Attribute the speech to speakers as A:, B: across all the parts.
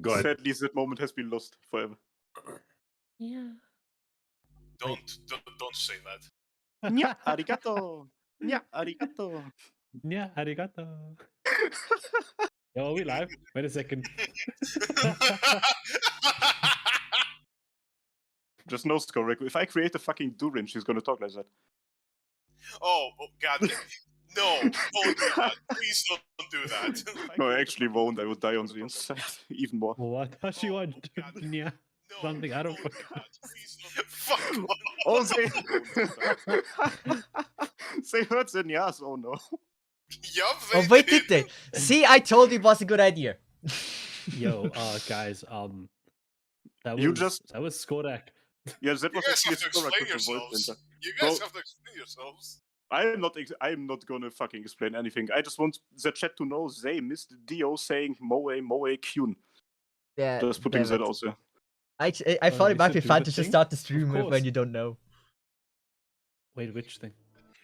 A: Go ahead.
B: Sadly, that moment has been lost forever.
C: Yeah.
D: Don't say that.
B: Nya, arigato. Nya, arigato.
C: Yeah, arigato. Yo, are we live? Wait a second.
B: Just no score. If I create a fucking Durin, she's gonna talk like that.
D: Oh god. No, don't do that. Please don't do that.
B: No, I actually won't. I would die on the inside even more.
C: What does she want?
D: God.
C: Yeah.
D: No,
C: Something I don't
D: do that. Please don't. Fuck off.
B: Oh, they hurt the Nyas. Oh no.
D: Yup,
E: Oh wait, did they? See, I told you it was a good idea.
C: Yo, guys, that
B: You
C: was
B: just-
C: that was Skorak.
B: Yeah, that
D: You
B: was
D: guys
B: actually
D: have to
B: a score I
D: explain
B: could avoid
D: yourselves.
B: winter.
D: You guys
B: Bro.
D: have to explain yourselves.
B: I'm not gonna fucking explain anything. I just want the chat to know they missed Dio saying Moe Kyun.
E: Yeah.
B: Just putting
E: damn
B: that
E: it.
B: out there.
E: I
C: Oh,
E: thought
C: we
E: it might be
C: should do
E: fun
C: the
E: to just
C: thing?
E: start the stream
C: Of
E: with
C: course.
E: when you don't know.
C: Wait, which thing?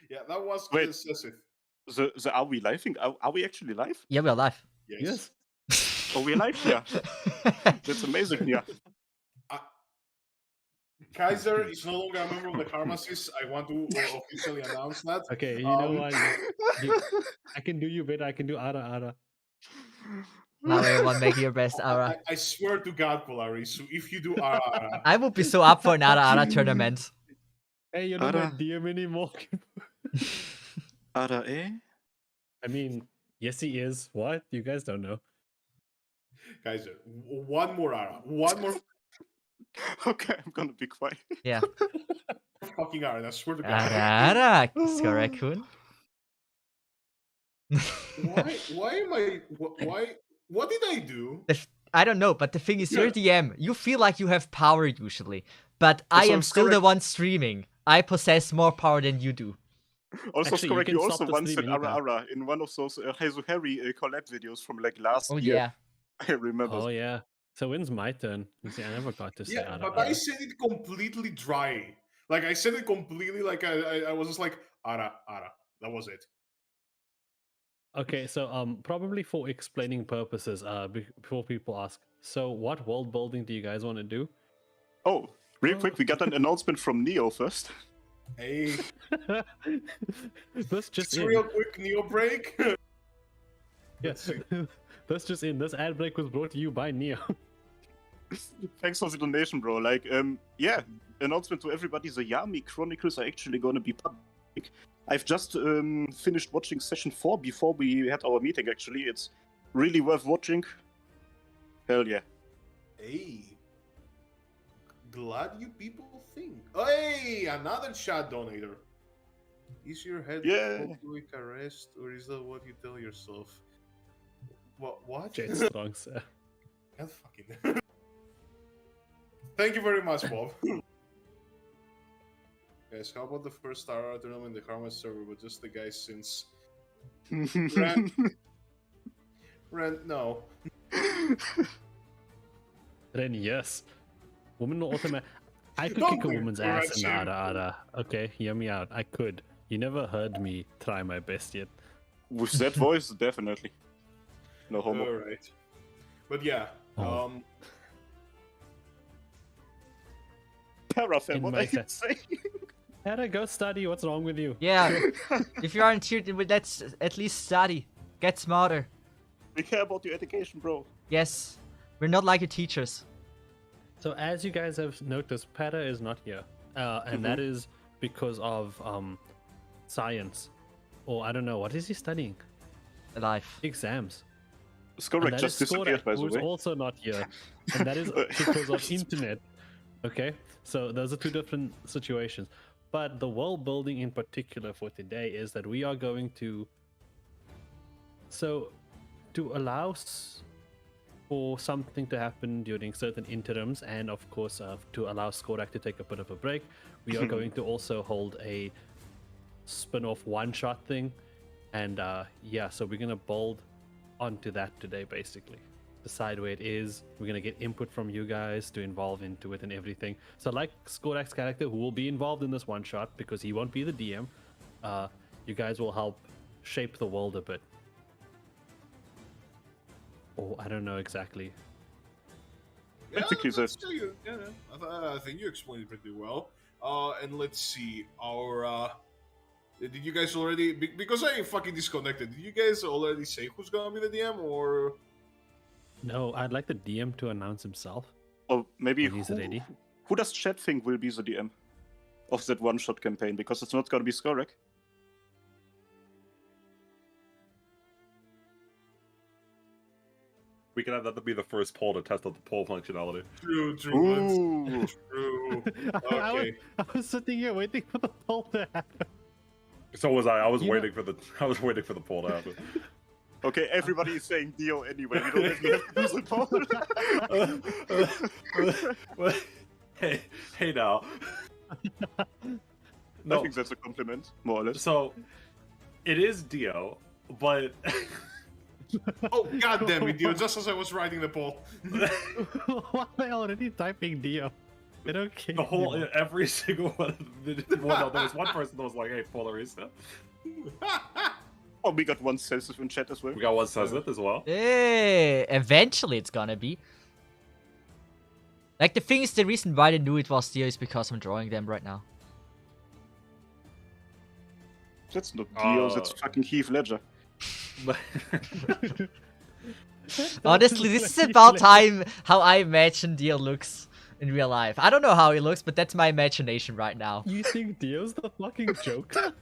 A: Yeah, that was
B: Wait.
A: excessive.
B: The are we live? Are we actually live?
E: Yeah, we're live.
A: Yes.
B: Oh, we're live? Yeah. That's amazing. Yeah.
A: Kaiser is no longer a member of the Harmacists. I want to officially announce that.
C: Okay, you know what?
B: you...
C: I can do you better. I can do Ara.
E: Now everyone make your best Ara.
A: I swear to God, Polaris, so if you do Ara,
E: I would be so up for an Ara tournament.
C: Hey, you're not my
B: Ara.
C: DM anymore.
B: Ara, eh?
C: I mean, yes, he is. What? You guys don't know.
A: Kaiser, one more Ara. One more
B: Okay, I'm gonna be quiet.
E: Yeah.
A: fucking Ara, I swear to God.
E: Ara, Skorakun.
A: Why am I... What did I do?
E: I don't know, but the thing is, you're
A: Yeah.
E: DM. You feel like you have power usually, but I
B: Also,
E: am still the one streaming. I possess more power than you do.
B: Also,
C: Actually, you
B: correct.
C: can
B: You also
C: stop the
B: once
C: stream
B: said Ara
C: anytime.
B: Ara in one of those Heizu Harry collab videos from like last
E: Oh
B: year.
E: yeah.
B: I remember.
C: Oh yeah. So when's my turn? You see, I never got to say
A: Yeah,
C: Ara.
A: but I said it completely dry. Like, I said it completely like I was just like, Ara. That was it.
C: Okay, so probably for explaining purposes, before people ask, so what world building do you guys want to do?
B: Oh, real quick, we got an announcement from Neo first.
A: Hey,
C: This just
A: just
C: in.
A: real quick Neo break.
C: Yes. This just in. This ad break was brought to you by Neo.
B: Thanks for the donation, bro. Like, yeah, announcement to everybody: the Yami Chronicles are actually gonna be public. I've just finished watching session 4 before we had our meeting. Actually, it's really worth watching. Hell yeah!
A: Hey, glad you people think. Hey, another chat donator. Is your head
B: Yeah.
A: hopefully caressed, or is that what you tell yourself? What?
C: Jet strong, sir.
A: God fucking. Thank you very much, Bob. Guys, how about the first Star tournament in the Karma server with just the guys since Rent? No.
C: Then yes. Woman will automatic. I could
A: Don't
C: kick a
A: do it,
C: woman's ass in
A: Correction.
C: Ara. Okay, hear me out. I could. You never heard me try my best yet.
B: With that voice, definitely. No homo.
A: All right. But yeah.
C: Oh.
B: Parafem,
C: In
B: what
C: my
B: are you
C: set.
B: saying?
C: Hera, go study. What's wrong with you?
E: Yeah. If you aren't here, let's at least study. Get smarter.
B: We care about your education, bro.
E: Yes. We're not like your teachers.
C: So as you guys have noticed, Pata is not here, and that is because of science, or I don't know, what is he studying?
E: Alive.
C: Exams.
B: It's
C: And
B: correct,
C: that
B: just
C: is Skorak,
B: disappeared, by the
C: who's
B: way.
C: also not here, and that is because of internet. Okay, so those are two different situations. But the world building in particular for today is that we are going to, so to allow for something to happen during certain interims, and of course to allow Skorak to take a bit of a break, we are going to also hold a spin-off one-shot thing, and yeah, so we're gonna build onto that today, basically decide where it is. We're gonna get input from you guys to involve into it and everything. So like Skorak's character, who will be involved in this one-shot because he won't be the DM, you guys will help shape the world a bit. Or I don't know exactly.
B: Basically,
A: that's-
B: this.
A: I think you explained it pretty well. And let's see. Did you guys already? Because I fucking disconnected. Did you guys already say who's gonna be the DM or?
C: No, I'd like the DM to announce himself
B: Or maybe
C: when he's ready.
B: who does Chat think will be the DM of that one-shot campaign? Because it's not going to be Skorek.
F: We can have that to be the first poll to test out the poll functionality.
A: True.
B: Ooh.
A: True.
C: I
A: Okay.
C: was sitting here waiting for the poll to happen.
F: So was I. I was
C: You know-
F: waiting for the. I was waiting for the poll to happen.
B: Okay, everybody is saying Dio anyway. We don't even have to do the poll.
F: hey now.
B: I
F: No,
B: think that's a compliment, more or less.
F: so it is Dio, but
A: Oh god damn it, dude! Just as I was writing the poll.
C: Why are they already typing Dio? They don't care.
F: the whole
C: anymore.
F: every single one. Well, no, there was one person that was like, "Hey, Polarista."
B: Oh, we got one sensitive in chat as well.
F: We got one says it as well.
E: Eh, eventually it's gonna be. Like, the thing is, the reason why they knew it was Dio is because I'm drawing them right now.
B: That's not Dio, that's fucking Heath Ledger.
E: Honestly, this is about time how I imagine Dio looks in real life. I don't know how he looks, but that's my imagination right now.
C: You think Dio's the fucking Joker?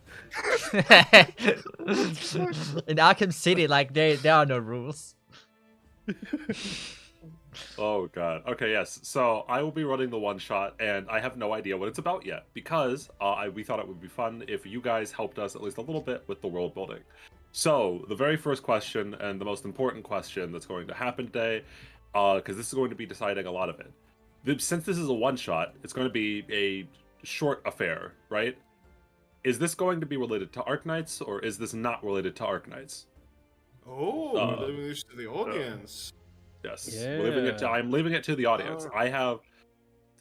E: In Arkham City, like, there are no rules.
F: Oh god. Okay, yes. So I will be running the one shot, and I have no idea what it's about yet because we thought it would be fun if you guys helped us at least a little bit with the world building. So the very first question and the most important question that's going to happen today, because this is going to be deciding a lot of it. Since this is a one shot, it's going to be a short affair, right? Is this going to be related to Arknights or is this not related to Arknights?
A: Oh,
F: Uh,
A: we're leaving this to the audience.
F: Yes.
C: Yeah.
F: I'm leaving it to the audience.
A: Oh.
F: I have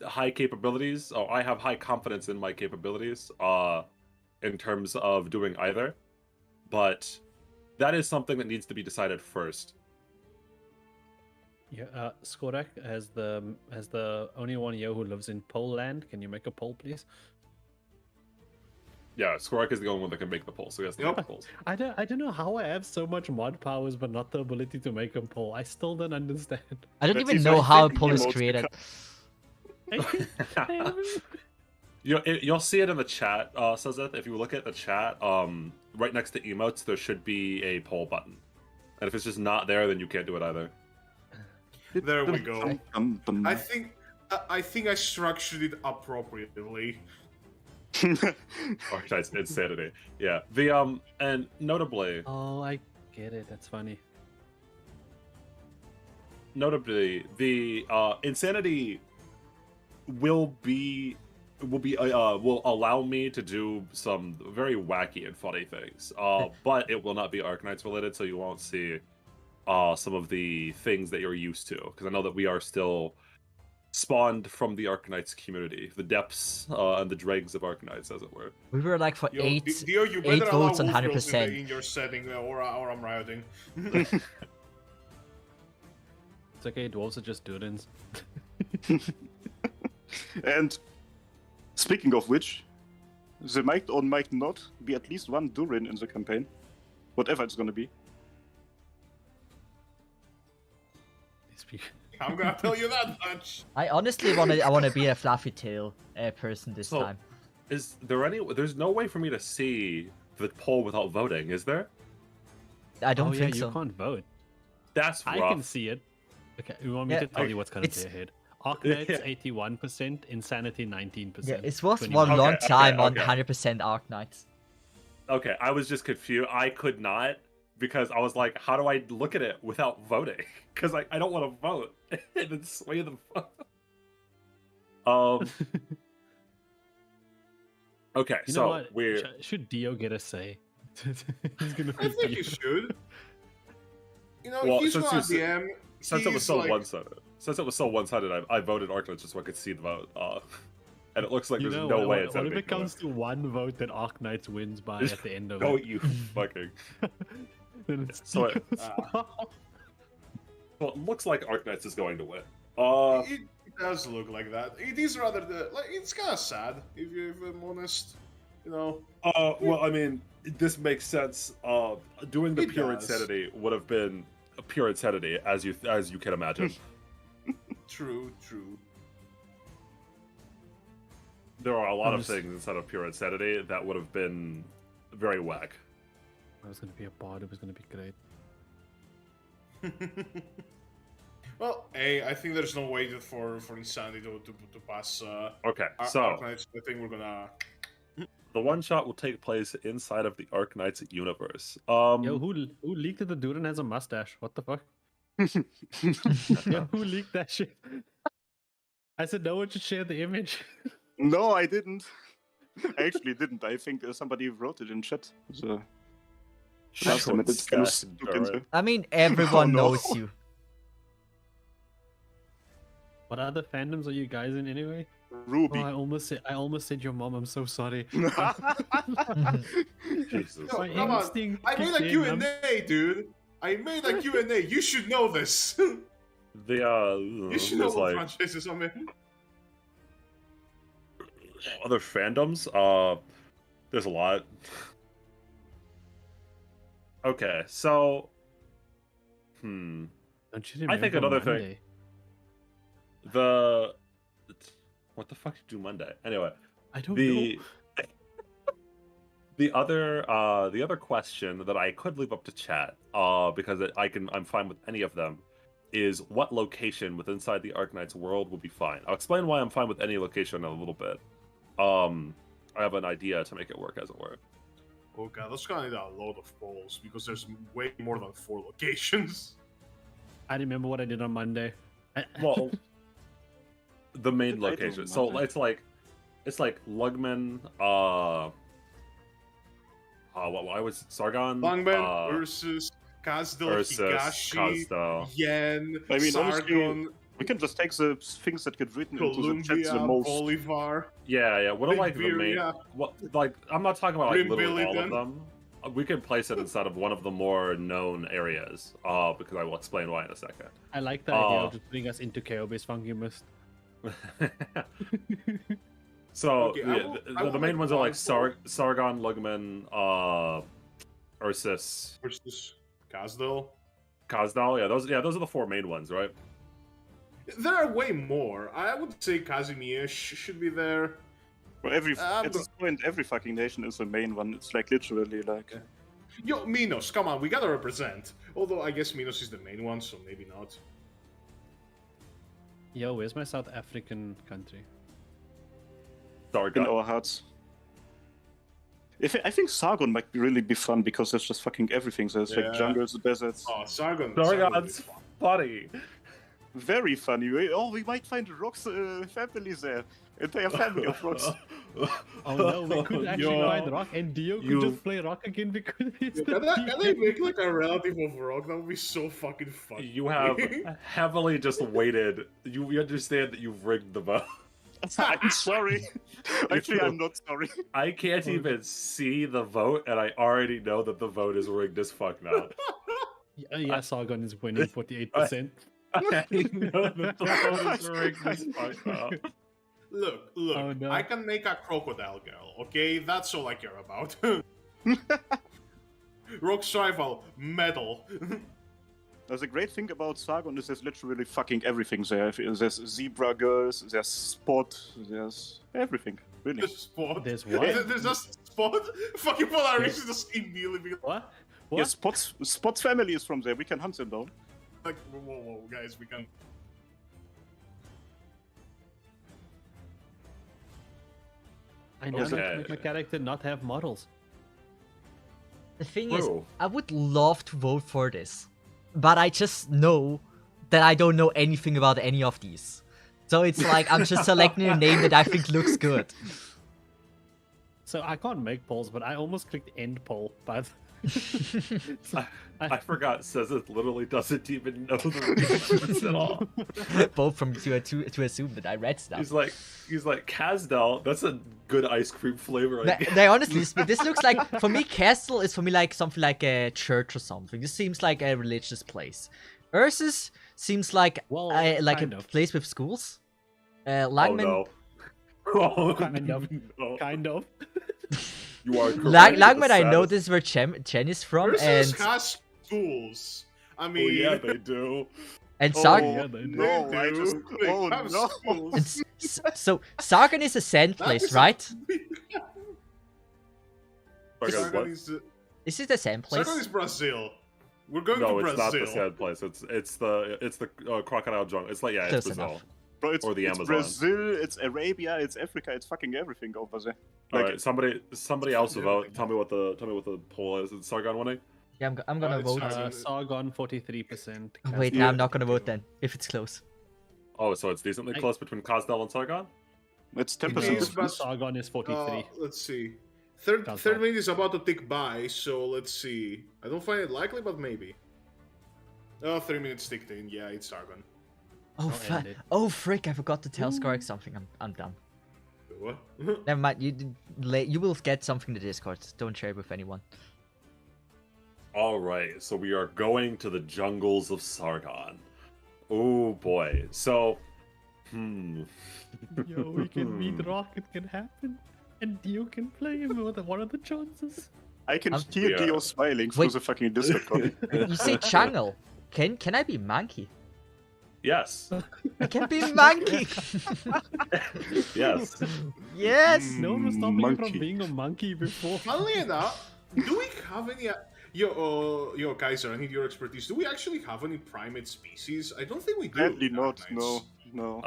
F: high capabilities. Oh, I have high confidence in my capabilities in terms of doing either. But that is something that needs to be decided first.
C: Yeah, Skorak, as the only one here who lives in Poland, can you make a poll, please?
F: Yeah, Skorak is the only one that can make the poll, so he has to make the polls.
C: I don't know how I have so much mod powers but not the ability to make a poll. I still don't understand.
E: I don't
B: That's
E: even
B: his
E: know how a
B: favorite
E: poll is
B: emote
E: created.
F: You'll see it in the chat, Sazeth. If you look at the chat, right next to emotes, there should be a poll button. And if it's just not there, then you can't do it either.
A: There we go.
B: Bum.
A: I think I structured it appropriately.
F: Arknights insanity. Yeah. And notably,
C: Oh, I get it. That's funny.
F: the insanity will allow me to do some very wacky and funny things. But it will not be Arknights related, so you won't see some of the things that you're used to. Because I know that we are still spawned from the Arknights community, the depths and the dregs of Arknights, as it were.
E: We were like for
A: Yo,
E: eight
A: Dio, you better allow
E: votes on
A: wolf girls
E: 100%.
A: in your setting, or I'm rioting.
C: It's okay, dwarves are just Durins.
B: And speaking of which, there might or might not be at least one Durin in the campaign. Whatever it's gonna be.
C: These people-
A: I'm gonna tell you that much.
E: I honestly wanna be a fluffy tail person this
F: So-
E: time.
F: Is there there's no way for me to see the poll without voting, is there?
E: I don't
C: oh, yeah,
E: think
C: you
E: so.
C: can't vote.
F: That's
C: I
F: rough.
C: can see it. Okay, you want me
E: Yeah,
C: to tell you what's currently
E: it's-
C: ahead? Arknights 81%, Insanity 19%.
E: Yeah, it was
C: 20%.
E: one long
F: Okay,
E: time on
F: okay.
E: 100% Arknights.
F: Okay, I was just confused. I could not because I was like, how do I look at it without voting? Because I don't want to vote and then sway the vote. Okay,
C: You know
F: so
C: what?
F: we're
C: Should Dio get a say? He's gonna
A: I
C: be
A: think
C: Dio.
A: you should. You know,
F: Well,
A: he's
F: since
A: not
F: you
A: DM.
F: since it was
A: he's
F: so
A: like-
F: one-sided. Since it was so one-sided, I voted Arknights just so I could see the vote. And it looks like
C: You
F: there's
C: know,
F: no
C: what,
F: way
C: what,
F: it's
C: what
F: gonna
C: if
F: be
C: it comes to one vote that Arknights wins by at the end of
F: No,
C: it?
F: you fucking.
C: Then it's
F: So it-
C: Dio's fault.
F: Well, it looks like Arknights is going to win.
A: It does look like that. It is rather it's kind of sad if I'm honest. You know.
F: Well, I mean, this makes sense. Doing the
A: It
F: pure
A: does.
F: insanity would have been a pure insanity, as you can imagine.
A: True.
F: There are a lot
C: I'm
F: of
C: just-
F: things inside of pure insanity that would have been very whack.
C: I was gonna be a bard. It was gonna be great.
A: Well, I think there's no way for Insanity to pass.
F: Okay,
A: Our
F: so
A: Arknights. I think we're gonna.
F: the one shot will take place inside of the Arknights universe.
C: Yo, who leaked that the Duran has a mustache? What the fuck? Yo, who leaked that shit? I said no one should share the image.
B: No, I didn't. I actually didn't. I think somebody wrote it in chat. So last time it's kind of stuck into.
E: I mean, everyone
B: no.
E: knows you.
C: What other fandoms are you guys in anyway?
B: Ruby.
C: Oh, I almost said your mom. I'm so sorry.
F: Jesus.
A: Yo,
C: My
A: come on.
C: instinct
A: I made a
C: kicked in,
A: Q&A, dude. I made a Q&A. You should know this.
F: The
A: You should know
F: there's
A: what
F: like
A: franchises I'm in.
F: other fandoms. There's a lot. Okay, so
C: Don't you
F: I think
C: remember
F: another thing-
C: Monday?
F: what the fuck did you do Monday? Anyway,
C: I don't
F: the
C: know.
F: the other question that I could leave up to chat, because I'm fine with any of them, is what location within inside the Arknights world would be fine. I'll explain why I'm fine with any location in a little bit. I have an idea to make it work, as it were.
A: Oh god, that's gonna need a lot of polls because there's way more than 4 locations.
C: I remember what I did on Monday.
F: Well, the main
B: The title
F: location. So
B: matter.
F: it's like Lugman. Why was Sargon?
A: Longman, Ursus, Kazdel,
F: Ursus,
A: Higashi,
F: Kazdel.
A: Yen,
B: I mean, honestly,
A: Sargon,
B: We can just take the things that get written into the chat
A: Columbia,
B: the most.
A: Bolivar.
F: Yeah. What are like the main?
A: Liberia.
F: What like I'm not talking about like literally all of
A: Grimbilliton.
F: them. We can place it inside of one of the more known areas. Because I will explain why in a second.
C: I like the idea
F: Oh.
C: of just putting us into Chaos Funky Mist.
F: So
A: Okay, I
F: yeah,
A: will-
F: the,
A: I will
F: the main
A: make
F: ones are like
A: one for-
F: Sargon, Lugman, Ursus,
A: Versus Kazdel.
F: Kazdal. Those are the 4 main ones, right?
A: There are way more. I would say Kazimierz should be there.
B: For at this point, every fucking nation is the main one. It's like literally like.
A: Yo, Minos, come on, we gotta represent. Although I guess Minos is the main one, so maybe not.
C: Yo, where's my South African country?
B: In
F: Sargon.
B: our hearts. I think Sargon might really be fun because there's just fucking everything. There's
A: Yeah.
B: like jungles, deserts.
A: Oh, Sargon.
F: Sargon's
A: is fun.
F: funny.
B: Very funny. We might find Rock's family there. Entire family of Rocks.
C: Oh no, we could actually
F: Yo.
C: find Rock, and Dio could
F: You-
C: just play Rock again because it's the
A: Can they make like a relative of Rock? That would be so fucking fun.
F: You have heavily just waited. You understand that you've rigged the vote.
B: I'm sorry. Actually, I'm not sorry.
F: I can't even see the vote, and I already know that the vote is rigged as fuck now.
C: Yeah, Sargon is winning 48%.
F: I know that the vote is rigged as fuck now.
A: Look,
C: Oh, no.
A: I can make a crocodile girl, okay? That's all I care about. Rock's rival, metal.
B: There's a great thing about Sargon is there's literally fucking everything there. There's zebra girls, there's spot, there's everything. Really.
A: The spot.
C: There's what?
A: There's just spot. Fucking Polaris is just immediately be
C: What?
B: Yeah, Spot's family is from there. We can hunt them down.
A: like, whoa, guys, we can.
C: I now
F: Okay.
C: need to make my character not have models.
E: The thing is,
F: True.
E: I would love to vote for this, but I just know that I don't know anything about any of these. So it's like I'm just selecting a name that I think looks good.
C: So I can't make polls, but I almost clicked end poll, but
F: I forgot. Says it literally doesn't even know the reasons at all.
E: Both from to assume that I read stuff.
F: He's like Kazdal. That's a good ice cream flavor. I guess.
E: They honestly, this looks like, for me, Castle is for me like something like a church or something. This seems like a religious place. Ursus seems like
C: Well,
E: like
C: kind
E: a
C: of.
E: place with schools.
F: Oh
E: Langman,
F: no. Oh,
C: Kind of.
F: no.
C: Kind of.
F: You are correct.
E: Langman, I know
F: Saddest-
E: this is where Chen is from,
A: Versus
E: and
A: has schools. I
F: Oh
A: mean,
F: yeah, they do.
E: Sargon.
B: Oh,
C: yeah, they do.
B: no,
A: They
B: I
A: do.
B: just.
A: They
B: Oh,
A: have
B: no.
A: schools.
E: And so Sargon is a sand
A: That
E: place,
A: is a-
E: right?
F: Sargon,
A: Sargon
F: what?
A: is,
E: Is it a sand place?
A: Sargon is Brazil. We're going
F: No,
A: to
F: it's
A: Brazil.
F: not the sad place. It's the crocodile jungle. It's like yeah,
E: Close
F: it's Brazil.
E: enough.
B: Bro, it's,
F: Or the
B: it's
F: Amazon.
B: Brazil, it's Arabia, it's Africa, it's fucking everything over there.
F: All
B: Like,
F: right, somebody else vote. Tell me what the poll is. Is Sargon winning?
E: Yeah, I'm gonna
A: it's
E: vote.
A: Sargon.
C: Sargon 43%.
E: Wait,
C: Castle
E: no, I'm not gonna
C: 0.
E: vote then. If it's close.
F: Oh, so it's decently
C: I-
F: close between Cosdell and Sargon.
B: it's
A: It
B: 10%
A: is,
B: difference.
A: but-
C: Sargon is 43.
A: Let's see. Third
C: Sounds
A: third
C: right.
A: minute is about to tick by, so let's see. I don't find it likely, but maybe. Oh, 3 minutes ticked in. Yeah, it's Sargon.
E: Oh,
C: I'll end it.
E: oh frick! I forgot to tell Skarek something. I'm done.
A: What?
E: Never mind. You will get something to Discord. Don't share it with anyone.
F: All right, so we are going to the jungles of Sargon. Oh boy. So,
C: Yo, we can meet Rock, it can happen. And you can play him with one of the chances.
B: I can
E: I'm-
B: hear
F: Yeah.
B: Dio smiling through
E: Wait.
B: the fucking Discord call.
E: You say jungle. Can I be monkey?
F: Yes.
E: I can be monkey.
F: Yes.
E: Yes.
C: No one was stopping you
B: Monkey.
C: from being a monkey before.
A: Funnily enough, do we have any? Yo, Kaiser, I need your expertise. Do we actually have any primate species? I don't think we do.
B: Apparently
A: in
B: not,
A: Arknights.
B: no.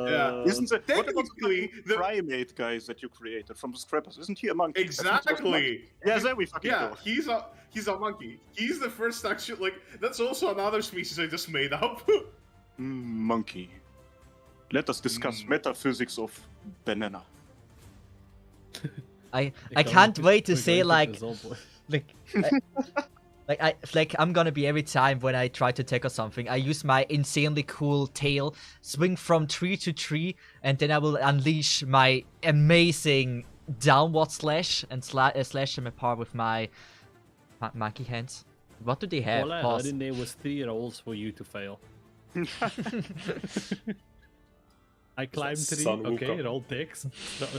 A: Yeah.
B: Isn't it? What about
A: Technically,
B: the
A: the-
B: primate guys that you created from the scrappers? Isn't he a monkey? I think he was a monkey.
A: Exactly.
B: Yeah, there we fucking
A: Yeah,
B: go.
A: he's a monkey. He's the first actual like. That's also another species I just made up.
B: Monkey. Let us discuss metaphysics of banana.
E: I
C: We're
E: can't
C: going
E: wait to
C: we're
E: say
C: going
E: like
C: Brazil, boy.
E: like I'm gonna be every time when I try to tackle something. I use my insanely cool tail, swing from tree to tree, and then I will unleash my amazing downward slash and slash them apart with my monkey hands. What do they have?
C: All I
E: Pause.
C: heard in there was 3 rolls for you to fail. I climbed 3,
F: Son
C: okay,
F: Wukong?
C: roll dex,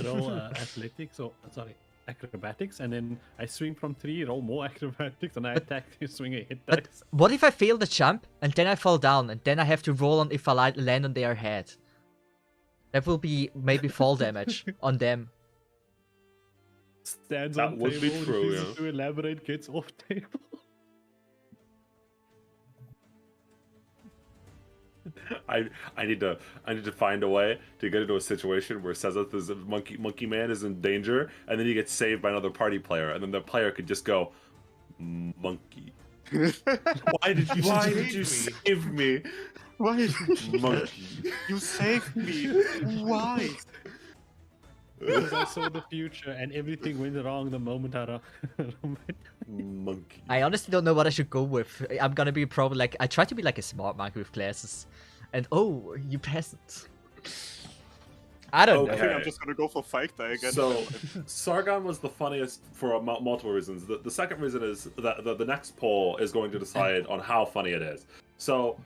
C: roll athletics, or sorry, acrobatics, and then I swing from 3, roll more acrobatics, and I attack, swing a hit
E: But
C: dice.
E: what if I fail the jump and then I fall down and then I have to roll on if I land on their head? That will be maybe fall damage on them.
C: Stands
F: That
C: on
F: would
C: table,
F: be true,
C: refuses
F: yeah.
C: to elaborate, gets off table.
F: I need to find a way to get into a situation where Sezeth is monkey man is in danger, and then he gets saved by another party player, and then the player could just go, monkey. Why did you save me?
B: Why?
F: Monkey.
B: You saved me. Why?
C: Because I saw the future and everything went wrong the moment I
F: Monkey.
E: I honestly don't know what I should go with. I'm gonna be probably like I try to be like a smart monkey with glasses, and oh, you peasant. I don't
B: I
F: Okay.
B: think I'm just gonna go for fight die again.
F: So, Sargon was the funniest for multiple reasons. The second reason is that the next poll is going to decide on how funny it is. So,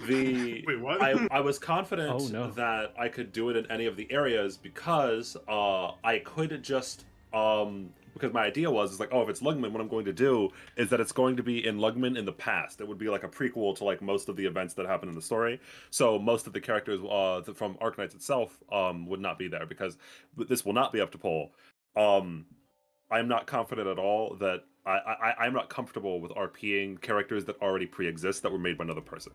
A: Wait, what?
F: I was confident
C: Oh, no.
F: that I could do it in any of the areas because I could just because my idea was like, oh, if it's Lugman, what I'm going to do is that it's going to be in Lugman in the past. It would be like a prequel to like most of the events that happen in the story. So most of the characters from Arknights itself would not be there because this will not be up to poll. I'm not confident at all that I'm not comfortable with RPing characters that already pre-exist that were made by another person.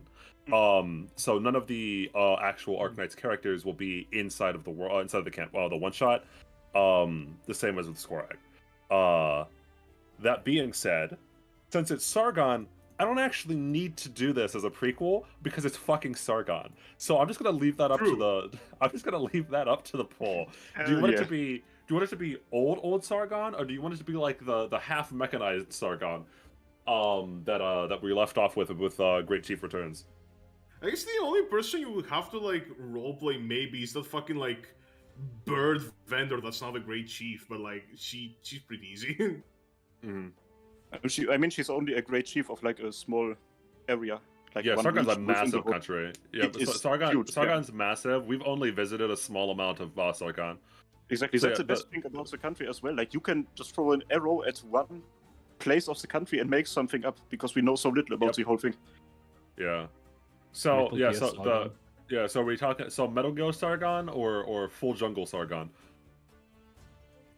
F: So none of the actual Arknights characters will be inside of the world, inside of the camp, the one shot. The same as with Skorag. That being said, since it's Sargon, I don't actually need to do this as a prequel because it's fucking Sargon. So I'm just gonna leave that up to the. I'm just gonna leave that up to the poll. Do you want it to be? Do you want it to be old Sargon, or do you want it to be like the half mechanized Sargon, that we left off with Great Chief Returns?
A: I guess the only person you would have to like roleplay maybe is that fucking like bird vendor that's not a great chief, but like she's pretty easy.
F: Mm-hmm.
B: I mean, she's only a great chief of like a small area. Like
F: Yeah,
B: one
F: Sargon's a
B: region within the
F: massive
B: whole-
F: country. Yeah,
B: It
F: but
B: is
F: Sargon,
B: huge, yeah.
F: Sargon's massive. We've only visited a small amount of Sargon.
B: Exactly.
F: So,
B: That's
F: yeah,
B: the best thing about the country as well. Like you can just throw an arrow at one place of the country and make something up because we know so little about
F: Yep.
B: the whole thing.
F: Yeah. So
C: Metal
F: yeah,
C: Gear
F: so
C: Sargon.
F: so are we talking Metal Gear Sargon or full jungle Sargon?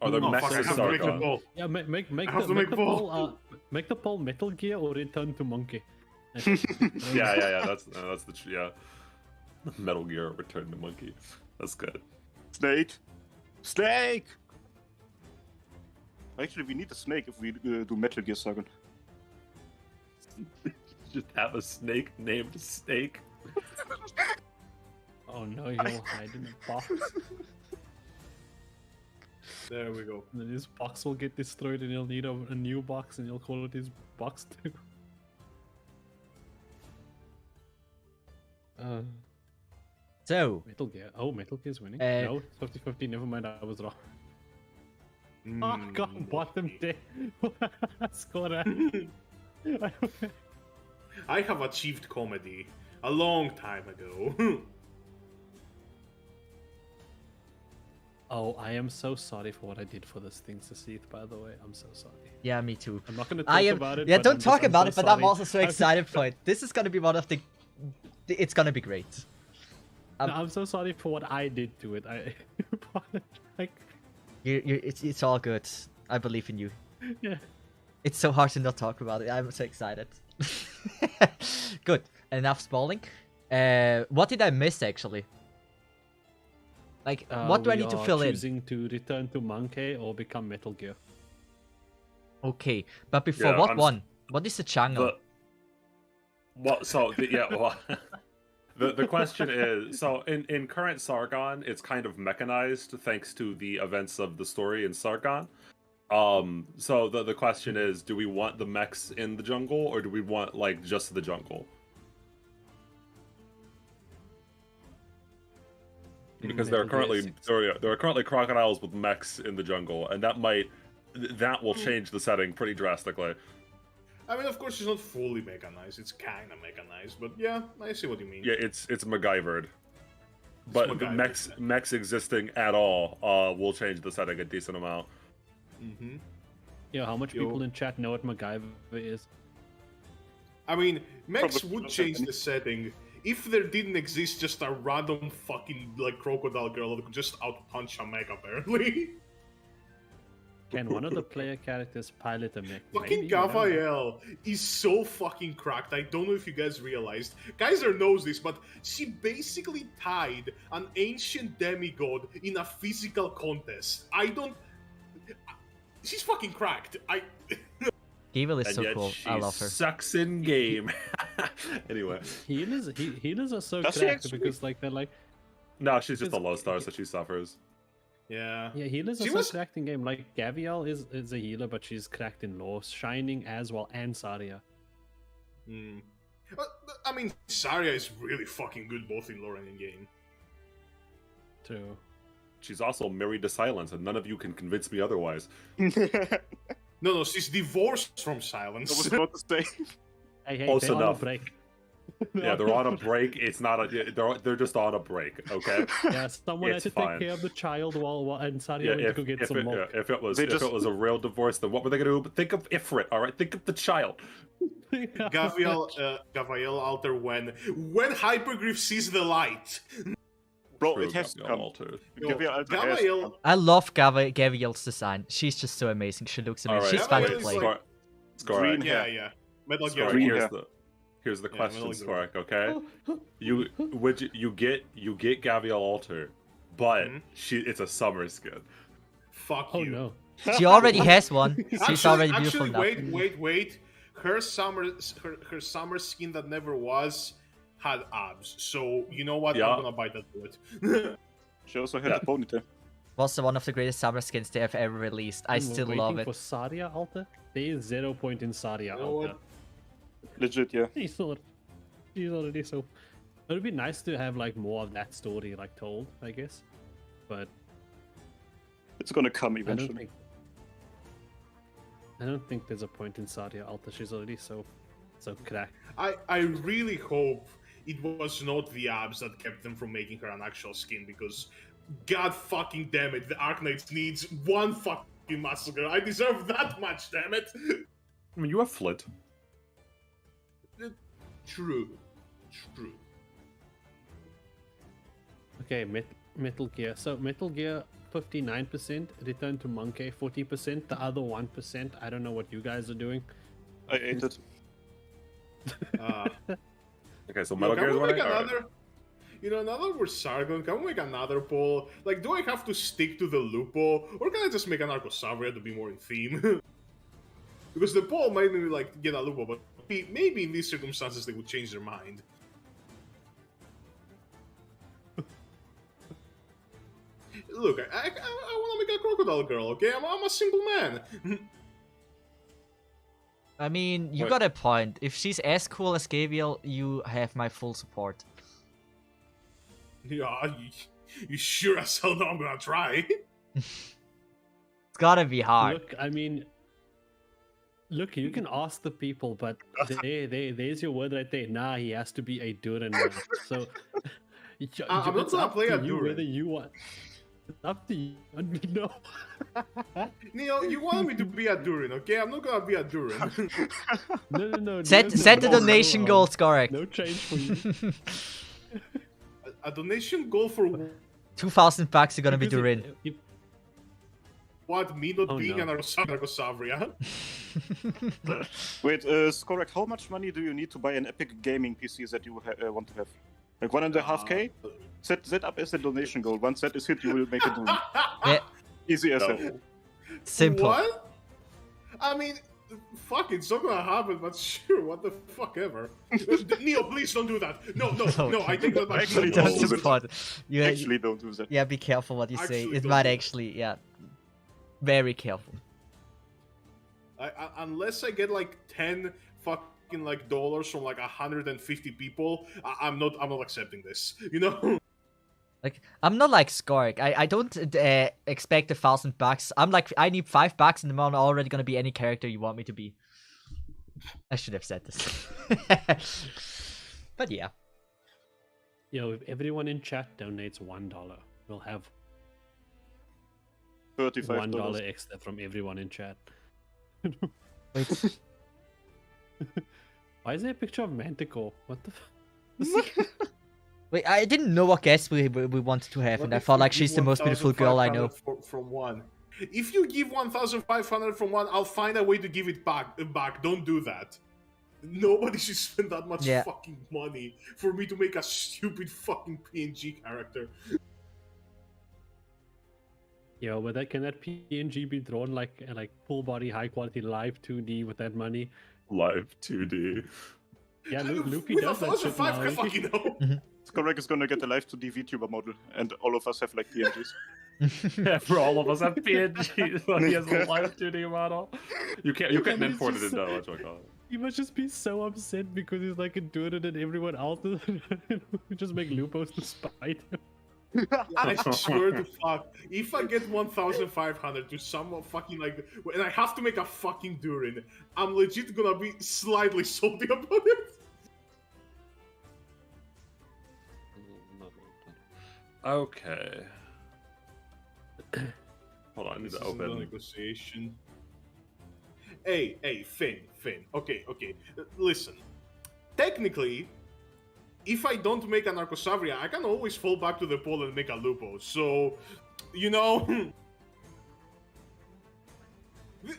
F: Or the
A: Oh,
F: Mecha
A: fuck, I have to make the
F: Sargon?
A: poll.
C: Yeah, make
A: I have to
C: make
A: make
C: the
A: both.
C: poll. Make the poll Metal Gear or Return to Monkey.
F: Yeah. That's the Metal Gear Return to Monkey. That's good.
B: Snake! Actually, we need a snake if we do Metal Gear Sargon.
F: Just have a snake named Snake.
C: Oh no, you'll hide in a box.
A: There we go.
C: And then this box will get destroyed, and you'll need a new box, and you'll call it his box too.
E: So,
C: Metal Gear. Oh, Metal Gear's winning.
E: Uh,
C: No, 50-50. Never mind, I was wrong. Oh god, bottom day. Score.
A: I have achieved comedy a long time ago.
C: Oh, I am so sorry for what I did for this thing, Sasith, by the way. I'm so sorry.
E: yeah, me too.
C: I'm not gonna talk
E: I am.
C: about it.
E: Yeah,
C: but
E: don't
C: I'm
E: talk
C: I'm
E: about
C: so
E: it. But I'm
C: sorry.
E: also so excited for it. This is gonna be one of the. It's gonna be great.
C: No, I'm so sorry for what I did to it. I like,
E: It's all good. I believe in you.
C: yeah.
E: It's so hard to not talk about it. I'm so excited. Good. Enough spalling. What did I miss actually? Like, what do I
C: we
E: need to
C: are
E: fill in?
C: choosing to return to Monkey or become Metal Gear.
E: Okay, but before
F: Yeah,
E: what
F: I'm s-
E: one? What is the jungle?
F: The question is, so in current Sargon, it's kind of mechanized thanks to the events of the story in Sargon. So the question is, do we want the mechs in the jungle or do we want like just the jungle? Because there are currently crocodiles with mechs in the jungle, and that will change the setting pretty drastically.
A: I mean, of course, it's not fully mechanized. It's kind of mechanized, but yeah, I see what you mean.
F: Yeah, it's MacGyvered. But the
A: MacGyvered.
F: mechs existing at all will change the setting a decent amount.
A: Mm-hmm.
C: Yeah, how much people in chat know what MacGyver is?
A: I mean, mechs
B: Probably
A: would
B: not
A: change
B: that
A: the setting if there didn't exist just a random fucking like crocodile girl that could just outpunch a mech. Apparently,
C: Can one of the player characters pilot a mech?
A: fucking
C: Maybe, I don't know.
A: Gafael is so fucking cracked. I don't know if you guys realized. Kaiser knows this, but she basically tied an ancient demigod in a physical contest. She's fucking cracked.
E: Gavel is
F: And
E: so
F: yet
E: cool.
F: she
E: I love her.
F: sucks in game. Anyway,
C: Healers are so
B: Does she
C: cracked
B: actually?
C: because like they're like
F: no, she's just a
C: It's-
F: low star, so she suffers.
A: Yeah.
C: yeah, healers are
A: She
C: so
A: was-
C: cracked in game. Like Gavial is a healer, but she's cracked in lore, Shining as well, and Saria.
A: Hmm. I mean, Saria is really fucking good both in lore and in game.
C: True.
F: She's also married to Silence, and none of you can convince me otherwise.
A: No, she's divorced from
B: I
A: Silence.
B: was about to say.
C: Hey,
F: Close
C: they're on a
F: enough.
C: break.
F: Yeah, they're on a break. It's not a. They're just on a break. Okay.
C: Yeah, someone had
F: It's
C: to
F: fine.
C: take care of the child while and Saria
F: Yeah,
C: went to go get some milk.
F: if it was
B: They
F: if
B: just-
F: it was a real divorce, then what were they gonna do? Think of Ifrit. All right, think of the child.
A: Gaviel alter when Hypergriff sees the light.
B: Bro,
F: True,
B: it has to
F: Gabriel
B: come.
F: altered.
A: Gaviel,
E: I love Gaviel's design. She's just so amazing. She looks
F: All
E: amazing.
F: right,
E: She's fun to
A: Gabriel is
E: play.
A: like-
F: Score.
B: Green
A: yeah,
B: hair.
A: yeah. Metal
F: Score.
A: Gear.
B: Green
F: Here's
B: hair.
F: here's the
A: Yeah,
F: question,
A: Metal Gear.
F: Skorek. Okay, you get Gabriel alter, but
A: Mhm.
F: it's a summer skin.
A: Fuck
C: Oh
A: you.
C: no.
E: She already has one. She's already beautiful
A: Actually,
E: enough.
A: wait. Her summer skin that never was had abs. So you know what?
F: Yeah.
A: I'm gonna bite that bullet.
B: She also had
F: Yeah.
B: a ponytail.
E: Was one of the greatest summer skins they have ever released. I
C: We're
E: still
C: waiting
E: love it.
C: for Saria alter. There is 0 point in Saria
A: You know
C: alter.
A: what?
B: Legit, yeah.
C: He's already so. It would be nice to have like more of that story like told, I guess. But
B: It's gonna come
C: I
B: eventually.
C: don't think there's a point in Saria alter. She's already so So crack.
A: I really hope it was not the abs that kept them from making her an actual skin, because god fucking damn it, the Arknights needs one fucking massacre. I deserve that much, damn it.
F: I mean, you have Flint.
A: True.
C: Okay, Metal Gear. So Metal Gear 59%, Return to Monkey 40%, the other 1%. I don't know what you guys are doing.
B: I ate it.
F: Okay, so Metal Gear is winning. Alright.
A: Now that we're Sargon, can we make another poll? Like, do I have to stick to the Lupo, or can I just make an Arcosavria to be more in theme? Because the poll might be like, get a Lupo, but maybe in these circumstances they would change their mind. Look, I want to make a crocodile girl, okay? I'm a simple man.
E: I mean, you
F: Wait.
E: got a point. If she's as cool as Gabriel, you have my full support.
A: Yeah, you sure as hell know I'm gonna try.
E: It's gotta be hard.
C: Look, I mean, look, you can ask the people, but there's your word right there. Nah, he has to be a Durin now. So
A: I'm not gonna play a
C: you
A: Durin.
C: whether you want. It's up to you. No.
A: Neo, you want me to be a Durin, okay? I'm not gonna be a Durin.
C: No.
E: Set the donation goals, correct.
C: No change for you.
A: A donation goal for
E: 2,000 bucks are gonna be Durin.
A: what? Me not
C: Oh,
A: being
C: no.
A: an Arcosavria?
B: Wait, Skorek, how much money do you need to buy an epic gaming PC that you want to have? Like 1.5K? Set that up as a donation goal. Once that is hit, you will make it do.
E: Yeah,
B: Easy as
F: No.
B: that.
E: simple.
A: What? I mean, fuck, it's not gonna happen, but sure, what the fuck ever. Neo, please don't do that. No, I think that might
B: Actually,
E: Don't
B: don't do
E: support. You,
B: Actually, don't do that.
E: yeah, be careful what you say.
A: Actually,
E: It
A: don't
E: might
A: do that.
E: actually, yeah, very careful.
A: Unless I get like 10 fucking like dollars from like 150 people, I'm not accepting this. You know?
E: Like, I'm not like Skork. I don't expect $1,000. I'm like, I need $5 and I'm already gonna be any character you want me to be. I should have said this. But yeah.
C: Yo, if everyone in chat donates $1, we'll have
B: $35.
C: $1 extra from everyone in chat.
E: Wait.
C: Why is there a picture of Manticore? What the?
E: Wait, I didn't know what guest we wanted to have,
A: What
E: and I
A: if
E: felt
A: we
E: like
A: give
E: she's the most beautiful girl I know.
A: 1,500 from one. If you give 1,500 from one, I'll find a way to give it back. Don't do that. Nobody should spend that much
E: Yeah.
A: fucking money for me to make a stupid fucking PNG character.
C: Yo, but can that PNG be drawn like full body, high quality, live 2D with that money?
F: Live 2D.
C: Yeah, Luffy
A: With
C: does that shit
A: 1,500,
C: now.
A: I fucking know.
B: Skorek is gonna get a live 2D VTuber model, and all of us have like PNGs.
F: Yeah, for all of us have PNG. So he has a live 2D model. You couldn't
C: And he's
F: import it
C: just
F: into
C: so-
F: what
C: He must just be so upset because he's like doing it and everyone else just make Lupos to spite him.
A: I swear to fuck, if I get 1,500 to someone fucking like, and I have to make a fucking Durin, I'm legit gonna be slightly salty about it.
F: Okay. Hold on, I need
A: This
F: to
A: is no
F: open.
A: negotiation. Hey, Finn. Okay. Listen. Technically, if I don't make an Arcosavria, I can always fall back to the poll and make a Lupo. So, you know,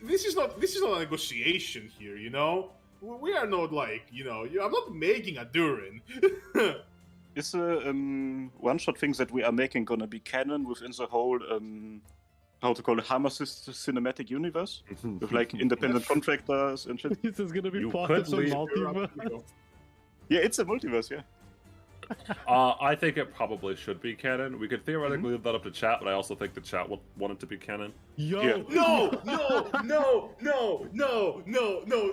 A: this is not a negotiation here. You know, we are not like, you know, I'm not making a Durin.
B: Is the one-shot things that we are making gonna be canon within the whole how to call it Harmacists cinematic universe with like independent contractors and shit?
C: This is gonna be
F: You
C: part
F: could
C: of some
F: leave-
C: multiverse.
B: Yeah, it's a multiverse. Yeah.
F: I think it probably should be canon. We could theoretically leave that up to chat, but I also think the chat will want it to be canon.
C: Yo,
B: Yeah.
A: No.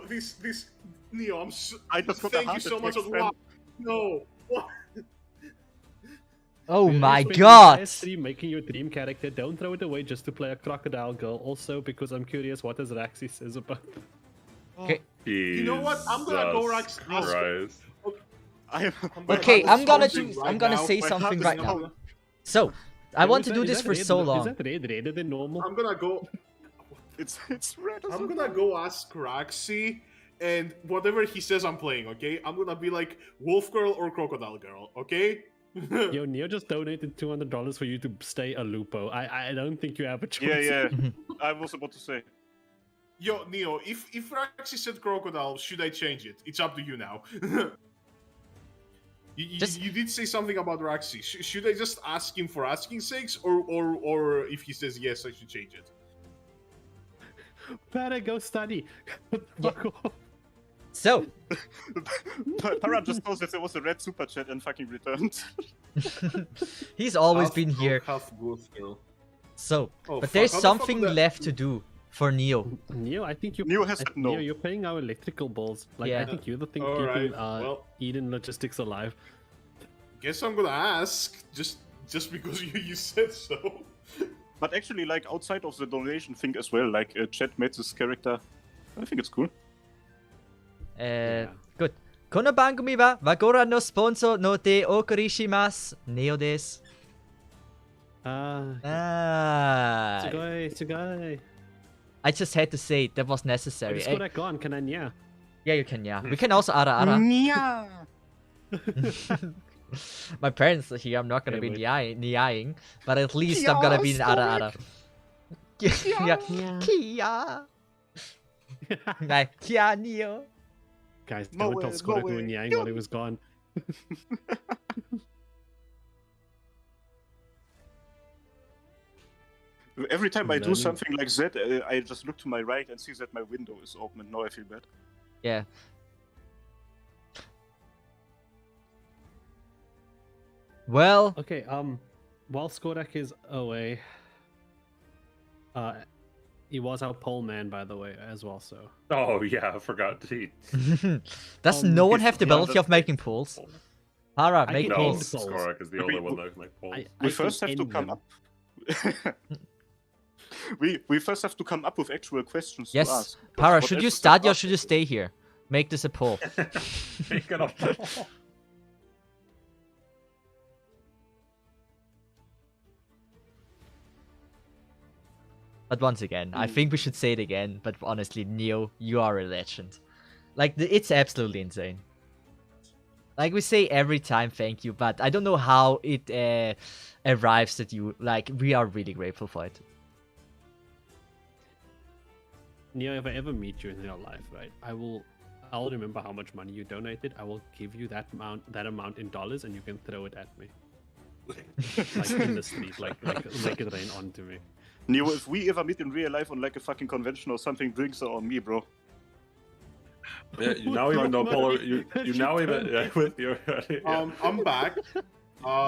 A: This Neo,
B: I just got a
A: thank you
B: heart
A: so much.
B: attack,
A: Wow. No. What?
E: Oh
C: You're
E: my
C: spending
E: god!
C: the last 3 making your dream character. Don't throw it away just to play a crocodile girl. Also, because I'm curious what does Raxi says about.
E: Okay,
A: You know what? I'm gonna go
F: Jesus
A: ask.
F: Christ.
E: Okay, I'm gonna
A: something
E: do.
A: right
E: I'm gonna
A: now.
E: say
B: My
E: something
B: heart
E: right
B: is
E: now.
B: now-
E: So, I want
C: Is
E: to
C: that-
E: do
C: is
E: this
C: that
E: for
C: red-
E: so
C: Is
E: long.
C: that redder than normal?
A: I'm gonna go.
B: It's red. as
A: I'm
B: a
A: gonna
B: dog.
A: go ask Raxi, and whatever he says, I'm playing. Okay, I'm gonna be like Wolf Girl or Crocodile Girl. Okay.
C: Yo, Neo just donated $200 for you to stay a Lupo. I don't think you have a choice.
B: Yeah, yeah. I was about to say.
A: Yo, Neo, if Raxi said Crocodile, should I change it? It's up to you now. You did say something about Raxi. Should I just ask him for asking sakes, or if he says yes, I should change it?
C: Better go study. Fuck off.
E: So,
B: Para just knows that there was a red super chat and fucking returned.
E: he's always
A: Half
E: been
A: Wolf,
E: here.
A: half Wolf Girl.
E: So,
A: Oh,
E: but
A: fuck,
E: there's
A: how the fuck
E: something
A: would that-
E: left to do for Neo.
C: Neo, I think you.
B: Neo has said no.
C: Neo, you're paying our electrical bills. Like,
E: Yeah.
C: I think you're the thing
A: All
C: keeping
A: right, well.
C: Eden Logistics alive.
A: Guess I'm gonna ask just because you said so.
B: But actually, like outside of the donation thing as well, like Chat made this character. I think it's cool.
E: Good. この番組はワゴラのスポンサーのでお送りします。ネオです。
C: Ah,
E: Ah.
C: Sugoi.
E: I just had to say it. That was necessary.
C: It's good gone, can I? Yeah.
E: Yeah, you can, yeah. We can also ara ara.
B: Yeah.
E: My parents are here. I'm not gonna
C: Okay,
E: be
C: wait.
E: niaing, but at least I'm gonna be in ara ara. Yeah. Kia. Like, Kia Neo.
C: Guys,
B: No
C: don't tell
B: way,
C: Scott
B: no
C: to
B: way.
C: Nyang while he was gone.
B: Every time I do
C: Then-
B: something like that, I just look to my right and see that my window is open, and now I feel bad.
E: Yeah. Well,
C: Okay, while Skodak is away, he was our pole man, by the way, as well, so.
F: Oh yeah, I forgot. Gee.
E: does no one have the
F: yeah,
E: ability of making polls? Para,
C: I
E: make
C: can
F: No,
C: end
E: polls.
C: polls.
F: Skorak is the only one that can make polls.
B: We
C: I
B: first
C: can
B: have to
C: end
B: come
C: them.
B: up. we first have to come up with actual questions to
E: Yes.
B: ask.
E: Para,
B: What
E: should
B: else
E: you
B: is
E: study or
B: up?
E: should you stay here? Make this a poll.
F: Make it a poll.
E: But once again, I think we should say it again. But honestly, Neo, you are a legend. Like, it's absolutely insane. Like we say every time, thank you. But I don't know how it arrives at you. Like, we are really grateful for it.
C: Neo, if I ever meet you in real life, right, I'll remember how much money you donated. I will give you that amount in dollars, and you can throw it at me, like in the street, like make it rain onto me.
B: Neo, if we ever meet in real life on like a fucking convention or something, drinks are on me, bro.
F: Yeah, you now even know Polar. You now even with your.
A: I'm back.
F: You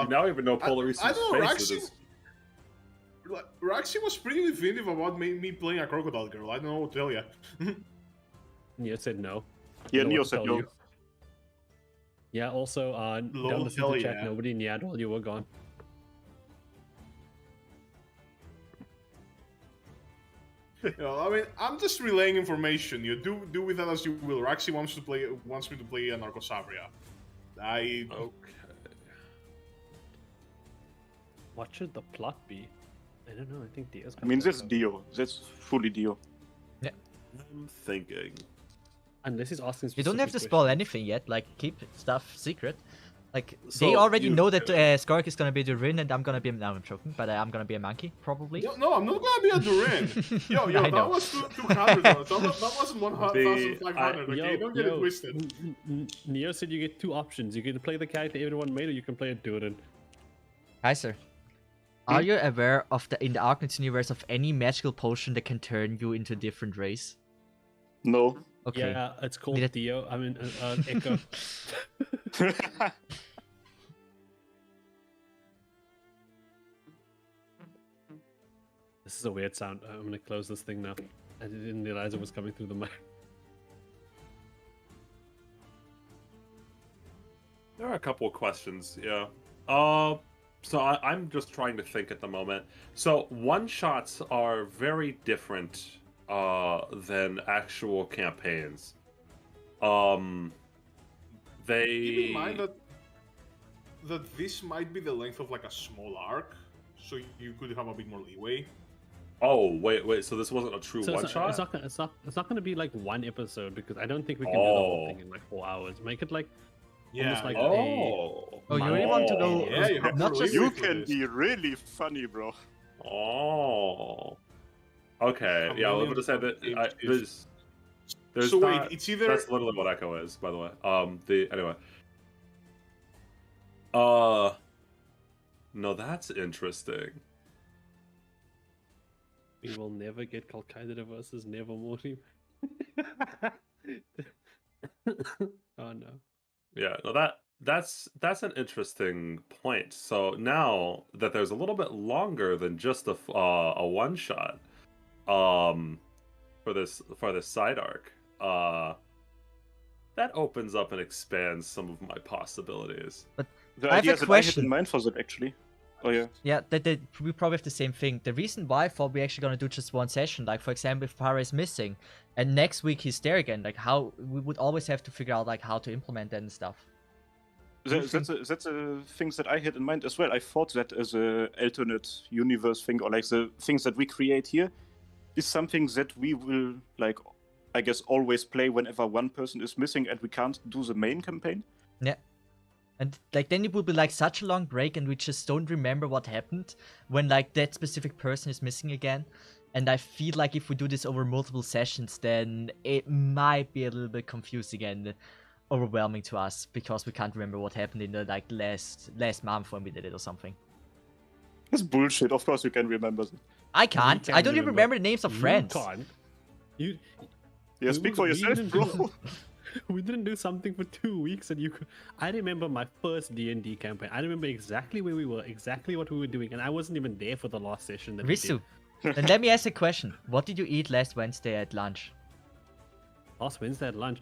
F: now even know Polaris's
A: I don't know,
F: face.
A: Raxi. Raxi was pretty definitive about me playing a Crocodile Girl. I don't know what to tell you.
C: Neo said no.
B: Yeah,
C: Know
B: Neo
C: what to
B: said
C: tell
B: no.
C: you. Yeah. Also,
A: Lol,
C: don't listen
A: hell
C: to chat.
A: yeah.
C: Nobody Niad while you were gone.
A: I mean, I'm just relaying information. You do with that as you will. Raxi wants me to play a Narcosabria.
F: Okay.
C: What should the plot be? I don't know. I think Dio's.
B: I mean, that's Dio. That's fully Dio.
F: I'm thinking.
C: Unless he's asking.
E: You don't have to
C: specific
E: spoil
C: questions.
E: anything yet. Like, keep stuff secret. Like,
F: So,
E: they already
F: you-
E: know that Skorak is gonna be the Rin and I'm gonna be. No, I'm joking. But I'm gonna be a monkey, probably.
A: No, I'm not gonna be a Duran. Yo,
E: I
A: that
E: know.
A: was 200. That wasn't 1,500. Okay,
C: Yo,
A: don't get it twisted.
C: Neo said you get two options. You can play the character everyone made, or you can play a Durin.
E: Hi, sir. Are you aware of in the Arknights universe of any magical potion that can turn you into a different race?
B: No.
E: Okay.
C: Yeah, it's called
E: Need a-
C: Dio. I mean, Echo. This is a weird sound. I'm gonna close this thing now. I didn't realize it was coming through the mic.
F: There are a couple of questions, yeah. So I'm just trying to think at the moment. So one-shots are very different than actual campaigns. They
A: Keep in mind that this might be the length of like a small arc, so you could have a bit more leeway.
F: Oh wait, so this wasn't a true
C: So
F: one shot?
C: it's not going to be like one episode because I don't think we can do the whole thing in like 4 hours. Make it like almost like
E: Oh, you really want to go?
A: Yeah, you have
E: not
A: to
E: just
A: leave
B: You
A: it for
B: can
A: this.
B: be really funny, bro.
F: Oh. Okay.
A: A
F: Yeah, I was
A: million
F: going to say that
A: if-
F: there's
A: So wait,
F: not-
A: it's either
F: That's literally what Echo is, by the way. Anyway. No, that's interesting.
C: we will never get Calculator versus Nevermore. Oh no.
F: Yeah, no, that's an interesting point. So now that there's a little bit longer than just a one shot, for this side arc, that opens up and expands some of my possibilities.
B: The
E: I have a
B: ideas that I had
E: question.
B: in mind for that, actually. Oh, yeah.
E: Yeah, we probably have the same thing. The reason why I thought we're actually gonna do just one session, like for example, if Para is missing, and next week he's there again, like how we would always have to figure out like how to implement that and stuff.
B: That's the things that I had in mind as well. I thought that as a alternate universe thing, or like the things that we create here, is something that we will, like, I guess, always play whenever one person is missing and we can't do the main campaign.
E: Yeah. And like then it would be like such a long break and we just don't remember what happened when like that specific person is missing again. And I feel like if we do this over multiple sessions, then it might be a little bit confusing and overwhelming to us because we can't remember what happened in the like last month when we did it or something.
B: It's bullshit. Of course you can remember that.
E: I can't. I don't even remember the names of friends.
C: You can't. You
B: Yeah, speak for yourself, bro.
C: we didn't do something for 2 weeks and I remember my first D&D campaign. I remember exactly where we were, exactly what we were doing, and I wasn't even there for the last session that we
E: Risu,
C: did.
E: then let me ask a question. What did you eat last Wednesday at lunch?
C: Last Wednesday at lunch.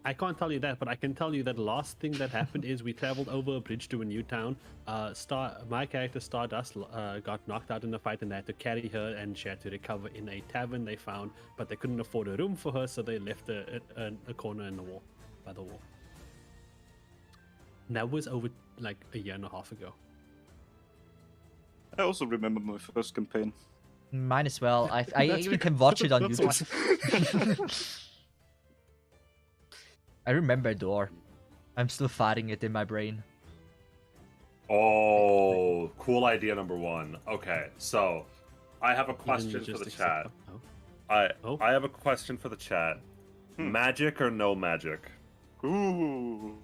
C: I can't tell you that, but I can tell you that last thing that happened is we traveled over a bridge to a new town. My character Stardust got knocked out in the fight and they had to carry her and she had to recover in a tavern they found, but they couldn't afford a room for her, so they left a corner in the wall, by the wall. And that was over like a year and a half ago.
B: I also remember my first campaign.
E: Mine as well. I even can watch it on
C: That's
E: YouTube. I remember Door. I'm still fighting it in my brain.
F: Oh, cool idea number one. Okay, so I have a question
C: Didn't you
F: for the
C: just
F: chat.
C: accept- Oh.
F: I have a question for the chat. Magic or no magic?
B: Ooh.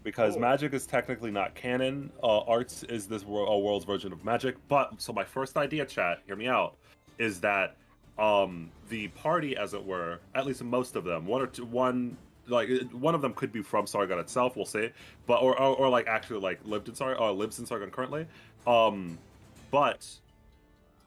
F: Because magic is technically not canon. Arts is this world's version of magic. But so my first idea, chat, hear me out, is that the party, as it were, at least most of them, one of them could be from Sargon itself, we'll see, but or like actually like lives in Sargon currently. But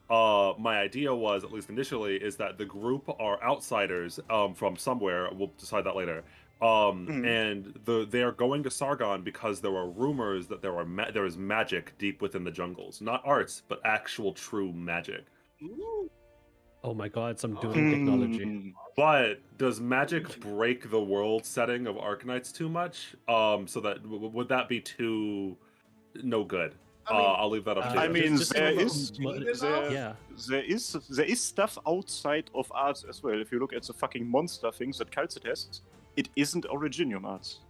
F: my idea was, at least initially, is that the group are outsiders from somewhere. We'll decide that later. And they are going to Sargon because there are rumors that there is magic deep within the jungles, not arts, but actual true magic.
C: Oh my god, some Doom technology.
F: But does magic break the world setting of Arknights too much? So that would that be too no good? I'll leave that up to you.
B: I mean,
C: Just
B: there
C: remember-
B: is
C: yeah.
B: there is stuff outside of arts as well. If you look at the fucking monster things that Calcit has, it isn't Originium arts.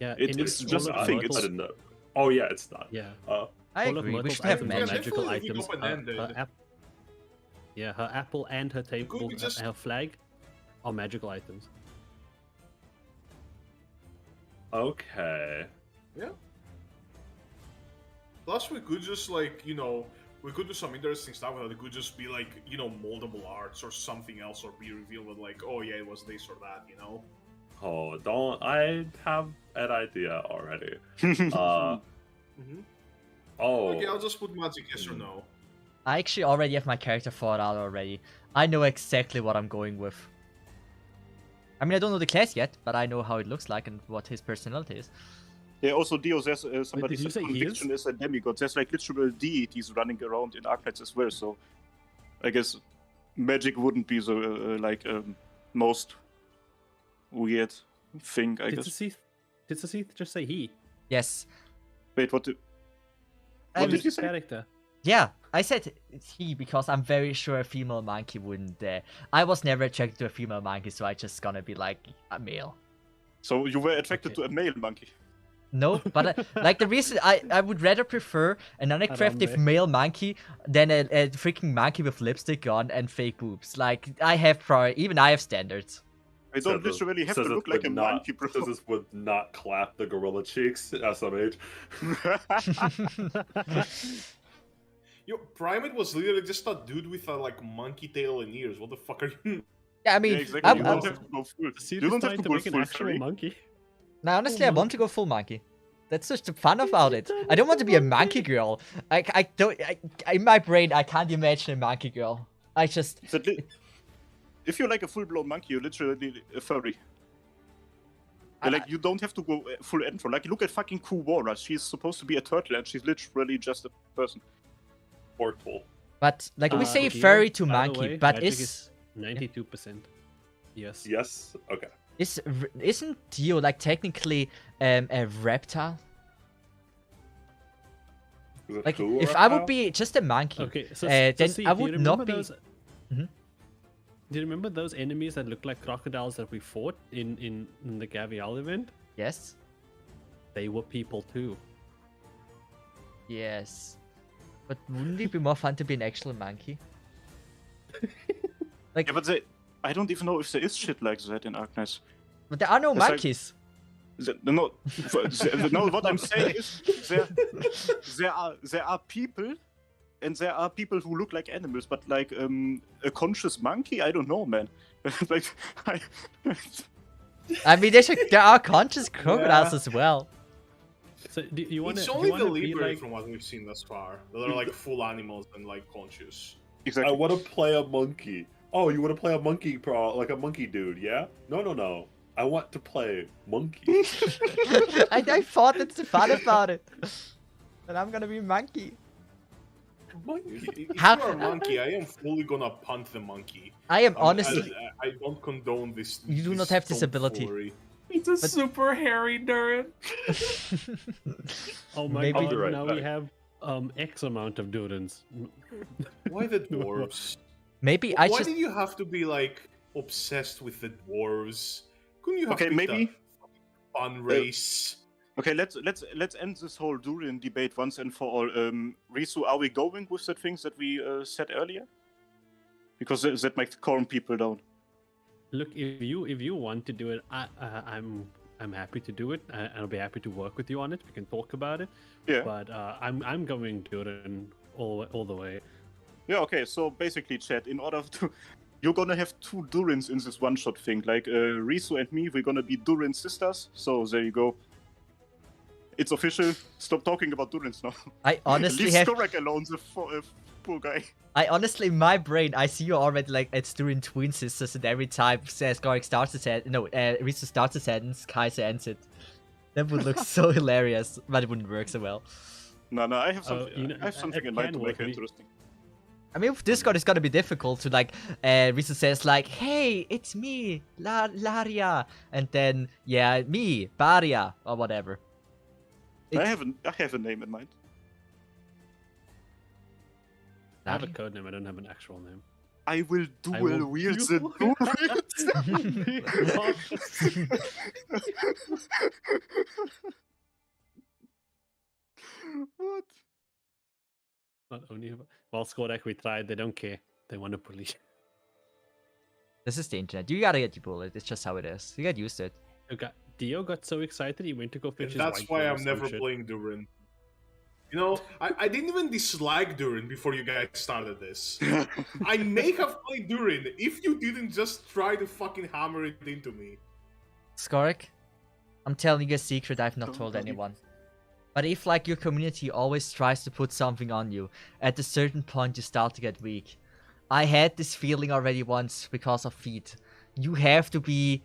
C: Yeah,
B: It
C: in
B: is
C: all
B: just
C: of
B: a thing,
F: I
C: Myrtle's-
F: didn't know. Oh yeah, it's not.
C: Yeah.
E: I
C: all of
E: agree. We
C: Myrtle's
E: should have
C: items are
E: magic.
C: magical
A: Definitely
C: items.
A: open-ended.
C: Her apple and her table,
A: we just-
C: her flag are magical items.
F: Okay.
A: Yeah. Plus, we could just like we could do some interesting stuff with it. It could just be like moldable arts or something else, or be revealed with like, oh yeah, it was this or that.
F: Oh, don't! I have an idea already. Oh.
A: Okay, I'll just put magic yes or no.
E: I actually already have my character thought out already. I know exactly what I'm going with. I mean, I don't know the class yet, but I know how it looks like and what his personality is.
B: Yeah, also Dio, there's somebody
C: did you
B: said
C: say he
B: conviction is a demigod. There's like literal deities running around in Arknights as well, so I guess magic wouldn't be the most weird thing, I
C: Did
B: guess.
C: the Seath just say he?
E: Yes.
B: Wait, what
E: I
B: did
E: mean,
B: you say?
C: Character.
E: Yeah, I said he because I'm very sure a female monkey wouldn't. I was never attracted to a female monkey, so I just gonna be like a male.
B: So you were attracted
C: Okay.
B: to a male monkey?
E: No, but like the reason I would rather prefer an unattractive
C: Harambe.
E: male monkey than a freaking monkey with lipstick on and fake boobs. Like I have even I have standards.
B: I don't literally have to
F: Says it
B: look like a
F: would not-
B: monkey, bro.
F: Says this would not clap the gorilla cheeks. SMH.
A: Yo, Primate was literally just a dude with a like monkey tail and ears. What the fuck are you?
E: Yeah, I mean,
B: Yeah, exactly. You
E: I-
B: don't have to go full.
C: The Seath
B: You
C: is
B: don't have
C: trying
B: to
C: to
B: go
C: make an
B: full
C: actual
B: furry.
C: monkey.
E: now honestly, I want to go full monkey. That's just the fun about it. I don't want to be a monkey girl. I don't. In my brain, I can't imagine a monkey girl. I just.
B: If you're like a full-blown monkey, you're literally a furry. Like, you don't have to go full intro. Like, look at fucking Kuwara. She's supposed to be a turtle, and she's literally just a person.
F: Portal.
E: But like we say,
C: Dio,
E: furry to
C: by the
E: monkey,
C: way,
E: but
C: magic is 92%. Yes.
F: Yes. Okay.
E: isn't Dio like technically a reptile?
F: Is it
E: Like
F: who
E: if
F: or
E: I would
F: how?
E: be just a monkey,
C: Okay, so
E: then
C: see,
E: I
C: do you
E: would not
C: remember
E: be.
C: those-
E: Mhm.
C: Do you remember those enemies that look like crocodiles that we fought in the Gavial event?
E: Yes.
C: They were people too.
E: Yes. But wouldn't it be more fun to be an actual monkey?
B: Yeah, but I don't even know if there is shit like that in Arknights.
E: But there are no
B: It's like-
E: monkeys.
B: No, no. What I'm saying is there are people, and there are people who look like animals. But like a conscious monkey, I don't know, man. Like,
E: I mean, there are conscious crocodiles as well.
C: So do you want
A: It's
C: to
A: only the
C: be
A: Libre
C: like?
A: from what we've seen thus far. That are like full animals and like conscious.
F: I
B: exactly.
F: want to play a monkey. Oh, you want to play a monkey like a monkey dude, yeah? No. I want to play monkey.
E: I thought that's the fun about it. But I'm gonna be monkey.
A: If
E: How-
A: you're a monkey, I am fully gonna punt the monkey.
E: I am honestly.
A: I don't condone this.
E: You do
A: this
E: not have disability.
A: tomfoolery.
F: It's a super hairy Durin.
C: Oh my
E: Maybe-
C: god!
F: I'll be right
C: Now we
F: back.
C: have X amount of Durans.
A: Why the dwarves?
E: Maybe I
A: Why
E: just.
A: did you have to be like obsessed with the dwarves? Couldn't you have
B: Okay,
A: picked
B: maybe-
A: a fun race?
B: Okay, let's end this whole Durian debate once and for all. Risu, are we going with the things that we said earlier? Because that might calm people down.
C: Look, if you want to do it, I'm happy to do it. I'll be happy to work with you on it. We can talk about it.
B: Yeah.
C: But I'm going Duran all the way.
B: Yeah, okay, so basically, chat, in order to... You're gonna have two Durins in this one-shot thing. Like, Risu and me, we're gonna be Durin sisters. So, there you go. It's official. Stop talking about Durins now.
E: I honestly
B: Leave
E: have.
B: Skorak alone, the poor guy.
E: I honestly, in my brain, I see you already like it's doing twin sisters, and every time Skorik starts a sentence, no, Risu starts a sentence, Kaiser ends it. That would look so hilarious, but it wouldn't work so well.
B: No, I have something.
C: you know,
B: I have something
C: it
B: in mind
C: can
B: to
C: work.
B: make it interesting.
E: I mean, with Discord, it's gonna be difficult to like. Risu says like, "Hey, it's me, Laria," and then yeah, me, Baria, or whatever.
B: I have a name in mind.
C: I have a
E: Laria?
C: code name. I don't have an actual name.
B: I will
C: I
B: dual
C: will
B: wield
C: dual-
B: the What?
C: Not only well, Skorak, we tried. They don't care. They want to bully.
E: This is the internet. You gotta get your bullet. It's just how it is. You get used to it.
C: Okay, Dio got so excited he went to go fetch
A: And
C: his
A: that's
C: white
A: why
C: girl or
A: I'm
C: some
A: never
C: shit.
A: playing Durin. You know, I didn't even dislike Durin before you guys started this. I may have played Durin if you didn't just try to fucking hammer it into me.
E: Skorik, I'm telling you a secret I've not
B: Don't
E: told
B: tell me.
E: anyone. But if like your community always tries to put something on you, at a certain point you start to get weak. I had this feeling already once because of feet. You have to be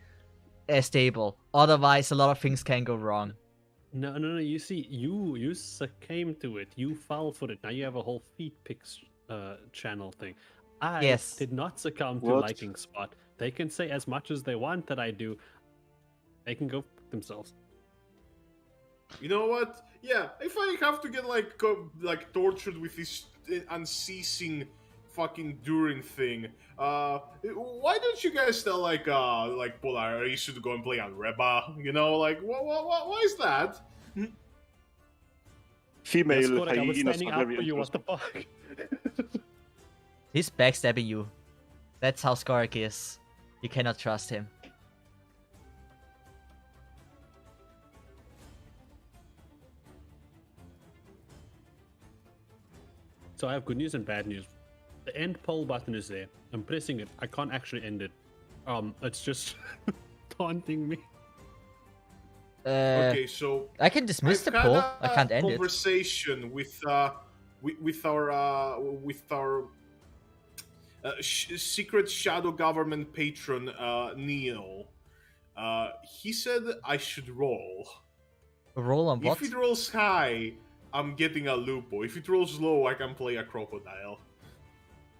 E: stable, otherwise a lot of things can go wrong.
C: No. You see, you succumbed to it. You fell for it. Now you have a whole feet pics channel thing. I
E: Yes.
C: did not succumb to
B: What?
C: liking Spot. They can say as much as they want that I do. They can go fuck themselves.
A: You know what? Yeah, if I have to get like tortured with this unceasing fucking Durin thing, why don't you guys tell like Polar you should go and play on Reba? You know, like why is that?
B: Female
C: Kodak, I was
B: hyenas
C: standing
B: are
C: up
B: very
C: for you. What
B: interesting.
C: the fuck?
E: He's backstabbing you. That's how Skorak is. You cannot trust him.
C: So I have good news and bad news. The end poll button is there. I'm pressing it. I can't actually end it. It's just taunting me.
A: Okay, so
E: I can dismiss
A: I've
E: the
A: had
E: poll.
A: a
E: I can't end it.
A: conversation with our secret shadow government patron Neil. He said I should roll.
E: Roll on what?
A: If it rolls high, I'm getting a Lupo. If it rolls low, I can play a crocodile.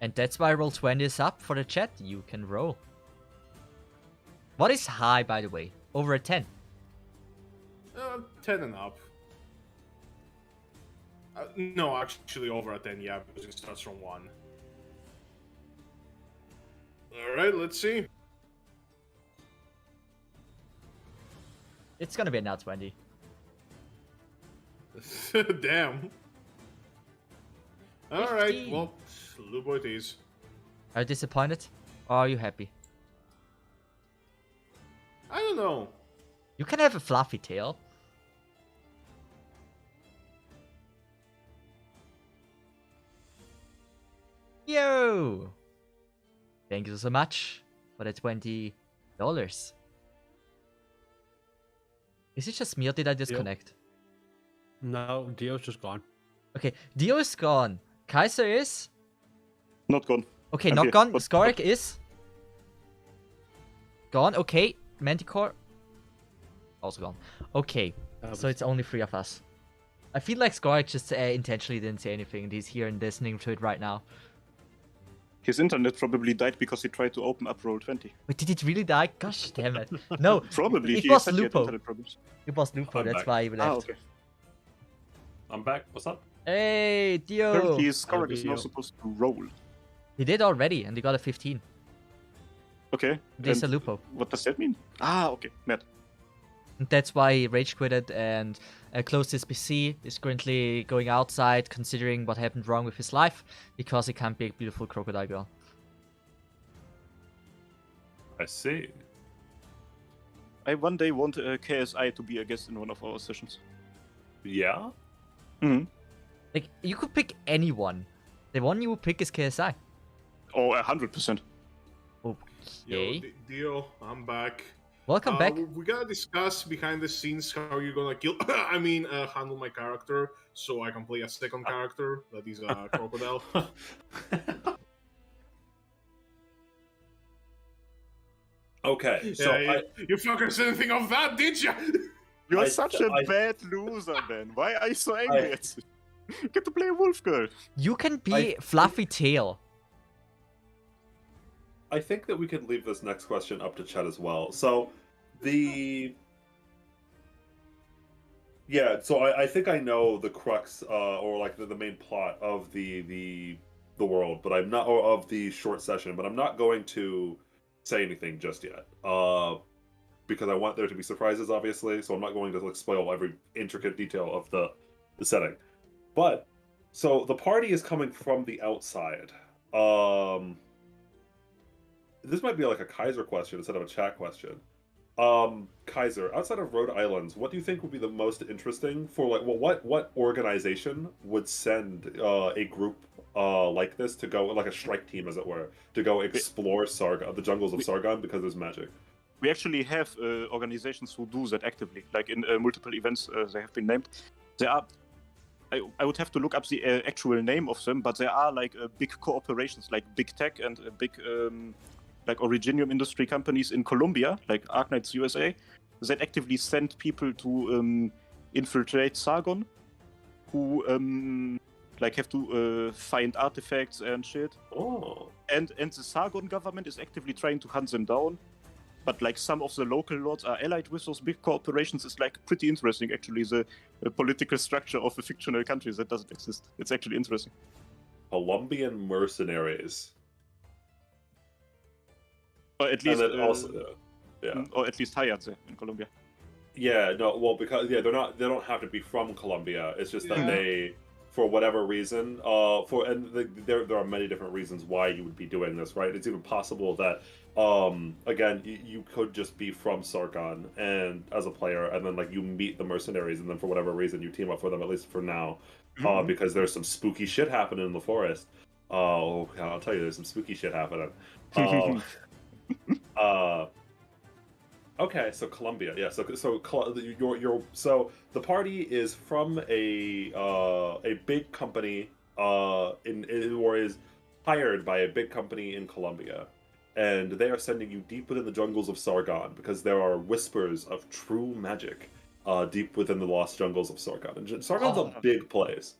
E: And that's why roll 20 is up for the chat. You can roll. What is high, by the way? Over a 10.
A: 10 and up. No, actually over a 10, yeah, because it starts from 1. Alright, let's see.
E: It's gonna be a nat 20.
A: Damn. Alright,
E: 15.
A: well, Lubo it is.
E: Are you disappointed? Or are you happy?
A: I don't know.
E: You can have a fluffy tail. Yo! Thank you so much for the $20. Is it just me or did I disconnect?
C: No, Dio's just gone.
E: Okay, Dio is gone. Kaiser is?
B: Not gone.
E: Okay,
B: I'm
E: not
B: here.
E: gone.
B: What-
E: Skorak is? Gone. Okay, Manticore? Also gone. Okay, so it's only 3 of us. I feel like Skorak just intentionally didn't say anything and he's here and listening to it right now.
B: His internet probably died because he tried to open up Roll20.
E: Wait, did it really die? Gosh damn it. No,
B: Probably.
E: It
B: he
E: was
B: said he had
E: Lupo.
B: internet problems.
E: it was Lupo,
F: I'm
E: that's
F: back.
E: why he left.
B: Ah, okay.
F: I'm back. What's up?
E: Hey, Dio!
B: Apparently, Skorak is now
C: Dio.
B: supposed to roll.
E: He did already and he got a 15.
B: Okay.
E: There's a
B: and
E: Lupo.
B: what does that mean? Ah, okay. Matt.
E: And that's why he rage quitted and closed his PC. Is currently going outside, considering what happened wrong with his life, because he can't be a beautiful crocodile girl.
F: I see.
B: I one day want KSI to be a guest in one of our sessions.
F: Yeah?
B: Mm-hmm.
E: Like, you could pick anyone. The one you would pick is KSI.
B: Oh, 100%.
A: Yo,
E: Okay.
A: Dio, I'm back.
E: Welcome back.
A: We gotta discuss behind the scenes how you're gonna kill. Handle my character so I can play a second character that is a crocodile.
F: Okay, so
A: Yeah, you fuckers didn't think of that, did you?
B: You're
F: I-
B: such a
F: I-
B: bad loser, man. Why are you so angry at me? Get to play a wolf girl.
E: You can be Fluffy Tail.
F: I think that we could leave this next question up to chat as well. So, I think I know the crux, or like the main plot of the world, but I'm not, or of the short session, but I'm not going to say anything just yet, because I want there to be surprises, obviously. So I'm not going to like spoil every intricate detail of the setting. But so the party is coming from the outside. This might be like a Kaiser question instead of a chat question. Kaiser, outside of Rhode Islands, what do you think would be the most interesting for like, well, what organization would send a group like this to go, like a strike team, as it were, to go explore the jungles of Sargon because there's magic?
B: We actually have organizations who do that actively. Like in multiple events, they have been named. There are. I would have to look up the actual name of them, but there are like big corporations, like big tech and big like Originium industry companies in Colombia, like Arknights USA, that actively send people to infiltrate Sargon, who like have to find artifacts and shit.
F: Oh,
B: And the Sargon government is actively trying to hunt them down. but like some of the local lords are allied with those big corporations. Is like pretty interesting, actually. The political structure of a fictional country that doesn't exist. It's actually interesting.
F: Colombian mercenaries.
B: Or at least,
F: And then also, yeah.
B: or at least hired there in Colombia.
F: Yeah, no, well, because they don't have to be from Colombia. It's just that
A: Yeah.
F: they, for whatever reason, there are many different reasons why you would be doing this, right? It's even possible that, again, you could just be from Sargon and as a player, and then like you meet the mercenaries, and then for whatever reason you team up with them, at least for now, because there's some spooky shit happening in the forest. Oh, I'll tell you, there's some spooky shit happening. Okay, so Colombia, yeah. So the party is from a big company or is hired by a big company in Colombia, and they are sending you deep within the jungles of Sargon because there are whispers of true magic deep within the lost jungles of Sargon. And Sargon's a big place.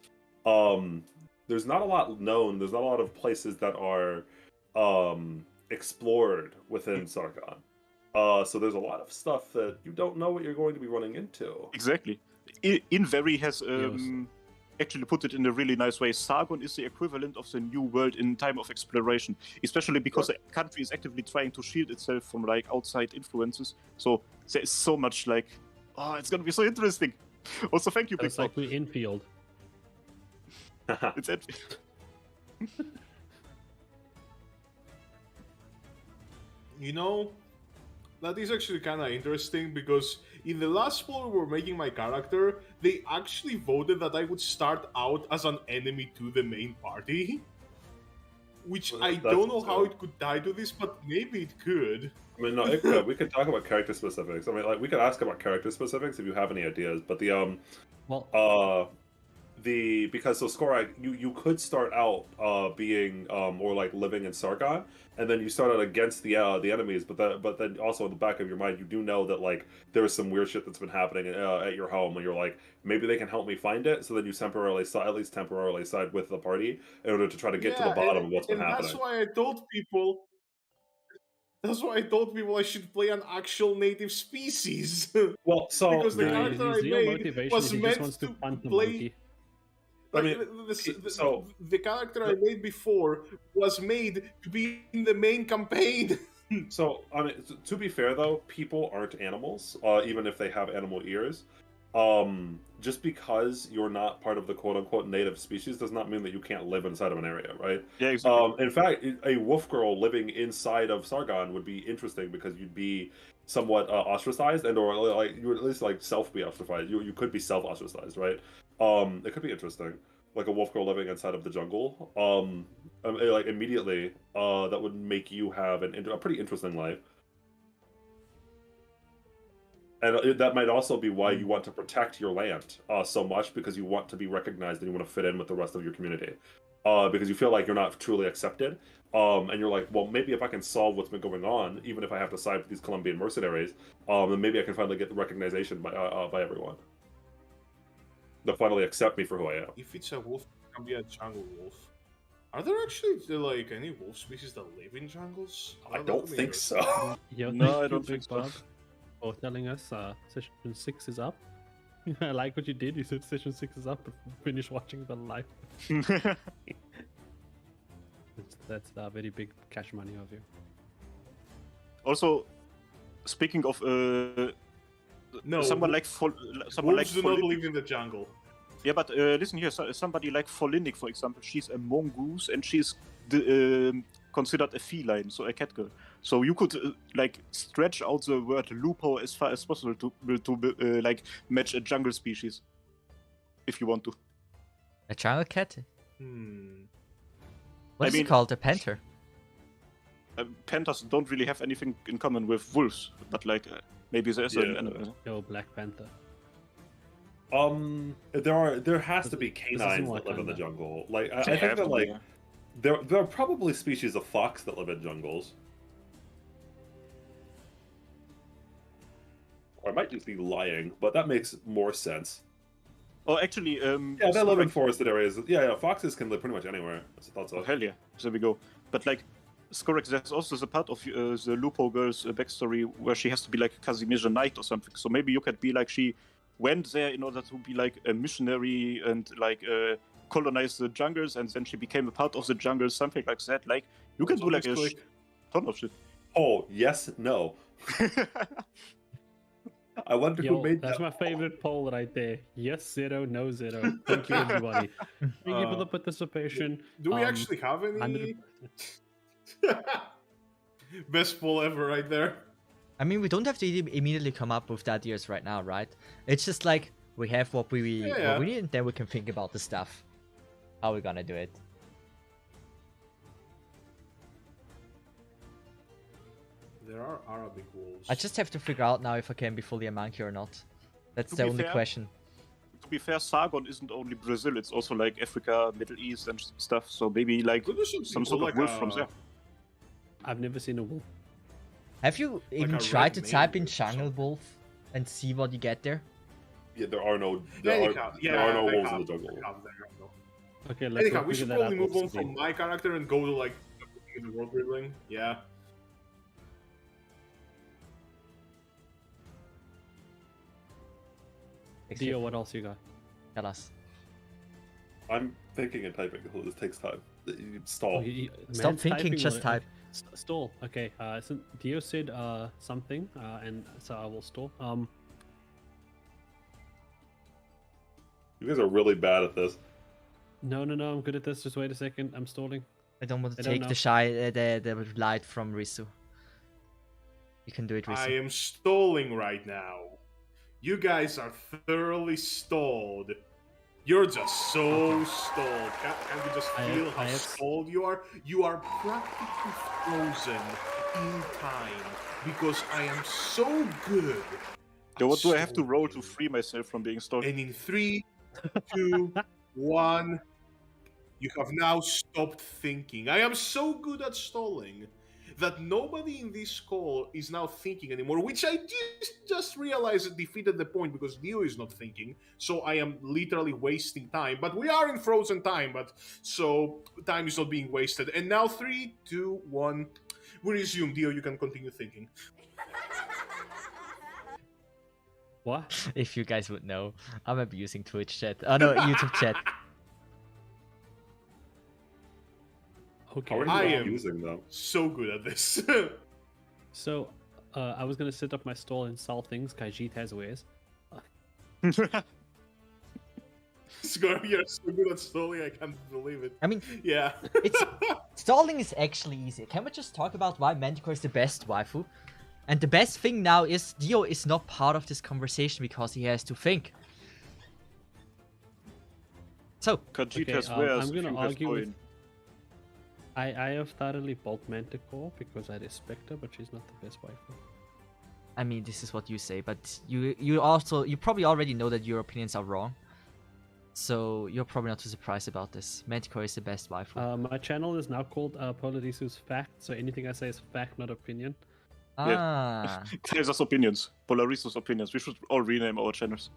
F: There's not a lot known. There's not a lot of places that are explored within Sargon. So there's a lot of stuff that you don't know what you're going to be running into.
B: Exactly. Invery has actually put it in a really nice way. Sargon is the equivalent of the new world in time of exploration, especially because the country is actively trying to shield itself from like outside influences. So there is so much like, it's gonna be so interesting. Also, thank you, Big
C: It's like we're infield.
B: It's empty.
A: You know, that is actually kind of interesting because in the last poll we were making my character, they actually voted that I would start out as an enemy to the main party. Which I don't know how it could tie to this, but maybe it could.
F: I mean, no, it could. We could talk about character specifics. I mean, like we could ask about character specifics if you have any ideas. But because Skorak, you could start out being or like living in Sargon, and then you start out against the enemies. But then also in the back of your mind, you do know that like there is some weird shit that's been happening at your home, and you're like, maybe they can help me find it. So then you at least temporarily side with the party in order to try to get to the bottom of what's been happening.
A: That's why I told people. That's why I told people I should play an actual native species.
F: Well, so
A: because the character I
C: his real
A: made
C: motivation
A: was
C: is he just
A: meant
C: wants to
A: to
C: punt the
A: play.
C: monkey.
F: I mean,
A: the character I made before was made to be in the main campaign.
F: So, I mean, to be fair though, people aren't animals, even if they have animal ears. Just because you're not part of the quote-unquote native species does not mean that you can't live inside of an area, right?
B: Yeah, exactly.
F: In fact, a wolf girl living inside of Sargon would be interesting because you'd be somewhat ostracized, or like you would at least like self be ostracized. You could be self ostracized, right? It could be interesting, like a wolf girl living inside of the jungle. Like immediately, that would make you have a pretty interesting life. And that might also be why you want to protect your land so much, because you want to be recognized and you want to fit in with the rest of your community. Because you feel like you're not truly accepted. And you're like, well, maybe if I can solve what's been going on, even if I have to side with these Colombian mercenaries, then maybe I can finally get the recognition by everyone. They'll finally accept me for who I am.
A: If it's a wolf, it can be a jungle wolf. Are there actually like any wolf species that live in jungles?
F: I don't think so.
C: Yo,
B: No,
C: thank
B: I
C: you,
B: don't
C: Big
B: think so.
C: Bob, for telling us session 6 is up. I like what you did. You said session 6 is up, but finish watching the live. That's a very big cash money of you.
B: Also, speaking of
A: No,
B: someone like
A: wolves do not live in the jungle.
B: Yeah, but listen here, somebody like Folinic, for example, she's a mongoose and she's considered a feline, so a cat girl. So you could like stretch out the word lupo as far as possible to like match a jungle species, if you want to.
E: A jungle cat? What
B: I
E: is
B: mean-
E: it called? A panther?
B: Panthers don't really have anything in common with wolves, but like maybe there's an
F: Yeah.
B: animal.
C: Yo, Black Panther.
F: There has to be
C: This
F: canines
C: isn't
F: that live in the
C: Wakanda.
F: jungle. Like I think that like there are probably species of fox that live in jungles. Or I might just be lying, but that makes more sense.
B: Oh, actually,
F: Yeah, they live in forested areas. Yeah, foxes can live pretty much anywhere. I thought so.
B: Oh, hell yeah. There we go. But like, Skorek, there's also the part of the Lupo girl's backstory where she has to be like a Kazimierza knight or something. So maybe you could be like she went there in order to be like a missionary and like colonize the jungles, and then she became a part of the jungle, something like that. Like you can do like a ton of shit.
F: Oh, yes, no. I wonder who made
C: that's
F: that.
C: my favorite poll right there. Yes, 0, no, 0. Thank you, everybody. Thank you for the participation.
A: Do we actually have any?
C: 100%.
A: Best poll ever, right there.
E: I mean, we don't have to immediately come up with the ideas right now, right? It's just like we have what we need, and then we can think about the stuff. How we're gonna do it.
A: There are Arabic wolves.
E: I just have to figure out now if I can be fully a monkey or not. That's
B: To
E: the
B: be
E: only
B: fair-
E: question.
B: To be fair, Sargon isn't only Brazil; it's also like Africa, Middle East, and stuff. So maybe like
A: Could do something
B: some
A: cool,
B: sort of
A: like
B: wolf from there.
C: I've never seen a wolf.
E: Have you even
A: a
E: tried to
A: red
E: type
A: mane
E: in
A: or something.
E: jungle wolf and see what you get there?
F: Yeah, there are no
A: There
F: there
A: you
F: are,
A: have.
F: there are no
A: they
F: wolves
A: have,
F: in the jungle.
A: they have, there you go.
C: Okay, let's
A: Anyhow,
C: go
A: we
C: figure
A: should
C: that
A: probably
C: out.
A: move on
C: Let's see.
A: from my character and go to like the world building. Yeah.
C: Dio, what else you got?
E: Tell us.
F: I'm thinking and typing, so this takes time. Stall.
C: Oh,
E: Stop
C: man's
E: thinking,
C: typing
E: just
C: or-
E: type.
C: Stall. Okay. So Dio said something, and so I will stall.
F: You guys are really bad at this.
C: No, I'm good at this. Just wait a second. I'm stalling.
E: I don't want to
C: I don't
E: take
C: know.
E: the light from Risu. You can do it,
A: I
E: Risu.
A: am stalling right now. You guys are thoroughly stalled. You're just so stalled. Can't you just feel how stalled you are? You are practically frozen in time because I am so good.
B: So
A: at
B: what do I have to roll to
A: stalling.
B: free myself from being stalled?
A: And in 3, 2, 1, you have now stopped thinking. I am so good at stalling that nobody in this call is now thinking anymore, which I just realized defeated the point because Dio is not thinking, so I am literally wasting time. But we are in frozen time, but so time is not being wasted. And now 3, 2, 1, we resume. Dio, you can continue thinking.
C: What?
E: If you guys would know, I'm abusing Twitch chat. Oh no, YouTube chat.
C: Okay.
F: How are you
A: I
F: not
A: am-
F: using them?
A: So good at this.
C: So, I was gonna set up my stall and sell things Khajiit has wares.
A: Scar, you're so good at stalling, I can't believe it.
E: I mean,
A: Yeah.
E: it's stalling is actually easy. Can we just talk about why Manticore is the best waifu? And the best thing now is Dio is not part of this conversation because he has to think. So,
B: Khajiit
C: Okay,
B: has
C: I'm
B: wares,
C: gonna
B: King has
C: argue with-
B: coin.
C: I have thoroughly bulked Manticore because I respect her, but she's not the best waifu.
E: I mean, this is what you say, but you probably already know that your opinions are wrong. So you're probably not too surprised about this. Manticore is the best waifu.
C: My channel is now called Polarisu's Fact, so anything I say is fact, not opinion.
E: Ah,
B: Kaiser's opinions, Polariso's opinions. We should all rename our channels.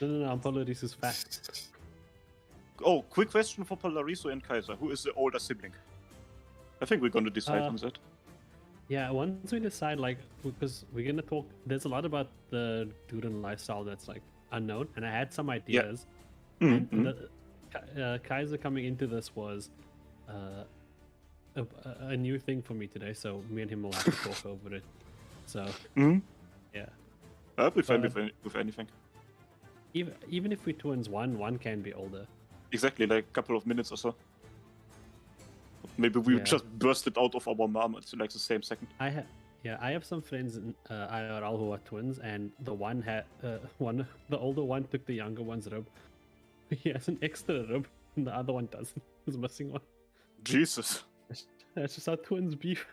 C: No, I'm Polarisu's Fact.
B: Oh, quick question for Polariso and Kaiser. Who is the older sibling? I think we're gonna decide on that.
C: Yeah, once we decide, like, because we're gonna talk, there's a lot about the Duran lifestyle that's like unknown, and I had some ideas.
B: Mm-hmm.
C: Kaiser coming into this was a new thing for me today, so me and him will have to talk over it. So
B: Mm-hmm.
C: yeah,
B: I'll be fine with anything.
C: even if we twins, one can be older.
B: Exactly, like a couple of minutes or so. Maybe we
C: Yeah.
B: just burst it out of our mom at like the same second.
C: I have some friends in IRL who are twins, and the the older one took the younger one's rib. He has an extra rib, and the other one doesn't. He's missing one.
B: Jesus.
C: That's just how twins beef.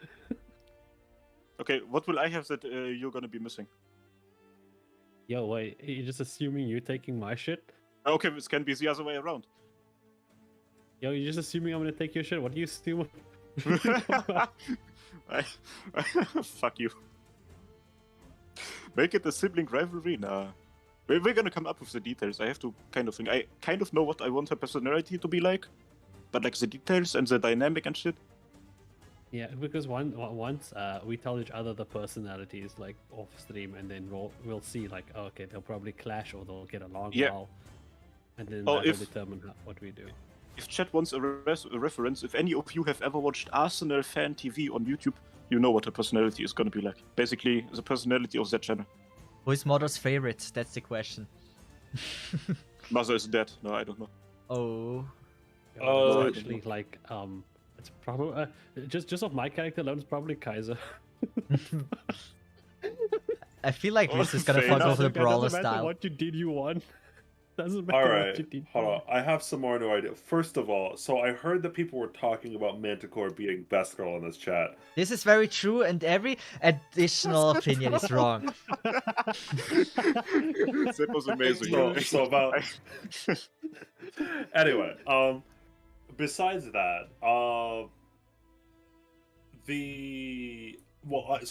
B: Okay, what will I have that you're gonna be missing?
C: Yo, wait, you're just assuming you're taking my shit?
B: Okay, this can be the other way around.
C: Yo, you're just assuming I'm gonna take your shit. What do you assume?
B: Fuck you. Make it a sibling rivalry? Nah. We're gonna come up with the details. I have to kind of think. I kind of know what I want her personality to be like, but like the details and the dynamic and shit.
C: Yeah, because once we tell each other the personalities like off stream, and then we'll see like, oh, okay, they'll probably clash or they'll get along
B: Yeah.
C: well, and then
B: Oh,
C: that'll
B: if-
C: determine what we do.
B: If chat wants a reference, if any of you have ever watched Arsenal Fan TV on YouTube, you know what her personality is gonna be like. Basically, the personality of that channel.
E: Who is Mother's favorite? That's the question.
B: Mother is dead. No, I don't know.
E: Oh.
C: It's
F: I
C: actually like it's probably just of my character alone, it's probably Kaiser.
E: I feel like this is gonna
B: Fair
E: fuck
B: enough.
E: over the brawler
C: Doesn't matter
E: style.
C: what you did, you won. Doesn't matter
F: All
C: what
F: right,
C: you did.
F: hold on. I have some more new idea. First of all, so I heard that people were talking about Manticore being best girl in this chat.
E: This is very true, and every additional opinion is wrong.
B: That was amazing.
F: So about anyway, besides that, so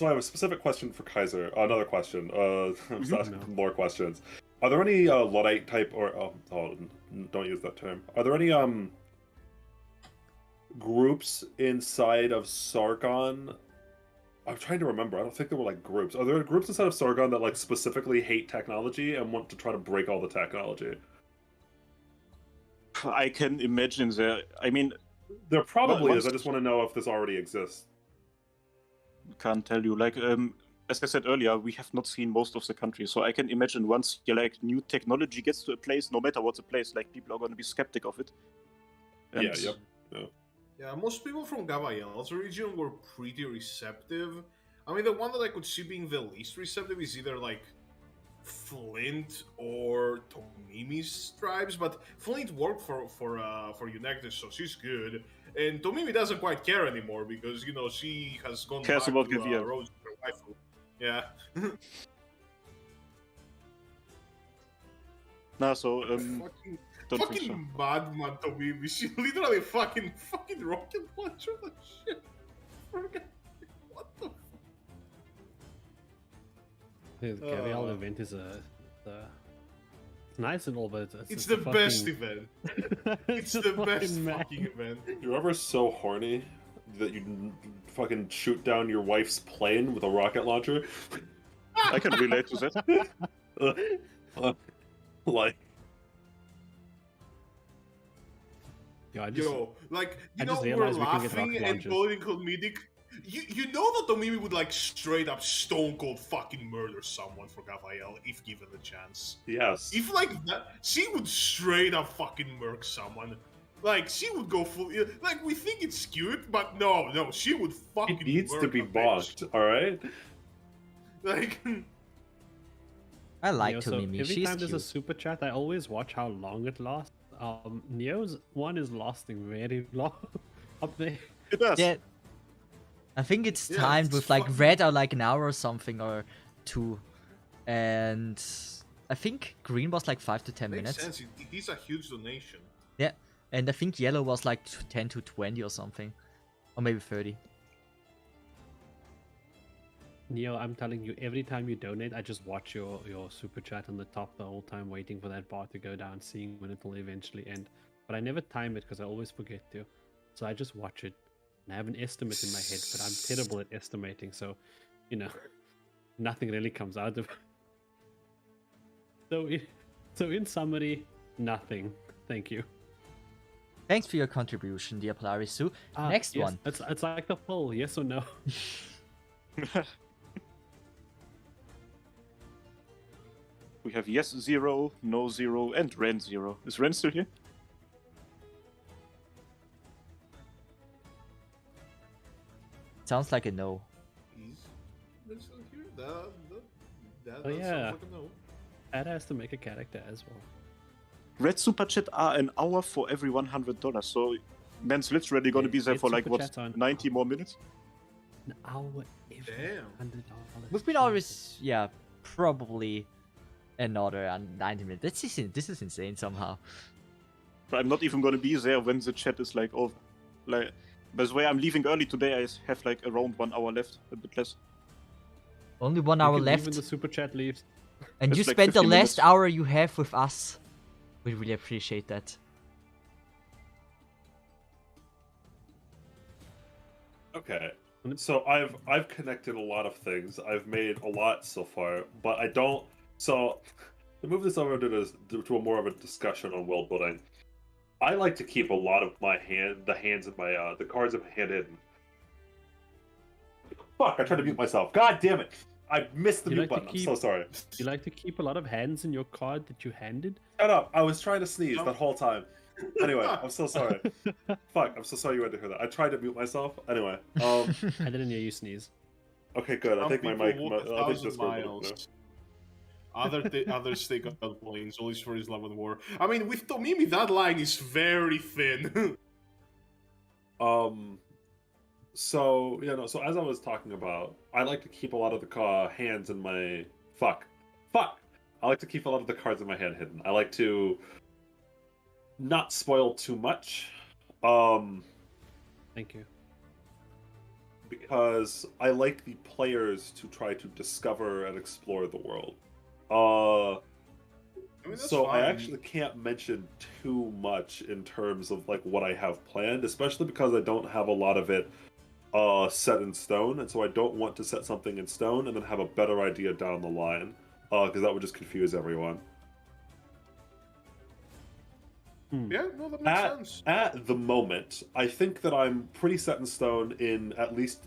F: I have a specific question for Kaiser. Another question. I'm just asking more questions. Are there any Luddite type or don't use that term. Are there any groups inside of Sargon? I'm trying to remember. I don't think there were like groups. Are there groups inside of Sargon that like specifically hate technology and want to try to break all the technology?
B: I can imagine there. I mean,
F: There probably
B: once-
F: is. I just want to know if this already exists.
B: can't tell you. Like, as I said earlier, we have not seen most of the country, so I can imagine once new technology gets to a place, no matter what's a place, like people are going to be skeptic of it. And
F: Yeah, yep.
A: Yeah, most people from Gavael's region were pretty receptive. I mean, the one that I could see being the least receptive is either like Flint or Tomimi's tribes, but Flint worked for Unectus, so she's good. And Tomimi doesn't quite care anymore because she has gone
B: Cares
A: back
B: about
A: to
B: Gavia.
A: Rose, her waifu. Yeah.
B: Nah, so
A: fucking
B: don't think so.
A: fucking madman Tomimi. She literally fucking rocket launcher that shit. What the
C: The Gabriel event is it's nice and all, but
A: It's the
C: a
A: best
C: fucking-
A: event.
C: it's
A: It's
C: a
A: the best
C: mad.
A: fucking event.
F: You're ever so horny that you fucking shoot down your wife's plane with a rocket launcher?
B: I can relate to that.
F: Like,
C: Yo, I just,
A: Yo, like,
C: I just
A: we're
C: realized we can get
A: laughing
C: rocket
A: and
C: launchers.
A: calling comedic. You know that Tomimi would like straight up stone cold fucking murder someone for Gavael if given the chance.
F: yes.
A: If like that, she would straight up fucking murk someone. Like she would go full. Like we think it's cute, but no, she would fucking.
F: It needs to
A: murk
F: be
A: a bitch.
F: bonked, alright?
A: Like.
E: I like
C: Neo, so
E: Tomimi.
C: every
E: She's
C: time there's a
E: cute.
C: super chat, I always watch how long it lasts. Neo's one is lasting very long up there.
B: It does.
E: Yeah. I think it's
A: Yeah,
E: timed
A: it's
E: with like
A: fucking-
E: red are like an hour or something or two. And I think green was like 5 to 10
A: Makes
E: minutes.
A: sense. It is a huge donation.
E: Yeah. And I think yellow was like 10 to 20 or something. Or maybe 30.
C: Neo, I'm telling you, every time you donate, I just watch your super chat on the top the whole time, waiting for that bar to go down, seeing when it will eventually end. But I never time it because I always forget to. So I just watch it. And I have an estimate in my head, but I'm terrible at estimating, so, nothing really comes out of it. So in summary, nothing. Thank you.
E: Thanks for your contribution, dear Plarisu. Next
C: yes,
E: one.
C: It's like the poll, yes or no?
B: We have yes 0, no 0, and Ren 0. Is Ren still here?
E: Sounds like a no.
A: He's still here. That
C: Oh, yeah.
A: sounds like a no.
C: Ad has to make a character as well.
B: Red Super Chat are an hour for every $100. So man's literally gonna be there
C: Red
B: for like
C: Super
B: what,
C: Chats are an
B: 90 more minutes?
C: An hour every
A: Damn.
C: $100.
E: We've been always, yeah, probably another 90 minutes. This is insane somehow.
B: But I'm not even gonna be there when the chat is like over. Like, by the way, I'm leaving early today. I have like around 1 hour left, a bit less.
E: Only 1
C: You
E: hour
C: can leave
E: left.
C: when the super chat leaves.
E: And you
B: It's like
E: spent the
B: 15
E: last
B: minutes.
E: hour you have with us. We really appreciate that.
F: Okay. So I've connected a lot of things. I've made a lot so far, but I don't. So to move this over to a more of a discussion on world building, I like to keep a lot of the hands in my the cards in my hand hidden. Fuck! I tried to mute myself. God damn it! I missed the
C: You
F: mute
C: like to
F: button. I'm so sorry.
C: You like to keep a lot of hands in your card that you handed?
F: Shut up! I was trying to sneeze
A: No.
F: that whole time. Anyway, I'm so sorry. Fuck! I'm so sorry you had to hear that. I tried to mute myself. Anyway,
C: I didn't hear you sneeze.
F: okay, good. I
A: Some
F: think my
A: people
F: mic.
A: walk
F: I think
A: 1,000
F: Discord might-
A: miles. Others take out planes, always for his love of war. I mean, with Tomimi, that line is very thin.
F: So so as I was talking about, I like to keep a lot of the hands in my fuck. I like to keep a lot of the cards in my hand hidden. I like to not spoil too much.
C: Thank you.
F: Because I like the players to try to discover and explore the world.
A: I mean, that's
F: So I
A: fine.
F: actually can't mention too much in terms of like what I have planned, especially because I don't have a lot of it set in stone, and so I don't want to set something in stone and then have a better idea down the line, because that would just confuse everyone.
A: Yeah, no, that makes sense.
F: At the moment, I think that I'm pretty set in stone in at least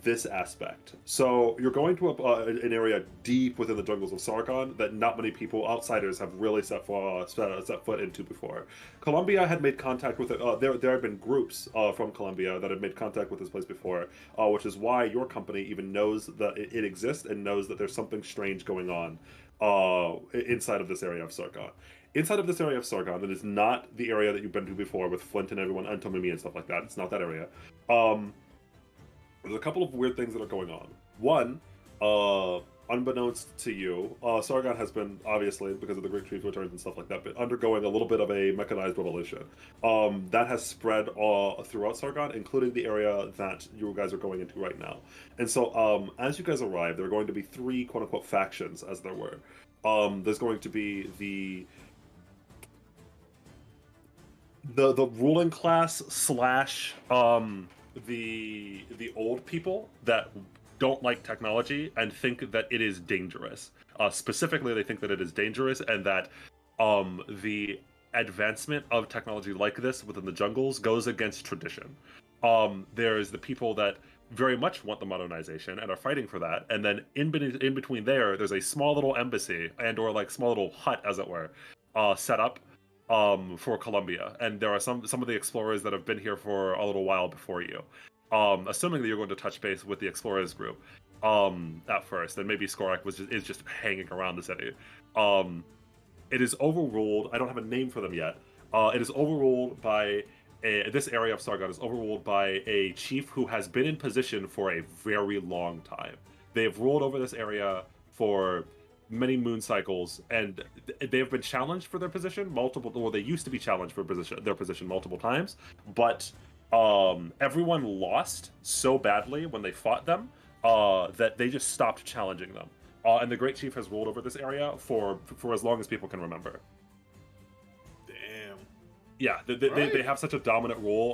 F: this aspect. So you're going to an area deep within the jungles of Sargon that not many people, outsiders, have really set foot into before. Colombia had made contact with it. There had been groups from Colombia that had made contact with this place before, which is why your company even knows that it exists and knows that there's something strange going on inside of this area of Sargon. Inside of this area of Sargon, that is not the area that you've been to before with Flint and everyone, and Tomimi and stuff like that. It's not that area. There's a couple of weird things that are going on. One, unbeknownst to you, Sargon has been, obviously, because of the Great Chief's returns and stuff like that, but undergoing a little bit of a mechanized revolution. That has spread throughout Sargon, including the area that you guys are going into right now. And so, as you guys arrive, there are going to be 3 quote-unquote factions, as there were. There's going to be the ruling class slash the old people that don't like technology and think that it is dangerous. Specifically, they think that it is dangerous and that the advancement of technology like this within the jungles goes against tradition. There's the people that very much want the modernization and are fighting for that, and then in between there's a small little embassy and or like small little hut, as it were, set up for Colombia, and there are some of the explorers that have been here for a little while before you. Assuming that you're going to touch base with the explorers group at first, and maybe Skorak is just hanging around the city. It is overruled. I don't have a name for them yet. It is overruled by this area of Sargon is overruled by a chief who has been in position for a very long time. They have ruled over this area for many moon cycles, and they have been challenged for their position they used to be challenged for their position multiple times, but everyone lost so badly when they fought them that they just stopped challenging them. And the Great Chief has ruled over this area for as long as people can remember.
A: Damn.
F: Yeah, they have such a dominant rule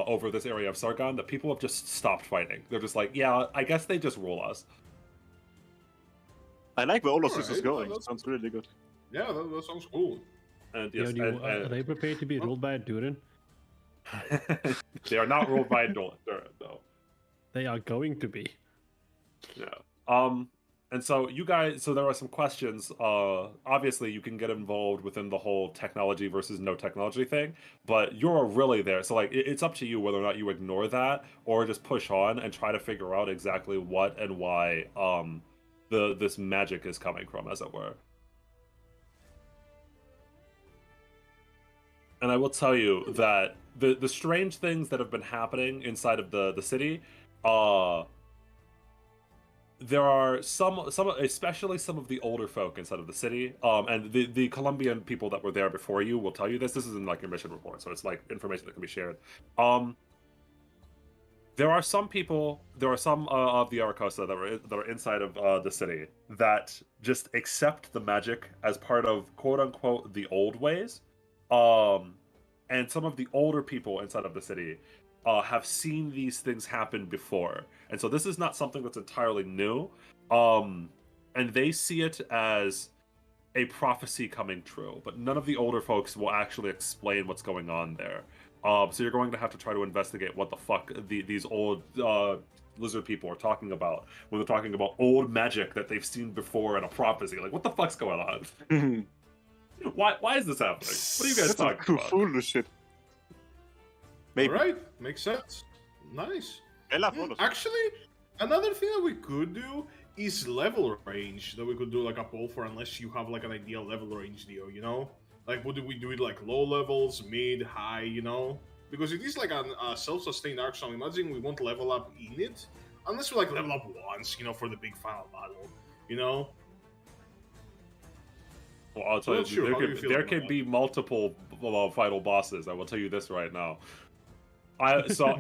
F: over this area of Sargon that people have just stopped fighting. They're just like, yeah, I guess they just rule us.
B: I like where all of this is
A: Alright,
B: going.
A: that's-
B: Sounds really good.
A: Yeah, that sounds cool.
F: And
C: Yeah,
F: yes,
C: are they prepared to be ruled by a Durin?
F: they are not ruled by a Durin, no.
C: They are going to be.
F: Yeah. And so you guys, so there are some questions. Obviously, you can get involved within the whole technology versus no technology thing, but you're really there. So like, it's up to you whether or not you ignore that or just push on and try to figure out exactly what and why this magic is coming from, as it were. And I will tell you that the strange things that have been happening inside of the city, there are some, especially some of the older folk inside of the city, and the Colombian people that were there before you will tell you this. This isn't like your mission report, so it's like information that can be shared. There are some people, of the Aracosa that are inside of the city that just accept the magic as part of quote unquote the old ways, and some of the older people inside of the city have seen these things happen before, and so this is not something that's entirely new. And they see it as a prophecy coming true, but none of the older folks will actually explain what's going on there. So you're going to have to try to investigate what the fuck these old lizard people are talking about when they're talking about old magic that they've seen before in a prophecy. Like, what the fuck's going on? Why is this happening? What are you guys talking about?
B: Foolish shit. Maybe.
A: All right, makes sense. Nice.
B: I love all of
A: Actually, another thing that we could do is level range that we could do like a poll for, unless you have like an ideal level range deal, you know? Like, would we do it like low levels, mid, high, you know? Because it is like a self-sustained arc, so I'm imagining we won't level up in it, unless we like level up once, you know, for the big final battle, you know?
F: Well, I'll tell
A: Not
F: you,
A: sure. How do you feel
F: there
A: about
F: can
A: that?
F: be multiple final bosses. I will tell you this right now. So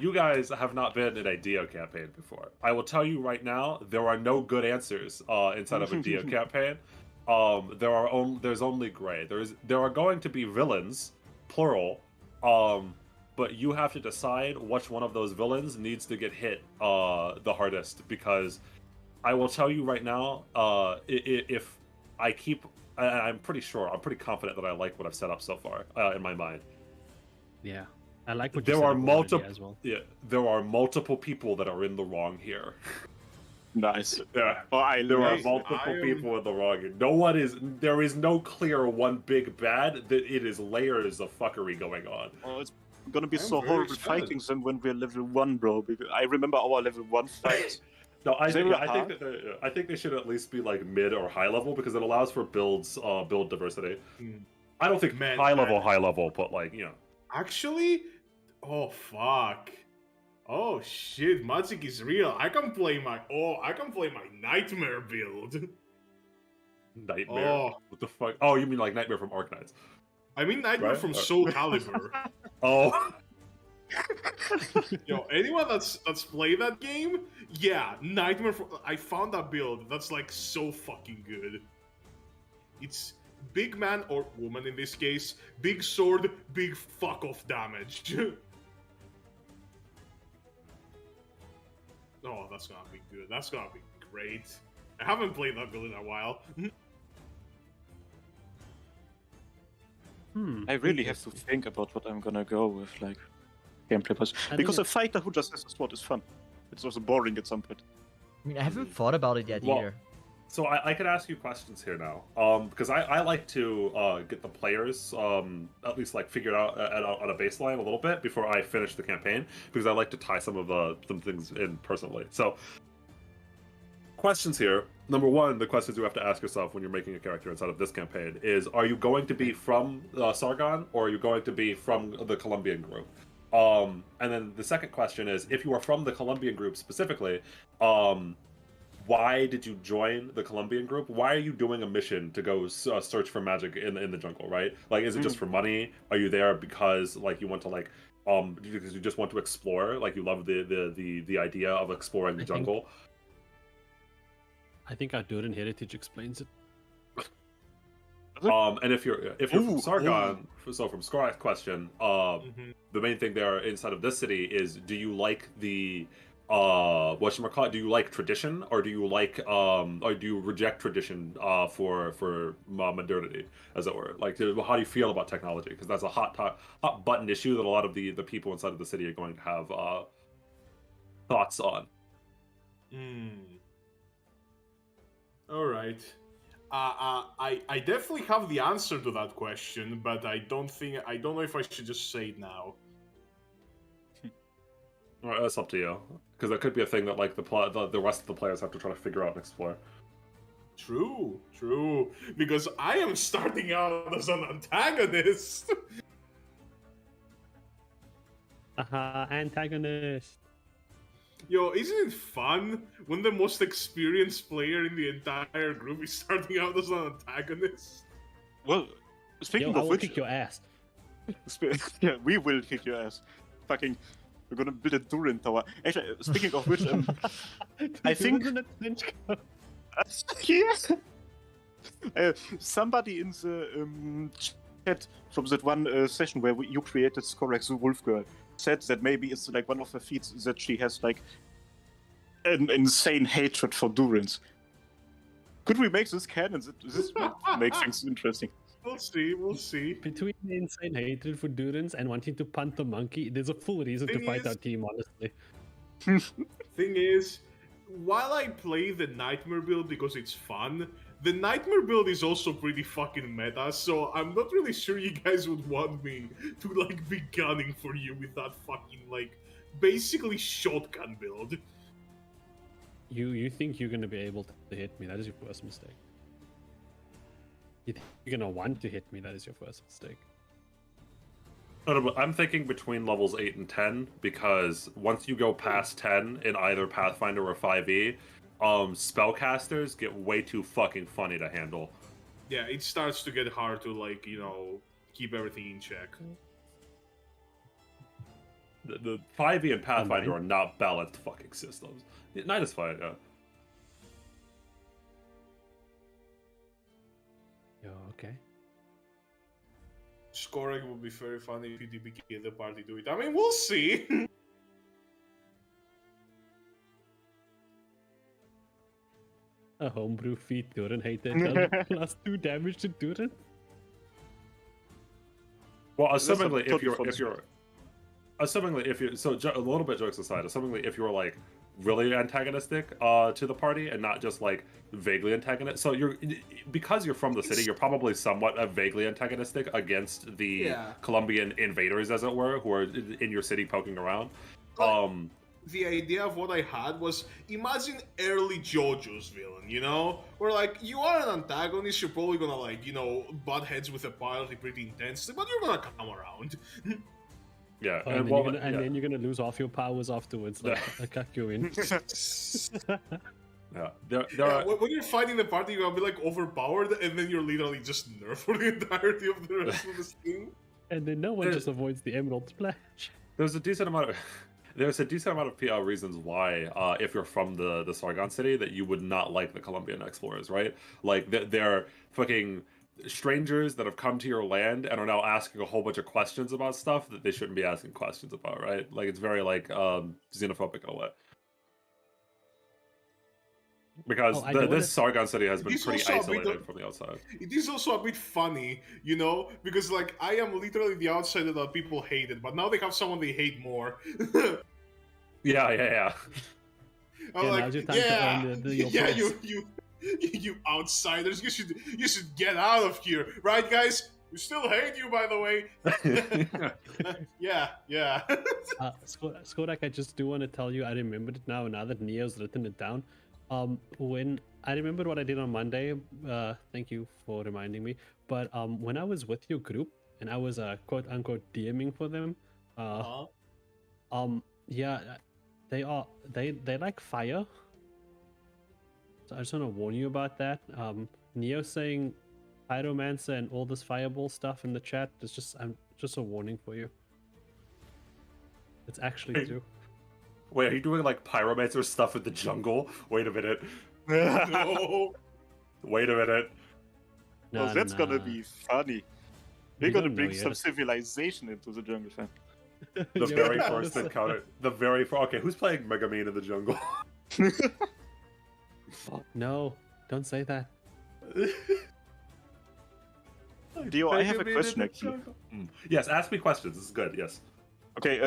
F: you guys have not been in a Dio campaign before. I will tell you right now, there are no good answers inside of a Dio campaign. There's only gray. There are going to be villains, plural, but you have to decide which one of those villains needs to get hit the hardest, because I will tell you right now, if I keep, I'm pretty confident that I like what I've set up so far in my mind.
C: Yeah, I like what you
F: There
C: said
F: are
C: already
F: multiple
C: as well.
F: Yeah, there are multiple people that are in the wrong here.
B: Nice.
F: Yeah.
B: Oh, I
F: There are
B: love
F: multiple
A: I am-
F: people in the wrong. There is no clear one big bad. It is layers of fuckery going on.
B: Oh, it's gonna be
A: I'm
B: so
A: very
B: horrible
A: excited.
B: fighting them when we're level 1, bro. Because I remember our level 1 fight.
F: No, I
B: They
F: think
B: were hard.
F: I think they should at least be like mid or high level, because it allows for build diversity.
A: Hmm.
F: I don't think
A: Man,
F: high level, but like, you know.
A: Actually, oh fuck. Oh shit, magic is real. I can play my nightmare build.
F: Nightmare.
A: Oh.
F: What the fuck? Oh, you mean like Nightmare from Arknights?
A: I mean nightmare
F: Right?
A: from Soul Calibur.
F: Oh.
A: Yo, anyone that's played that game, yeah, nightmare from, I found that build that's like so fucking good. It's big man or woman in this case, big sword, big fuck off damage. Oh, that's gonna be good. That's gonna be great. I haven't played that build in a while.
B: I really have to think about what I'm gonna go with, like, gameplay wise. Because a fighter who just has a sword is fun. It's also boring at some point.
E: I mean, I haven't thought about it yet
F: Well,
E: either.
F: So I could ask you questions here now, because I like to get the players at least like figured out on a baseline a little bit before I finish the campaign, because I like to tie some things in personally. So questions here. Number one, the questions you have to ask yourself when you're making a character inside of this campaign is: are you going to be from Sargon, or are you going to be from the Colombian group? And then the second question is: if you are from the Colombian group specifically, why did you join the Colombian group? Why are you doing a mission to go search for magic in the jungle, right? Like, is it just for money? Are you there because like you want to like because you just want to explore? Like, you love the idea of exploring the jungle?
C: I think our Durin heritage explains it.
F: And if you're from
B: Ooh,
F: Sargon, so from Scar's question,
A: Mhm.
F: the main thing there inside of this city is: do you like the whatchamacallit, do you like tradition, or do you like or do you reject tradition for modernity, as it were? Like, how do you feel about technology? Because that's a hot button issue that a lot of the people inside of the city are going to have thoughts on.
A: All right. I definitely have the answer to that question, but I don't know if I should just say it now.
F: All right, that's up to you, because that could be a thing that like the rest of the players have to try to figure out and explore.
A: True. Because I am starting out as an antagonist.
C: Antagonist.
A: Yo, isn't it fun when the most experienced player in the entire group is starting out as an antagonist?
B: Well, speaking
C: Yo, I
B: of
C: will
B: which,
C: kick your ass.
B: yeah, we will kick your ass. Fucking, we're gonna build a Durin tower. Actually, speaking of which, I think yeah. Somebody in the chat from that one session where you created Skorak the Wolf Girl said that maybe it's like one of her feats that she has like an insane hatred for Durance. Could we make this canon? This would make things interesting.
A: We'll see. We'll see.
C: Between the insane hatred for Durance and wanting to punt the monkey, there's a full reason to
A: Thing
C: fight
A: is-
C: our team, honestly.
A: Thing is, while I play the Nightmare build because it's fun, the Nightmare build is also pretty fucking meta, so I'm not really sure you guys would want me to, like, be gunning for you with that fucking, like, basically shotgun build.
C: You think you're gonna be able to hit me? That is your first mistake. You think you're gonna want to hit me? That is your first mistake.
F: No, but I'm thinking between levels 8 and 10, because once you go past 10 in either Pathfinder or 5e, spellcasters get way too fucking funny to handle.
A: Yeah, it starts to get hard to, like, you know, keep everything in check.
F: The 5e and Pathfinder are not balanced fucking systems. Night is fine, yeah.
C: Yo, okay.
A: Scoring would be very funny if you did the party do it. I mean, we'll see.
C: A homebrew feat, Duran hated plus 2 damage to Duran.
F: Well,
B: That's a
F: assumingly
B: totally fun
F: if you're so a little bit jokes aside, assumingly if you're like really antagonistic to the party and not just like vaguely antagonistic, so because you're from the city, you're probably somewhat vaguely antagonistic against the Colombian invaders, as it were, who are in your city poking around.
A: The idea of what I had was, imagine early JoJo's villain, you know? Where, like, you are an antagonist, you're probably gonna, like, you know, butt heads with a party pretty intensely, but you're gonna come around.
F: Yeah,
C: And then you're gonna lose off your powers afterwards, like a Kakyoin.
F: Yeah, there are...
A: When you're fighting the party, you're gonna be, like, overpowered, and then you're literally just nerfed for the entirety of the rest of the scheme.
C: And then no one just avoids the Emerald Splash.
F: There's a decent amount of PL reasons why, if you're from the Sargon city, that you would not like the Colombian explorers, right? Like, they're fucking strangers that have come to your land and are now asking a whole bunch of questions about stuff that they shouldn't be asking questions about, right? Like, it's very, like, xenophobic in a way. Because this Sargon city has been pretty isolated from the outside.
A: It is also a bit funny, you know, because, like, I am literally the outsider that people hated, but now they have someone they hate more.
F: Yeah.
A: I'm
C: Yeah,
A: like,
C: now's your time to earn your
A: yeah,
C: points.
A: you outsiders, you should get out of here, right, guys? We still hate you, by the way. Yeah.
C: Skorak, I just do want to tell you, I remembered it now that Neo's written it down. When I remembered what I did on Monday, thank you for reminding me. But when I was with your group and I was quote unquote DMing for them, yeah, they like fire. So I just want to warn you about that. Neo saying pyromancer and all this fireball stuff in the chat is just a warning for you. It's actually true.
F: Wait, are you doing like pyromancer stuff in the jungle? Wait a minute.
A: No.
F: Wait a minute.
B: Well, that's gonna be funny. We're
C: We
B: gonna
C: don't know
B: bring some
C: yet.
B: civilization into the jungle, fam.
F: The
C: Yeah,
F: very
C: but
F: first
C: honestly-
F: encounter. Okay, who's playing Megamine in the jungle?
C: No, don't say that.
B: Dio, I have a question actually.
F: Yes, ask me questions. This is good. Yes.
B: Okay,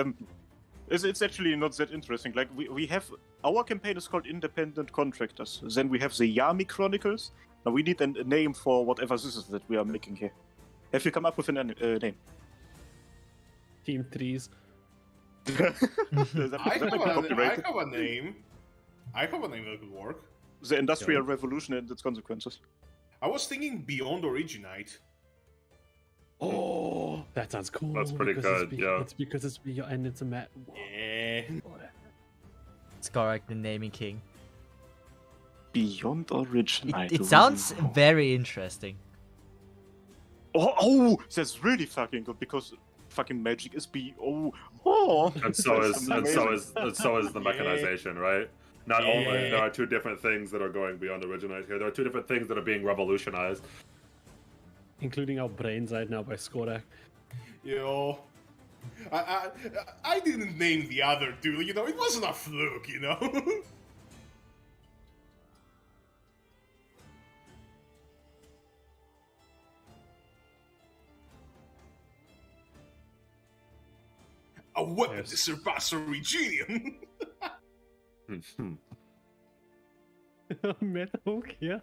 B: it's actually not that interesting. Like, we have... Our campaign is called Independent Contractors. Then we have the Yami Chronicles. Now we need a name for whatever this is that we are making here. Have you come up with a name?
C: Team Trees.
B: That
A: I
B: might be
A: have
B: copyrighted.
A: a name. I have a name that could work.
B: The Industrial Revolution and its consequences.
A: I was thinking Beyond Originite.
C: Oh, that sounds cool.
F: That's pretty
C: because
F: good, yeah.
C: It's because it's and it's a map.
A: Yeah.
E: Skorak, the naming king.
B: Beyond Origin.
E: It sounds very interesting.
B: Oh, that's really fucking good because fucking magic is
F: And so is
B: amazing.
F: the mechanization, right? Not only there are two different things that are going beyond Originite here. There are two different things that are being revolutionized.
C: including our brains right now by Skorak.
A: Yo, I didn't name the other two. You know, it wasn't a fluke. You know. A weapon to surpass a Regenium.
C: Metal, yeah.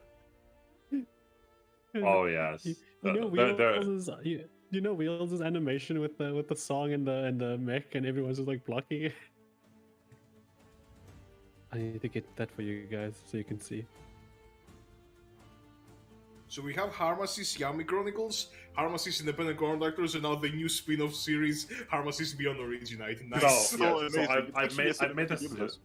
F: Oh yes.
C: You know,
F: They're-
C: Wheels' animation with the song and the mech, and everyone's just like blocking it. I need to get that for you guys so you can see.
A: So we have Harmacists Yami Chronicles, Harmacists Independent Contractors, and now the new spin-off series, Harmacists Beyond Originite. Nice.
F: So
B: amazing.
F: I've made this.
B: Universe.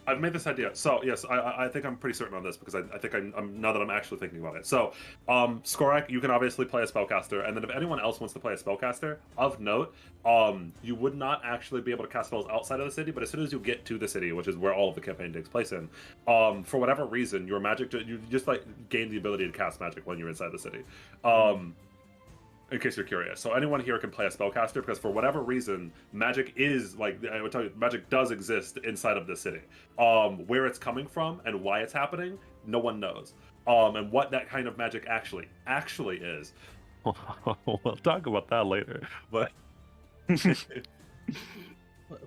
F: I've made this idea. So yes, I think I'm pretty certain on this because I think I'm now that I'm actually thinking about it. So, Skorak, you can obviously play a spellcaster, and then if anyone else wants to play a spellcaster, of note, you would not actually be able to cast spells outside of the city, but as soon as you get to the city, which is where all of the campaign takes place in, for whatever reason, your magic you just like gain the ability to cast magic when you're inside the city. In case you're curious. So anyone here can play a spellcaster because for whatever reason, magic is like I would tell you, magic does exist inside of the city. Where it's coming from and why it's happening, no one knows. And what that kind of magic actually is. We'll talk about that later. But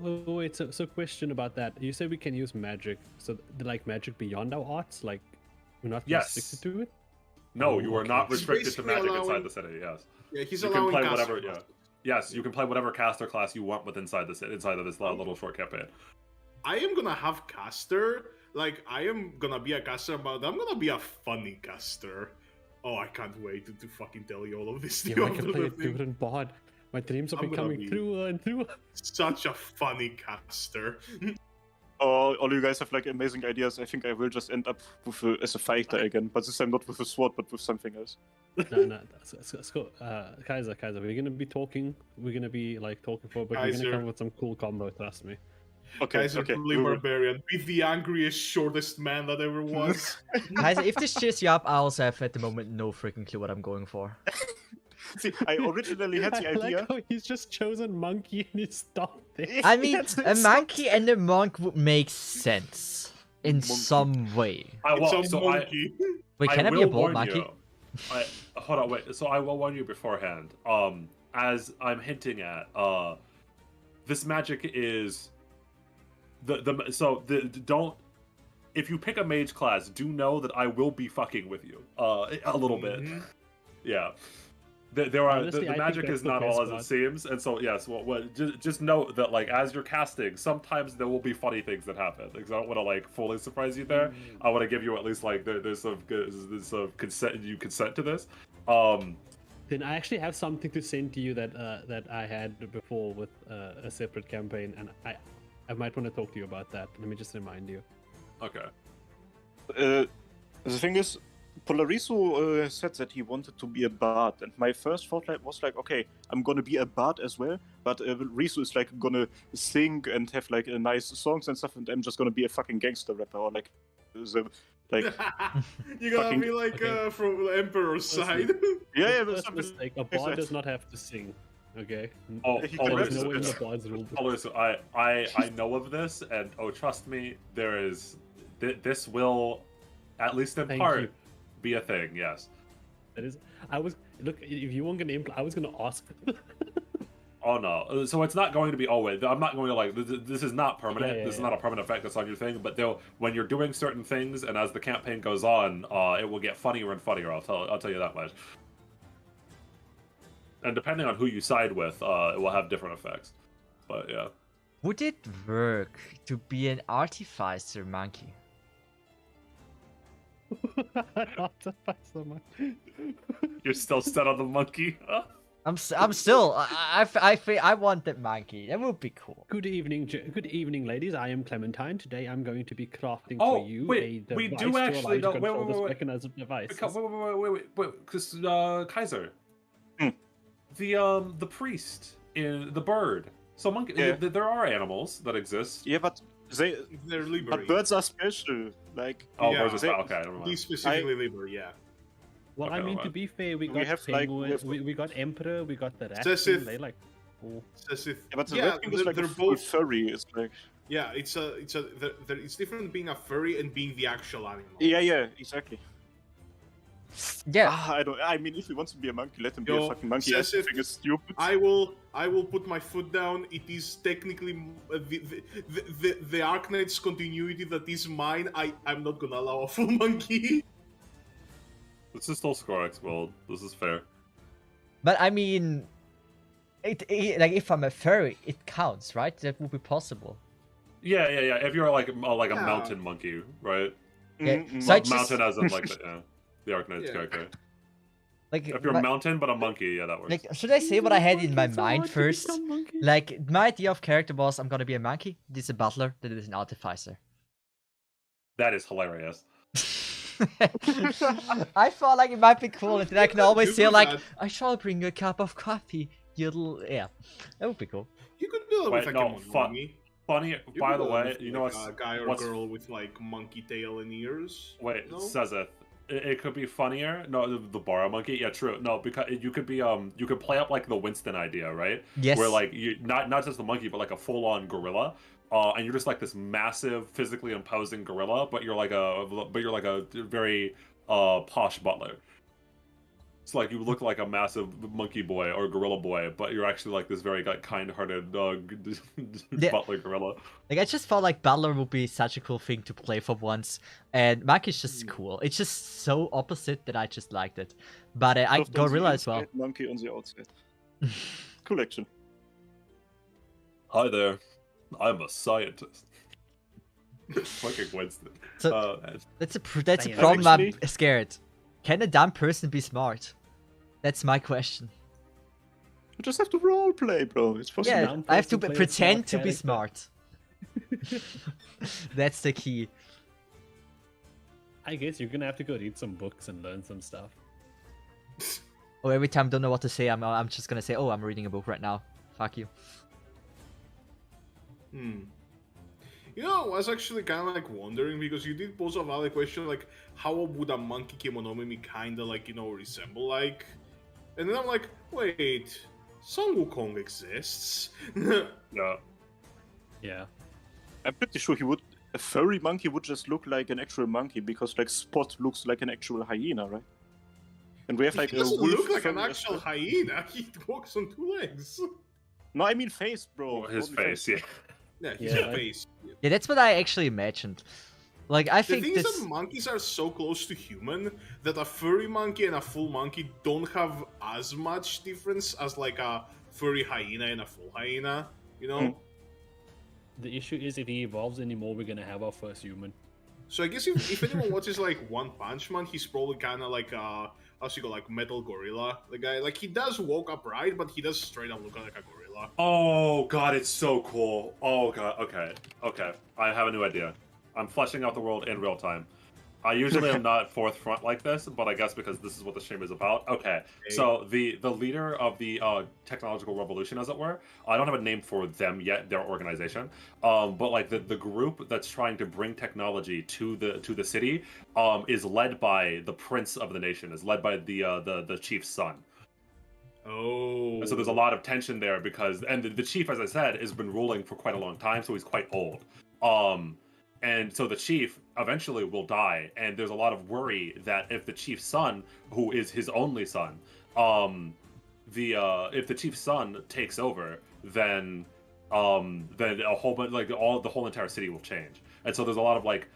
C: Wait, so question about that. You say we can use magic, so like magic beyond our arts, like we're not
F: Yes.
C: restricted to it?
F: no, you are
C: okay.
F: not
A: He's
F: restricted to
A: basically
F: magic
A: allowing-
F: inside the city. Yes.
A: Yeah, he's
F: You can
A: allowing
F: play
A: caster
F: whatever. Yeah.
A: classes.
F: Yes, you can play whatever caster class you want inside of this little short campaign.
A: I am gonna have caster. Like, I am gonna be a caster, but I'm gonna be a funny caster. Oh, I can't wait to fucking tell you all of this.
C: Yeah,
A: new
C: I can
A: after
C: play a
A: the thing.
C: different bard. My dreams are
A: I'm gonna
C: becoming
A: be-
C: truer and truer.
A: Such a funny caster.
B: All you guys have like amazing ideas. I think I will just end up with as a fighter again, but this time not with a sword, but with something else.
C: No, let's go. Kaiser, we're gonna be talking. We're gonna be like talking for, but we're
A: Kaiser.
C: gonna come with some cool combo. Trust me.
B: Okay,
A: Guys are
B: okay.
A: truly
B: we will-
A: barbarian. Be the angriest, shortest man that ever was.
E: Guys, if this cheers you up, I also have at the moment no freaking clue what I'm going for.
B: See, I originally had the
C: I like
B: idea.
C: how he's just chosen monkey and he stopped there.
E: I mean,
B: Yes,
E: a
B: it's-
E: monkey and a monk would make sense in some way.
A: It's a monkey.
E: Wait, can I be a bald
F: warn
E: monkey?
F: you. Hold on, wait. So I will warn you beforehand. As I'm hinting at, this magic is don't. If you pick a mage class, do know that I will be fucking with you a little bit.
A: Mhm.
F: Yeah. There are
C: Honestly,
F: the
C: I think
F: magic
C: that's
F: is
C: the
F: not
C: best
F: all as
C: part.
F: it seems, and so yes. Just note that like as you're casting, sometimes there will be funny things that happen. Because I don't want to like fully surprise you there. I want to give you at least like there's some consent. You consent to this.
C: Then I actually have something to send to you that I had before with a separate campaign, and I might want to talk to you about that. Let me just remind you.
F: Okay.
B: The thing is, Polarizo said that he wanted to be a bard, and my first thought was like, okay, I'm gonna be a bard as well, but Rizu is like gonna sing and have like nice songs and stuff, and I'm just gonna be a fucking gangster rapper or like, like
A: You're gonna
B: fucking-
A: be like
C: okay.
A: from the Emperor's side.
B: yeah, but
C: First
B: something.
C: mistake, a bard does not have to sing. Okay.
F: Oh,
B: He
F: oh,
B: can
C: There's
B: rap.
C: no way in the
F: listen,
C: bard's rule.
F: listen, I know of this, and oh, trust me, there is. This will, at least in
C: Thank
F: part,
C: you.
F: be a thing. Yes.
C: That is. I was look. If you weren't gonna I was gonna ask.
F: Oh no! So it's not going to be always. I'm not going to like. This is not permanent.
C: Yeah,
F: this is
C: yeah.
F: not a permanent effect that's on your thing. But when you're doing certain things, and as the campaign goes on, it will get funnier and funnier. I'll tell you that much. And depending on who you side with, it will have different effects. But yeah.
E: Would it work to be an artificer monkey?
F: You're still set on the monkey.
E: I'm still. I want that monkey. That would be cool.
C: Good evening, ladies. I am Clementine. Today I'm going to be crafting
F: Oh,
C: for you
F: wait,
C: a
F: we
C: device
F: do
C: to
F: actually
C: allow you to
F: know-
C: control
F: wait,
C: this
F: wait.
C: mechanism device.
F: Wait, because Kaiser,
B: Hmm.
F: the priest in the bird. So monkey,
B: Yeah.
F: there are animals that exist.
B: Yeah, but
A: They're
B: but
A: Liberi.
B: birds are special. Like,
F: Oh,
A: Yeah.
F: birds are okay. Never mind.
A: He's specifically Liber, yeah.
C: Well,
F: Okay,
C: I mean,
F: never
C: to
F: mind.
C: be fair, we
B: We
C: got
B: have, like,
C: Penguin,
B: we have-
C: we got Emperor, we got the Rat
A: Says
C: King,
A: if-
C: they like cool.
A: Says if,
B: Yeah, but the
A: yeah,
B: Red King is like
A: they're
B: a full
A: both.
B: furry. It's like.
A: Yeah, it's different being a furry and being the actual animal.
B: Yeah, exactly.
E: Yeah.
B: I mean, if he wants to be a monkey, let him be
A: Yo,
B: a fucking monkey.
A: says if-
B: Everything is stupid.
A: I will put my foot down. It is technically the Arknights continuity that is mine. I'm not gonna allow a full monkey.
F: This is still Scorex world. This is fair.
E: But I mean, like if I'm a furry, it counts, right? That would be possible.
F: Yeah. If you're like a
A: Yeah.
F: mountain monkey, right?
E: Yeah.
B: Mm-mm.
E: So I
F: Mountain
E: just,
F: as in like the Arknights
A: Yeah.
F: character.
E: like,
F: If you're a
E: my-
F: mountain but a monkey, yeah, that works.
E: like, should I say what I had in my
C: It's so
E: mind
C: hard to
E: first?
C: become monkey.
E: Like, my idea of character was I'm gonna be a monkey. This is a butler. That is an artificer.
F: That is hilarious.
E: I thought like it might be cool, and then I can always say
A: do
E: like,
A: that.
E: I shall bring you a cup of coffee. Yeah, that would be cool.
A: You could do it
F: Wait,
A: with like
F: no,
A: a
F: fun-
A: monkey.
F: Funny,
A: You
F: by
A: could
F: the
A: do it
F: way,
A: with,
F: you know
A: like,
F: what's
A: a guy or
F: what's-
A: girl with like monkey tail and ears.
F: Wait,
A: No?
F: Sezeth. It could be funnier. No, the Bara monkey. Yeah, true. No, because you could be you could play up like the Winston idea, right?
E: Yes.
F: Where like you not just the monkey, but like a full-on gorilla. And you're just like this massive, physically imposing gorilla, but you're like a very posh butler. It's like you look like a massive monkey boy or gorilla boy, but you're actually like this very like kind-hearted
E: Yeah.
F: butler gorilla.
E: Like I just felt like butler would be such a cool thing to play for once, and monkey's just cool. It's just so opposite that I just liked it. But I
B: Soft on the
E: gorilla as well.
B: inside, Monkey on the outside. Collection.
F: Hi there, I'm a scientist. Fucking Winston.
E: So-
F: And-
E: That's a
C: Damn.
E: problem. I'm
B: Actually-
E: scared. Can a dumb person be smart? That's my question.
B: You just have to role play, bro. It's possible.
E: Yeah,
C: dumb
E: I have to
C: person play a
E: pretend to
C: smart
E: be
C: character.
E: smart. That's the key.
C: I guess you're gonna have to go read some books and learn some stuff.
E: Or every time I don't know what to say, I'm just gonna say, oh, I'm reading a book right now. Fuck you.
A: You know, I was actually kind of like wondering because you did pose a valid question, like how would a monkey kemonomimi kind of like resemble like, and then I'm like, wait, Sun Wukong exists.
F: yeah.
C: Yeah.
B: I'm pretty sure a furry monkey would just look like an actual monkey because like Spot looks like an actual hyena, right? And we have like
A: He
B: a
A: doesn't
B: wolf
A: look like an
B: furry as
A: actual
B: well.
A: hyena. He walks on two legs.
B: No, I mean face, bro.
F: His
B: Only
F: face, yeah.
A: Yeah, he's
C: Yeah.
A: a face.
E: Yeah, that's what I actually imagined. Like, I
A: The
E: think
A: thing is
E: this.
A: that monkeys are so close to human that a furry monkey and a full monkey don't have as much difference as like a furry hyena and a full hyena. You know.
B: Mm.
C: The issue is if he evolves anymore, we're gonna have our first human.
A: So I guess if anyone watches like One Punch Man, he's probably kind of like how's he go, like Metal Gorilla, the guy. Like he does walk upright, but he does straight up look like a gorilla.
F: Oh god, it's so cool. Oh god, okay. I have a new idea. I'm fleshing out the world in real time. I usually am not forthfront like this, but I guess because this is what the stream is about. Okay, so the leader of the technological revolution, as it were, I don't have a name for them yet, their organization, but like the group that's trying to bring technology to the city is led by the prince of the nation, is led by the chief's son.
A: Oh.
F: And so there's a lot of tension there because, and the chief, as I said, has been ruling for quite a long time, so he's quite old. And so the chief eventually will die, and there's a lot of worry that if the chief's son, who is his only son, if the chief's son takes over, then a whole bunch, like the whole entire city will change. And so there's a lot of like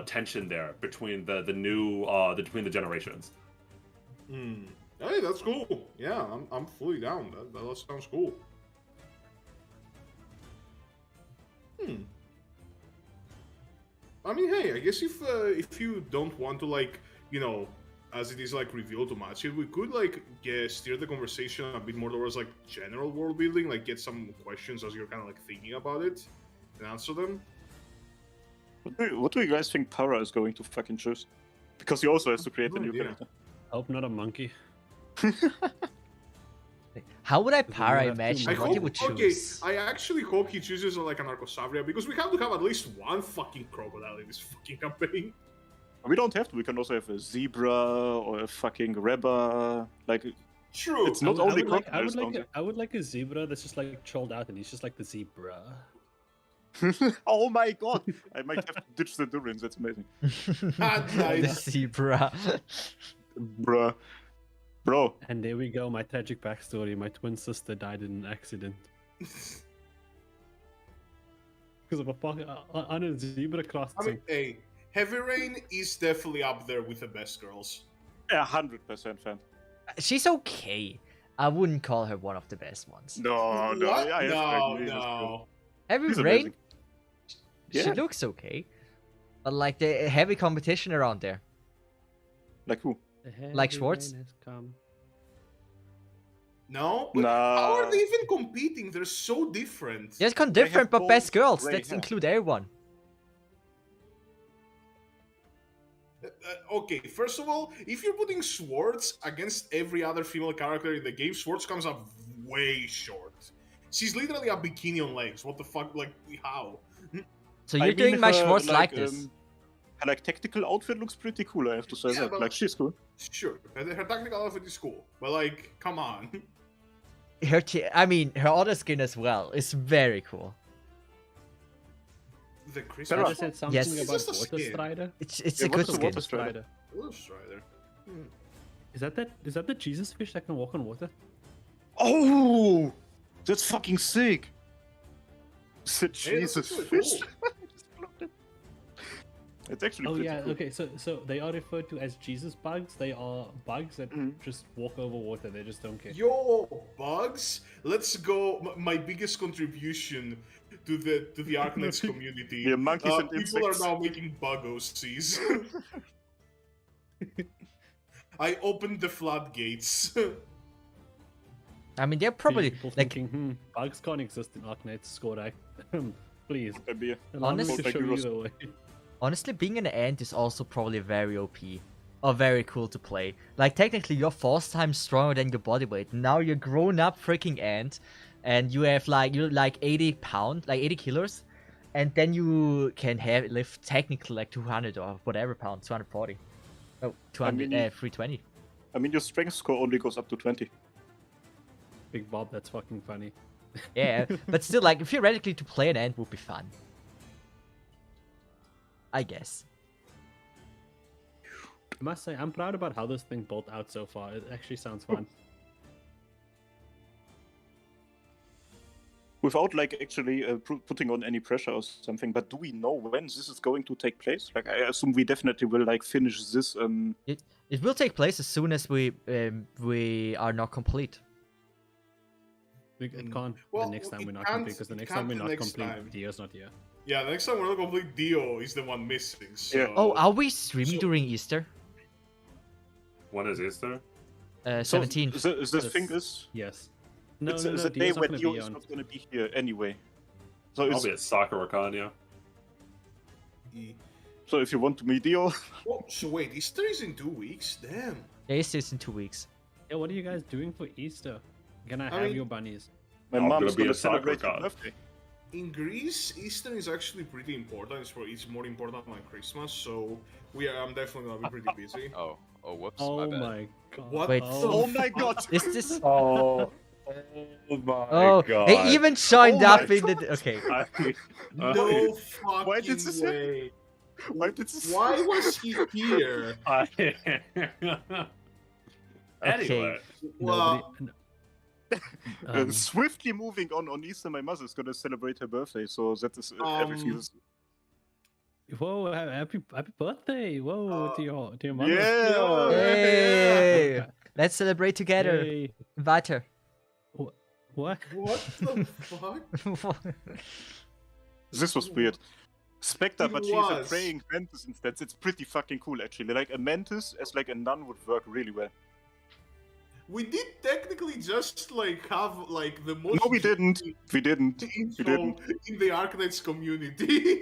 F: tension there between between the generations.
A: Hey, that's cool. Yeah, I'm fully down. That all sounds cool. I mean, hey, I guess if you don't want to like, as it is like revealed too much, we could like steer the conversation a bit more towards like general world building, like get some questions as you're kind of like thinking about it and answer them.
B: What do you guys think Para is going to fucking choose? Because he also has to create a new
A: idea.
B: character.
C: Hope not a monkey.
E: How would I
C: Then you
E: para
C: have to-
E: imagine
A: I
E: what
A: hope,
E: he would
A: okay,
E: choose?
A: I actually hope he chooses like an Arcosabria because we have to have at least one fucking crocodile in this fucking campaign.
B: We don't have to. We can also have a zebra or a fucking rebba. Like,
A: True.
B: it's not only crocodiles.
C: I would like a zebra that's just like trolled out and he's just like the zebra.
B: Oh my god! I might have to ditch the Durins. That's amazing.
A: Ah,
E: The
A: nice.
E: zebra.
B: Bruh. Bro.
C: And there we go, my tragic backstory. My twin sister died in an accident. Because of on a zebra crossing.
A: I mean, hey, Heavy Rain is definitely up there with the best girls.
B: 100% fan.
E: She's okay. I wouldn't call her one of the best ones.
B: No, no.
A: What?
B: I have
A: No,
B: to agree.
A: no.
E: Heavy
B: She's
E: Rain,
B: amazing.
E: she
B: Yeah.
E: looks okay. But like the heavy competition around there.
B: Like who?
E: Like Schwartz?
A: No? But
B: Nah.
A: how are they even competing? They're so different.
E: Yes,
B: They
E: different,
B: have
E: but best
B: both
E: girls.
B: grey
E: Let's
B: hair.
E: include everyone.
A: Okay, first of all, if you're putting Schwartz against every other female character in the game, Schwartz comes up way short. She's literally a bikini on legs. What the fuck? Like, how?
E: So
B: I
E: you're doing
B: mean,
E: my
B: her,
E: Schwartz like this.
B: Her like tactical outfit looks pretty cool. I have to say
A: Yeah,
B: that.
A: but-
B: Like she's cool.
A: Sure, her technical outfit is cool, but like, come on.
E: Her other skin as well is very cool.
A: The
C: I
A: Christmas
C: just said
A: one?
C: something
E: Yes.
A: It's
C: about
A: just a
C: Water
A: skin.
C: Strider.
E: It's
B: Yeah,
E: a good
B: what's the
E: skin.
B: Water Strider?
A: Ghost Strider.
C: Is that the Jesus fish that can walk on water?
B: Oh, that's fucking sick. It's a
A: Hey, that's
B: Jesus
A: actually
B: fish.
A: cool.
B: It's actually
C: Oh
B: pretty
C: yeah,
B: cool.
C: okay, so they are referred to as Jesus bugs. They are bugs that just walk over water. They just don't care.
A: Yo, bugs! Let's go. My biggest contribution to the Arknights community.
B: Yeah, monkeys and
A: people
B: insects.
A: are now making bug OCs. I opened the floodgates.
E: I mean, they're probably
C: People
E: like
C: thinking, bugs can't exist in Arknights. Skorak. Please,
B: Maybe.
C: allow me
E: Honestly-
C: to show you
B: Like
C: the way.
E: honestly, being an ant is also probably very OP or very cool to play. Like technically, you're 4 times stronger than your body weight. Now you're grown up freaking ant, and you have you're like 80 pounds, like 80 kilos, and then you can lift technically like 200 or whatever pounds, 240. Oh, 200,
B: mean,
E: 320.
B: I mean, your strength score only goes up to 20.
C: Big Bob, that's fucking funny.
E: Yeah, but still, like theoretically, to play an ant would be fun. I guess.
C: I must say, I'm proud about how this thing built out so far. It actually sounds fun.
B: Without like actually putting on any pressure or something, but do we know when this is going to take place? Like, I assume we definitely will like finish this.
E: It will take place as soon as we are not complete.
C: It can't
A: Well,
C: the next time
A: it
C: we're not
A: can't-
C: complete, because the
A: it
C: next time
A: can't
C: we're
A: the
C: not
A: next
C: complete,
A: time.
C: Dio's not here.
A: Yeah, the next time we're not complete, Dio is the one missing. So...
C: Uh,
E: Oh, are we streaming
A: So-
E: during Easter?
F: When is Easter?
E: 17th.
B: So the thing
C: Yes.
B: is,
C: Yes. No,
B: it's
C: no,
B: the
C: no,
B: day
C: Dio's not
B: when
C: going to
B: Dio
C: be
B: is
C: on.
B: not going to be here anyway. So,
F: I'll
B: it's,
F: be at Sakura-Con, yeah.
B: so if you want to meet Dio,
A: Oh, so wait, Easter is in 2 weeks? Damn.
E: Yeah, Easter is in 2 weeks.
C: Yeah, what are you guys doing for Easter? Can I
A: I
C: have
A: mean-
C: your bunnies?
B: my
F: I'm
B: mom's
F: gonna be
B: going to
F: at
B: celebrate her
F: Sakura-Con.
B: birthday.
A: In Greece, Easter is actually pretty important. It's more important than Christmas, so I'm definitely gonna be pretty busy.
G: Oh, whoops,
C: Oh
G: my bad.
C: my god.
A: What
E: Wait,
A: the
B: Oh my god!
E: Is this?
F: Oh, my
E: Oh, they even joined
B: Oh
E: up
B: my
E: in the. Okay.
A: No fucking
B: Why did this happen?
A: way.
B: Why did this?
A: Why was he here?
F: Anyway,
A: Well,
B: Swiftly moving on Easter, my mother is going to celebrate her birthday, so that is everything. Is...
C: Whoa, happy birthday! Whoa, to your mother.
B: Yeah!
E: Hey, let's celebrate together.
C: Hey.
E: Invite her.
C: What?
A: what the fuck?
B: This was weird. Spectre, but
A: It
B: she's a
A: was.
B: praying mantis instead. It's pretty fucking cool, actually. Like, a mantis as like a nun would work really well.
A: We did technically just like have like the most
B: No, we didn't. We didn't.
A: intro
B: didn't.
A: in the Arknights community.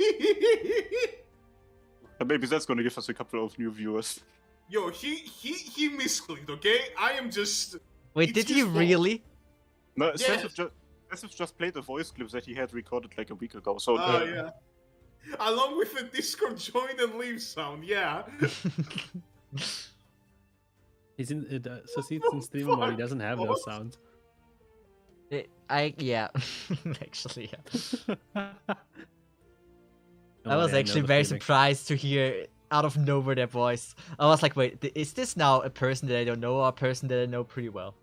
B: But maybe that's going to give us a couple of new viewers.
A: Yo, he misclicked, okay? I am just
E: Wait,
A: It's
E: did he
A: his fault.
E: really?
B: No,
A: Yes.
B: Seth just played a voice clip that he had recorded like a week ago. So
A: yeah. Along with the Discord join and leave sound, yeah.
C: He's in Sasit's in stream mode. He doesn't have those sounds.
E: Yeah, actually, yeah.
C: No,
E: I was
C: yeah,
E: actually
C: no
E: very
C: feeling.
E: surprised to hear out of nowhere their voice. I was like, wait, is this now a person that I don't know or a person that I know pretty well?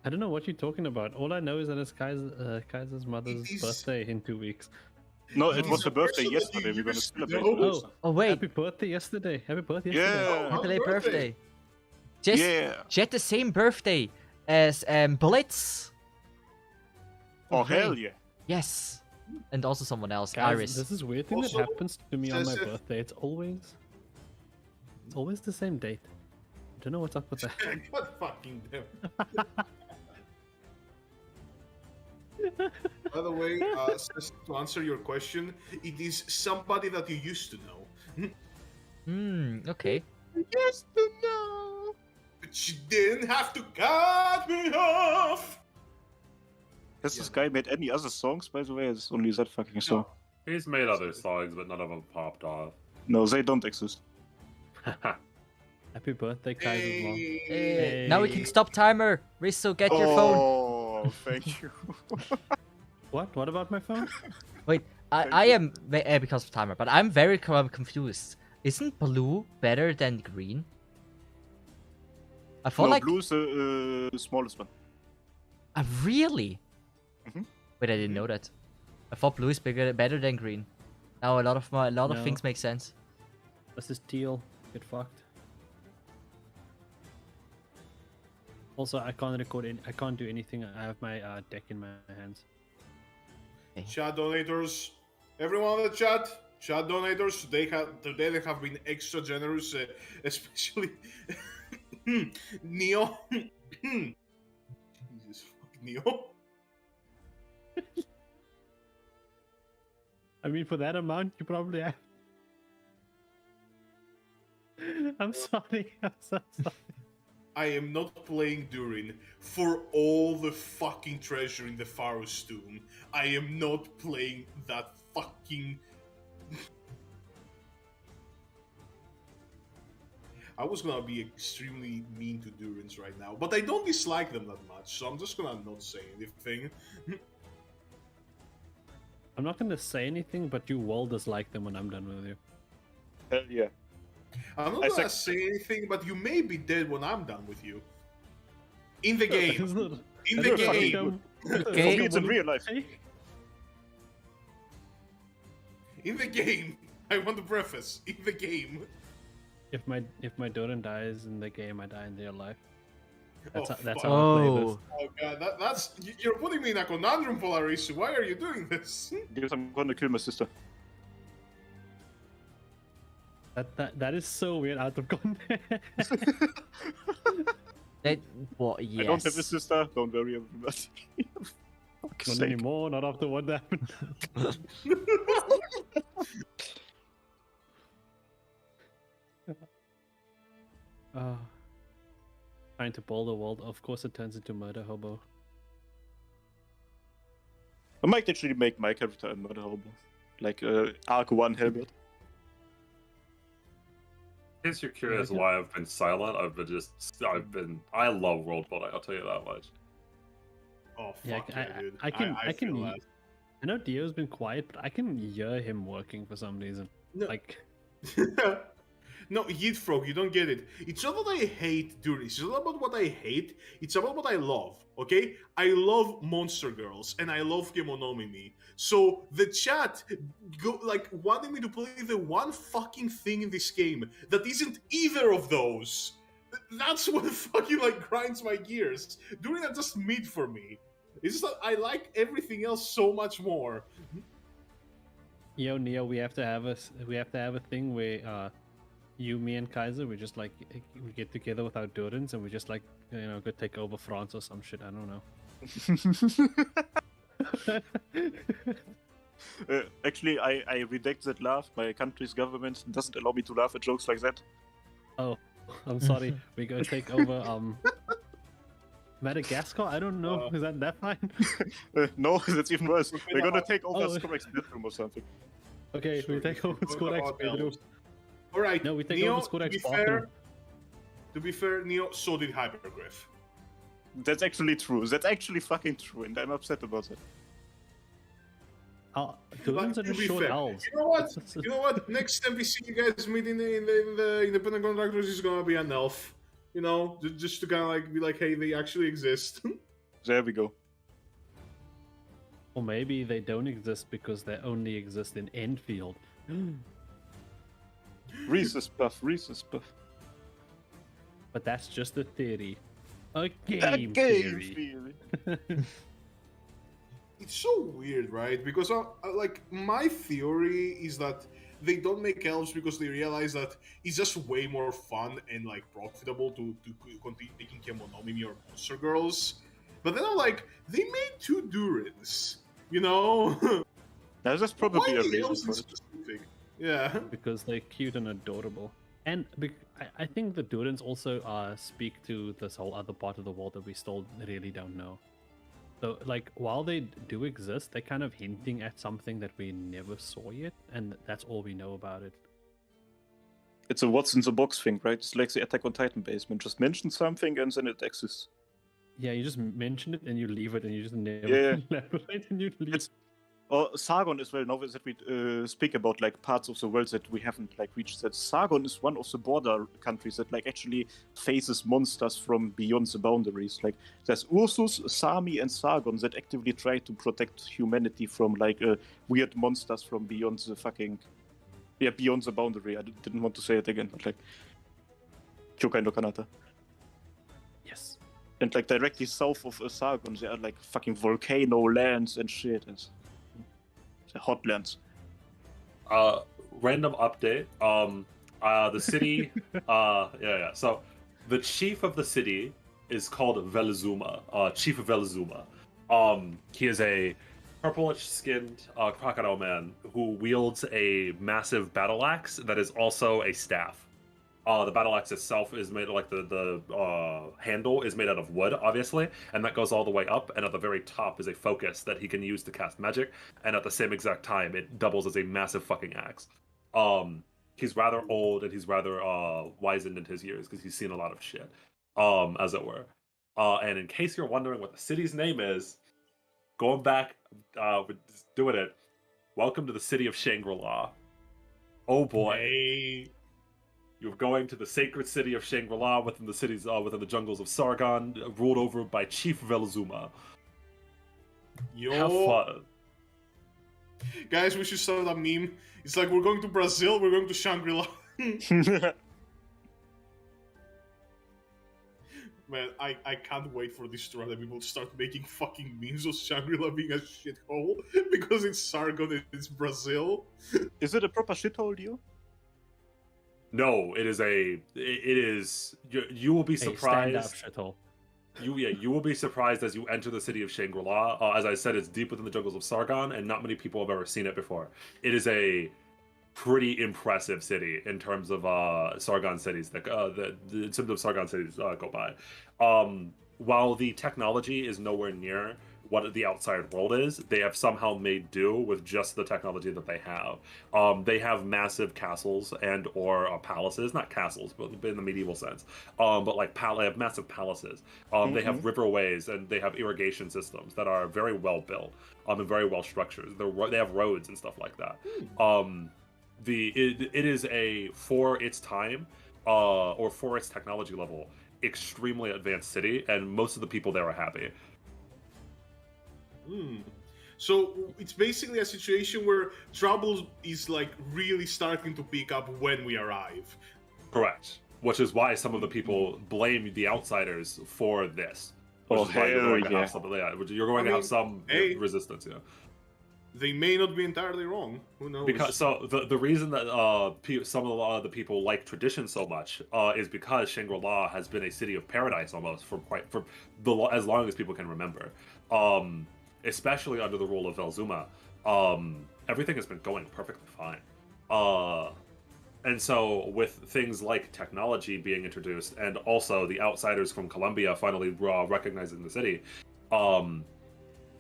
C: I don't know what you're talking about. All I know is that it's Kaiser's mother's
A: is-
C: birthday in 2 weeks.
B: No,
A: It
B: it
A: is
B: was
A: a
B: her birthday
A: person that
B: yesterday.
A: you
B: We're gonna
A: used to
B: celebrate
A: know.
B: it.
C: Oh,
E: Oh wait,
C: happy birthday yesterday. Happy birthday yesterday.
B: Yeah.
E: happy late
A: Happy birthday.
E: birthday. Just,
B: Yeah.
E: she had the same birthday as Blitz.
B: Oh,
E: Okay.
B: hell yeah.
E: Yes, and also someone else,
C: Guys,
E: Iris.
C: this is weird thing
A: Also,
C: that happens to me on my
A: Joseph-
C: birthday. It's always the same date. I don't know what's up with that.
A: God fucking damn. By the way, to answer your question, it is somebody that you used to know.
E: Okay.
A: Used to know. But you didn't have to cut me off.
B: Has this guy made any other songs, by the way? It's only that fucking song.
F: He's made other songs, but none of them popped off.
B: No, they don't exist.
C: Happy birthday, Kaiser's mom.
E: Hey. Now we can stop timer. Risto, get your phone.
B: Oh, thank you.
C: What? What about my phone?
E: Wait, I am because of timer, but I'm very confused. Isn't blue better than green? I thought
B: No,
E: like
B: blue's the smallest one.
E: Really?
B: Mhm.
E: Wait, I didn't know that. I thought blue is better than green. Now a lot of
C: No.
E: things make sense.
C: This is teal. Get fucked. Also, I can't record. I can't do anything. I have my deck in my hands.
A: Chat donators, everyone in the chat, chat donators, today they have been extra generous, especially Neo. Jesus fuck, Neo.
C: I mean, for that amount, you probably have. I'm sorry. I'm so sorry.
A: I am not playing Durin for all the fucking treasure in the Pharaoh's tomb. I am not playing that fucking. I was gonna be extremely mean to Durins right now, but I don't dislike them that much, so I'm just gonna not say anything.
C: I'm not gonna say anything, but you will dislike them when I'm done with you.
B: Hell yeah.
A: I'm not
B: I
A: gonna
B: sec-
A: say anything, but you may be dead when I'm done with you. In the game. In the
B: That's fucking
A: game.
B: good. For
E: Okay.
B: me, it's in real life.
A: In the game. I want to preface. In the game.
C: If my Doran dies in the game, I die in real life. That's
A: Oh,
C: that's
A: fuck.
C: how I play this.
E: Oh,
A: Oh god, that's you're putting me in a conundrum, Polaris. Why are you doing this?
B: Because I'm gonna kill my sister.
C: That is so weird out of context.
E: that what? Yes.
B: I don't have a sister. Don't worry, everybody. Fuck's
C: Not
B: sake.
C: anymore. Not after what happened. Trying to bowl the world. Of course, it turns into murder hobo.
B: I might actually make my character a murder hobo. Like Arc 1 Helmet.
F: In case you're curious
C: Yeah,
F: why I've been silent, I love world building, I'll tell you that much.
A: Oh
C: Yeah,
A: fuck yeah, dude.
C: I can
A: feel that.
C: I know Dio's been quiet, but I can hear him working for some reason.
A: No.
C: Like,
A: No, Yeetfrog, you don't get it. It's not what I hate, dude. It's not about what I hate. It's about what I love, okay? I love Monster Girls, and I love Kemonomimi. So, the chat, wanting me to play the one fucking thing in this game that isn't either of those. That's what fucking, grinds my gears. During that just mid for me. It's just that I like everything else so much more.
C: yo, Neo, we have to have a thing where you, me, and Kaiser, we just we get together with our Durans and we just go take over France or some shit. I don't know.
B: Actually, I reject that laugh. My country's government doesn't allow me to laugh at jokes like that.
C: Oh, I'm sorry. We go take over Madagascar? I don't know. Is that fine?
B: No, that's even worse. We're gonna take over
C: Oh.
B: Skorek's bedroom or something.
C: Okay, we take over Skorek's bedroom.
A: All right.
C: No, we take
A: Neo,
C: over Skorek's
A: to be
C: bathroom.
A: fair, to be fair, Neo, so did Hypergriff.
B: That's actually true. That's actually fucking true, and I'm upset about it.
C: Doings are
A: to
C: just
A: be
C: short
A: fair,
C: elves.
A: you know what? You know what? Next time we see you guys meet in the independent contractors is gonna be an elf. You know, just to kind of like be like, hey, they actually exist.
B: There we go.
C: Or maybe they don't exist because they only exist in Enfield.
B: Reese's Puff.
C: But that's just a theory. A
B: A
C: game,
B: game
C: theory.
B: theory.
A: It's so weird, right? Because like my theory is that they don't make elves because they realize that it's just way more fun and like profitable to continue making Kemonomimi or Monster Girls. But then I'm like, they made 2 Durins, you know?
B: That's probably
A: Why
B: a
A: the
B: reason
A: elves
B: for
A: in
B: it.
A: specific? Yeah.
C: Because they're cute and adorable. And I think the Durans also speak to this whole other part of the world that we still really don't know. So, like, while they do exist, they're kind of hinting at something that we never saw yet, and that's all we know about it.
B: It's a what's in the box thing, right? It's like the Attack on Titan basement. Just mention something and then it exists.
C: Yeah, you just mention it and you leave it, and you just never
B: Yeah.
C: elaborate, and you leave.
B: Sargon as well. Now that we speak about like parts of the world that we haven't like reached, that Sargon is one of the border countries that like actually faces monsters from beyond the boundaries. Like there's Ursus, Sami, and Sargon that actively try to protect humanity from like weird monsters from beyond the beyond the boundary. I didn't want to say it again, but like Kyokai no Kanata.
C: Yes.
B: And like directly south of Sargon, there are like fucking volcano lands and shit. And the hotlands.
F: Random update. The city. Yeah. So, the chief of the city is called Velizuma. Chief of Velizuma. He is a purplish-skinned crocodile man who wields a massive battle axe that is also a staff. The battle axe itself is made like the handle is made out of wood, obviously, and that goes all the way up. And at the very top is a focus that he can use to cast magic. And at the same exact time, it doubles as a massive fucking axe. He's rather old and he's rather wizened in his years because he's seen a lot of shit, as it were. And in case you're wondering what the city's name is, going back, doing it. Welcome to the city of Shangri-La. Oh boy.
A: Hey.
F: You're going to the sacred city of Shangri-La within the cities, within the jungles of Sargon, ruled over by Chief Velizuma.
A: Yo.
F: Have fun.
A: Guys, we should start a meme. It's like we're going to Brazil, we're going to Shangri-La. Man, I can't wait for this to run and people start making fucking memes of Shangri-La being a shithole because it's Sargon and it's Brazil.
B: Is it a proper shithole, Leo?
F: No, it is. You will be surprised.
C: Stand-up shithole.
F: You will be surprised as you enter the city of Shangri-La. As I said, it's deep within the jungles of Sargon, and not many people have ever seen it before. It is a pretty impressive city in terms of Sargon cities that the some of Sargon cities go by. While the technology is nowhere near what the outside world is, they have somehow made do with just the technology that they have. They have massive castles and or palaces, not castles, but in the medieval sense. But like they have massive palaces. They have riverways and they have irrigation systems that are very well built and very well structured. They have roads and stuff like that. It is for its time or for its technology level, extremely advanced city, and most of the people there are happy.
A: So it's basically a situation where trouble is like really starting to pick up when we arrive.
F: Correct. Which is why some of the people blame the outsiders for this.
B: Oh,
F: Which is why you're
B: hell
F: going to
B: yeah.
F: have some, you're going to have some resistance, yeah.
A: They may not be entirely wrong. Who knows?
F: Because so the reason that some of the people like tradition so much is because Shangri-La has been a city of paradise almost for as long as people can remember. Especially under the rule of Velizuma, everything has been going perfectly fine. And so, with things like technology being introduced, and also the outsiders from Colombia finally recognizing the city,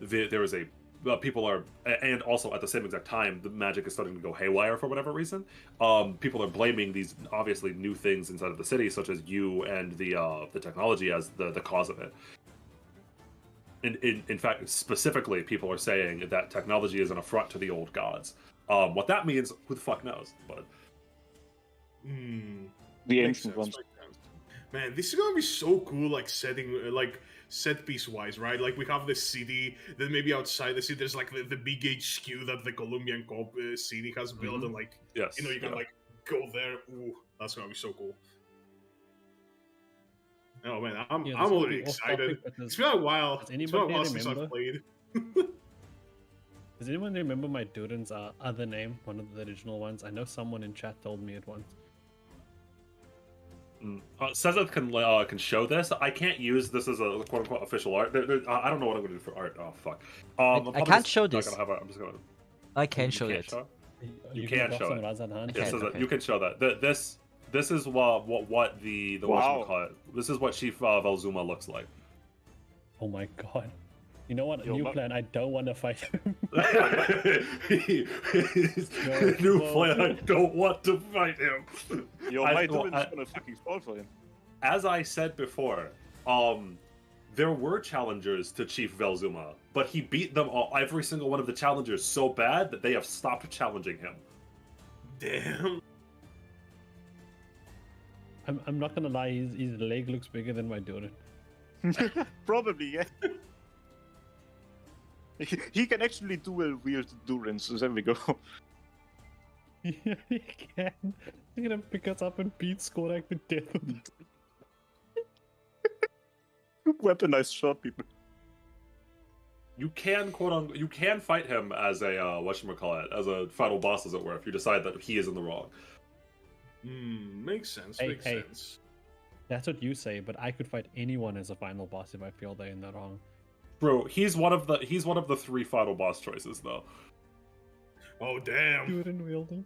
F: there is a people are, and also at the same exact time, the magic is starting to go haywire for whatever reason. People are blaming these obviously new things inside of the city, such as you and the technology, as the cause of it. In fact, specifically, people are saying that technology is an affront to the old gods. What that means, who the fuck knows? But
B: The ancient ones.
A: Man, this is gonna be so cool, like setting, like set piece wise, right? Like we have the city, then maybe outside the city, there's like the big HQ that the Colombian city has built, and like,
F: yes,
A: you know, you can like go there. Ooh, that's gonna be so cool. Oh man, I'm already excited. It's been a while. It's been a while since I've played.
C: Does anyone remember my Durin's other name? One of the original ones. I know someone in chat told me it once.
F: Sezeth can show this. I can't use this as a quote unquote official art. I don't know what I'm gonna do for art. Oh fuck.
E: I can't show this.
F: I'm just gonna.
E: I can show it.
F: You can show it. Yes,
E: okay.
F: you can show that. This is what the whatchamacallit. This is what Chief Velzuma looks like.
C: Oh my god. You know what? New plan. I don't want to fight him.
F: New plan. I don't want to fight him.
B: My dude is gonna fucking fall for him.
F: As I said before, there were challengers to Chief Velzuma, but he beat them all, every single one of the challengers, so bad that they have stopped challenging him.
A: Damn.
C: I'm not gonna lie. His leg looks bigger than my Durin.
B: Probably, yeah. He can actually dual wield Durins, so there we go.
C: Yeah, he can. He's gonna pick us up and beat Skorak to death.
B: Weaponized short people.
F: You can you can fight him as a whatchamacallit, as a final boss, as it were, if you decide that he is in the wrong.
A: Makes sense.
C: Hey,
A: makes sense.
C: That's what you say, but I could fight anyone as a final boss if I feel they're in the wrong.
F: Bro, he's one of the 3 final boss choices, though.
A: Oh damn!
C: Durin wielding.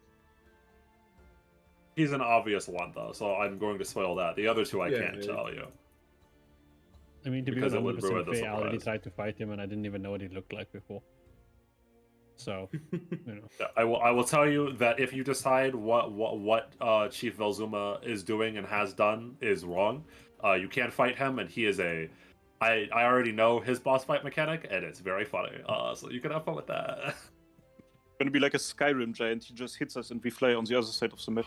F: He's an obvious one, though, so I'm going to spoil that. The other 2 I can't tell you.
C: I mean, to
F: Because
C: be
F: it would ruin
C: 100%
F: the
C: fair, I already
F: surprise.
C: tried to fight him and I didn't even know what he looked like before. So, you know.
F: Yeah, I will tell you that if you decide what Chief Velzuma is doing and has done is wrong, you can't fight him, and he is a. I already know his boss fight mechanic, and it's very funny. So you can have fun with that.
B: Gonna be like a Skyrim giant. He just hits us and we fly on the other side of the map.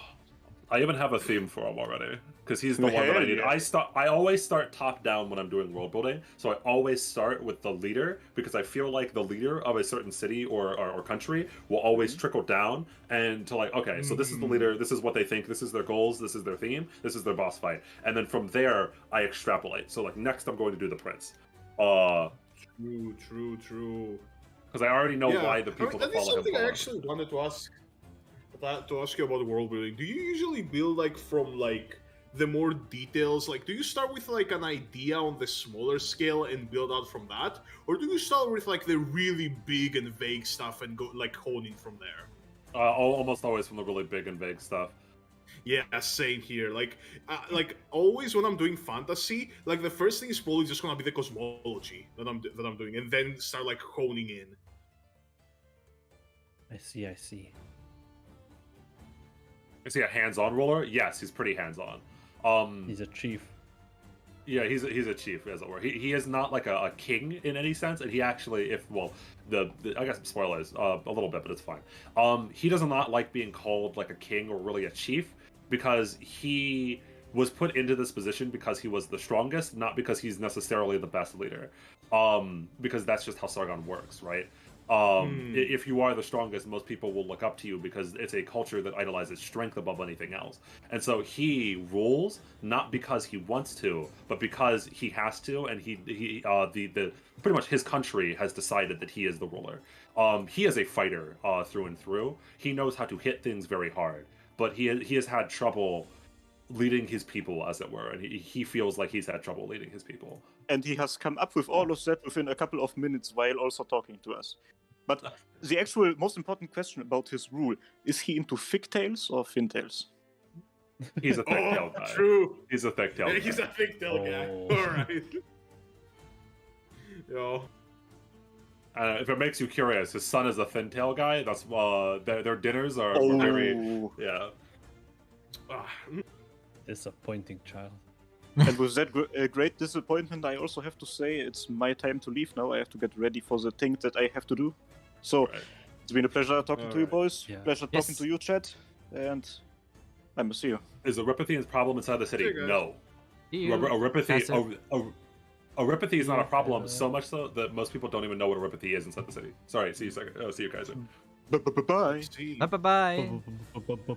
F: I even have a theme for him already, because he's the one that I need.
B: Yeah.
F: I always start top down when I'm doing world building, so I always start with the leader, because I feel like the leader of a certain city or country will always trickle down and to like, okay, so this is the leader, this is what they think, this is their goals, this is their theme, this is their boss fight, and then from there I extrapolate. So like next I'm going to do the prince.
A: True.
F: Because I already know why the people that
A: that is
F: follow him
A: something I
F: follow.
A: actually wanted to ask you about world building. Do you usually build like from like the more details? Like, do you start with like an idea on the smaller scale and build out from that, or do you start with like the really big and vague stuff and go like honing from there?
F: Almost always from the really big and vague stuff.
A: Yeah, same here. Like always when I'm doing fantasy, like the first thing is probably just gonna be the cosmology that I'm doing, and then start like honing in.
C: I see.
F: Is he a hands-on ruler? Yes, he's pretty hands-on.
C: He's a chief.
F: Yeah, he's a chief, as it were. He is not like a king in any sense, and he actually, I guess spoilers a little bit, but it's fine. He does not like being called like a king or really a chief, because he was put into this position because he was the strongest, not because he's necessarily the best leader. Because that's just how Sargon works, right? If you are the strongest, most people will look up to you because it's a culture that idolizes strength above anything else. And so he rules not because he wants to, but because he has to, and the pretty much his country has decided that he is the ruler. He is a fighter through and through. He knows how to hit things very hard, but he has had trouble leading his people, as it were, and he feels like he's had trouble leading his people.
B: And he has come up with all of that within a couple of minutes while also talking to us. But the actual most important question about his rule, is he into thick tails or thin tails?
F: He's a thick tail guy.
A: True.
F: He's a thick tail
A: Yeah,
F: guy.
A: he's a thick tail guy.
C: Oh.
A: All right. Yo.
F: If it makes you curious, his son is a thin tail guy. That's their dinners are
B: Oh.
F: very
A: Ah,
C: Disappointing child.
B: And with that great disappointment, I also have to say it's my time to leave now. I have to get ready for the thing that I have to do. So
F: Right.
B: it's been a pleasure talking to you
A: Alright.
B: boys.
C: Yeah.
B: Pleasure
E: Yes.
B: talking to you, chat. And I must see you.
F: Is Erypathy a problem inside the city?
A: Hey, guys.
F: No.
E: See you.
F: Erypathy.
E: That's
F: Erypathy is not a problem so much so that most people don't even know what Erypathy is inside the city. Sorry, see you second. See you guys.
B: Bye.
A: see.
E: Bye bye.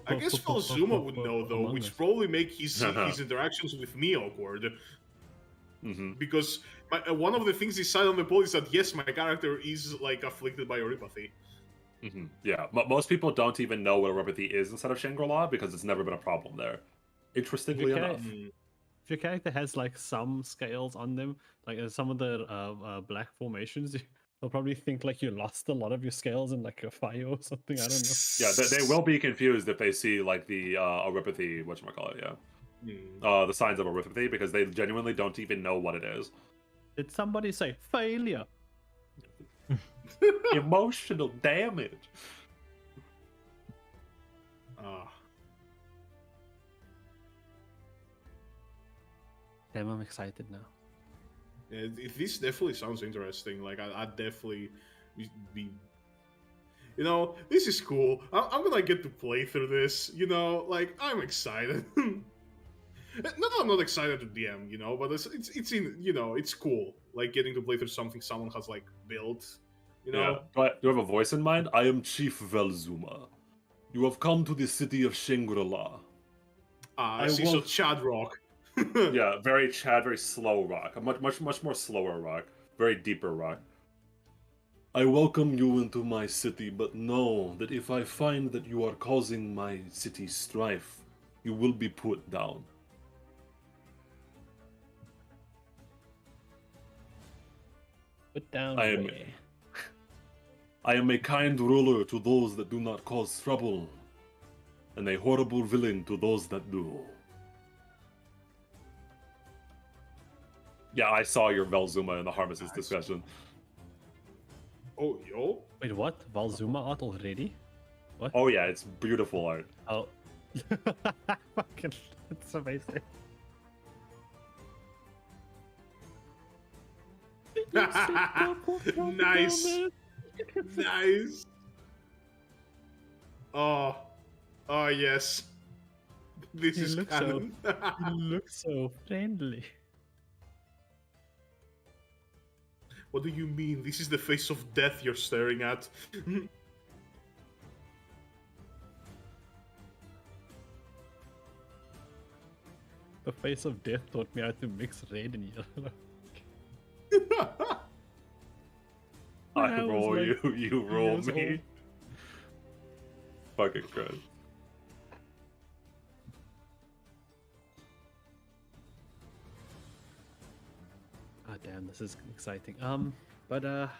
A: I guess Valzuma would know though, which probably make his interactions with me awkward.
F: Mm-hmm.
A: Because one of the things he said on the poll is that yes, my character is like afflicted by Erypathy.
F: Mm-hmm. Yeah, but most people don't even know what Erypathy is inside of Shangri-La because it's never been a problem there. Interestingly
C: Okay.
F: enough.
C: If your character has like some scales on them, like some of the black formations, they'll probably think like you lost a lot of your scales in like a fire or something. I don't know.
F: Yeah, they will be confused if they see like the Erypathy, whatchamacallit, yeah. The signs of Erypathy because they genuinely don't even know what it is.
C: Did somebody say failure?
F: Emotional damage.
C: Damn, I'm excited now.
A: Yeah, this definitely sounds interesting. Like, I'd definitely be. You know, this is cool. I'm gonna get to play through this. You know, like I'm excited. Not that I'm not excited to DM, you know, but it's in, you know, it's cool. Like getting to play through something someone has like built. You know.
F: Yeah. Do you have a voice in mind? I am Chief Velzuma. You have come to the city of Shangri-La.
A: I see. So Chad Rock.
F: Yeah, very Chad, very slow rock. A much more slower rock. Very deeper rock. I welcome you into my city, but know that if I find that you are causing my city strife, you will be put down.
C: Put down.
F: I am a kind ruler to those that do not cause trouble, and a horrible villain to those that do. Yeah, I saw your Velzuma in the Harmacists discussion.
A: Oh, yo.
C: Wait, what? Valzuma art already? What?
F: Oh yeah, it's beautiful art.
C: Oh. Fucking, it's amazing.
A: Nice. Nice. Oh. Oh, yes. This
C: You
A: is
C: look
A: canon.
C: You look so friendly.
A: What do you mean? This is the face of death you're staring at.
C: The face of death taught me how to mix red and yellow.
F: I
C: was
F: roll
C: like
F: you roll
C: years
F: me.
C: old.
F: Fucking good.
C: Ah, damn, this is exciting. But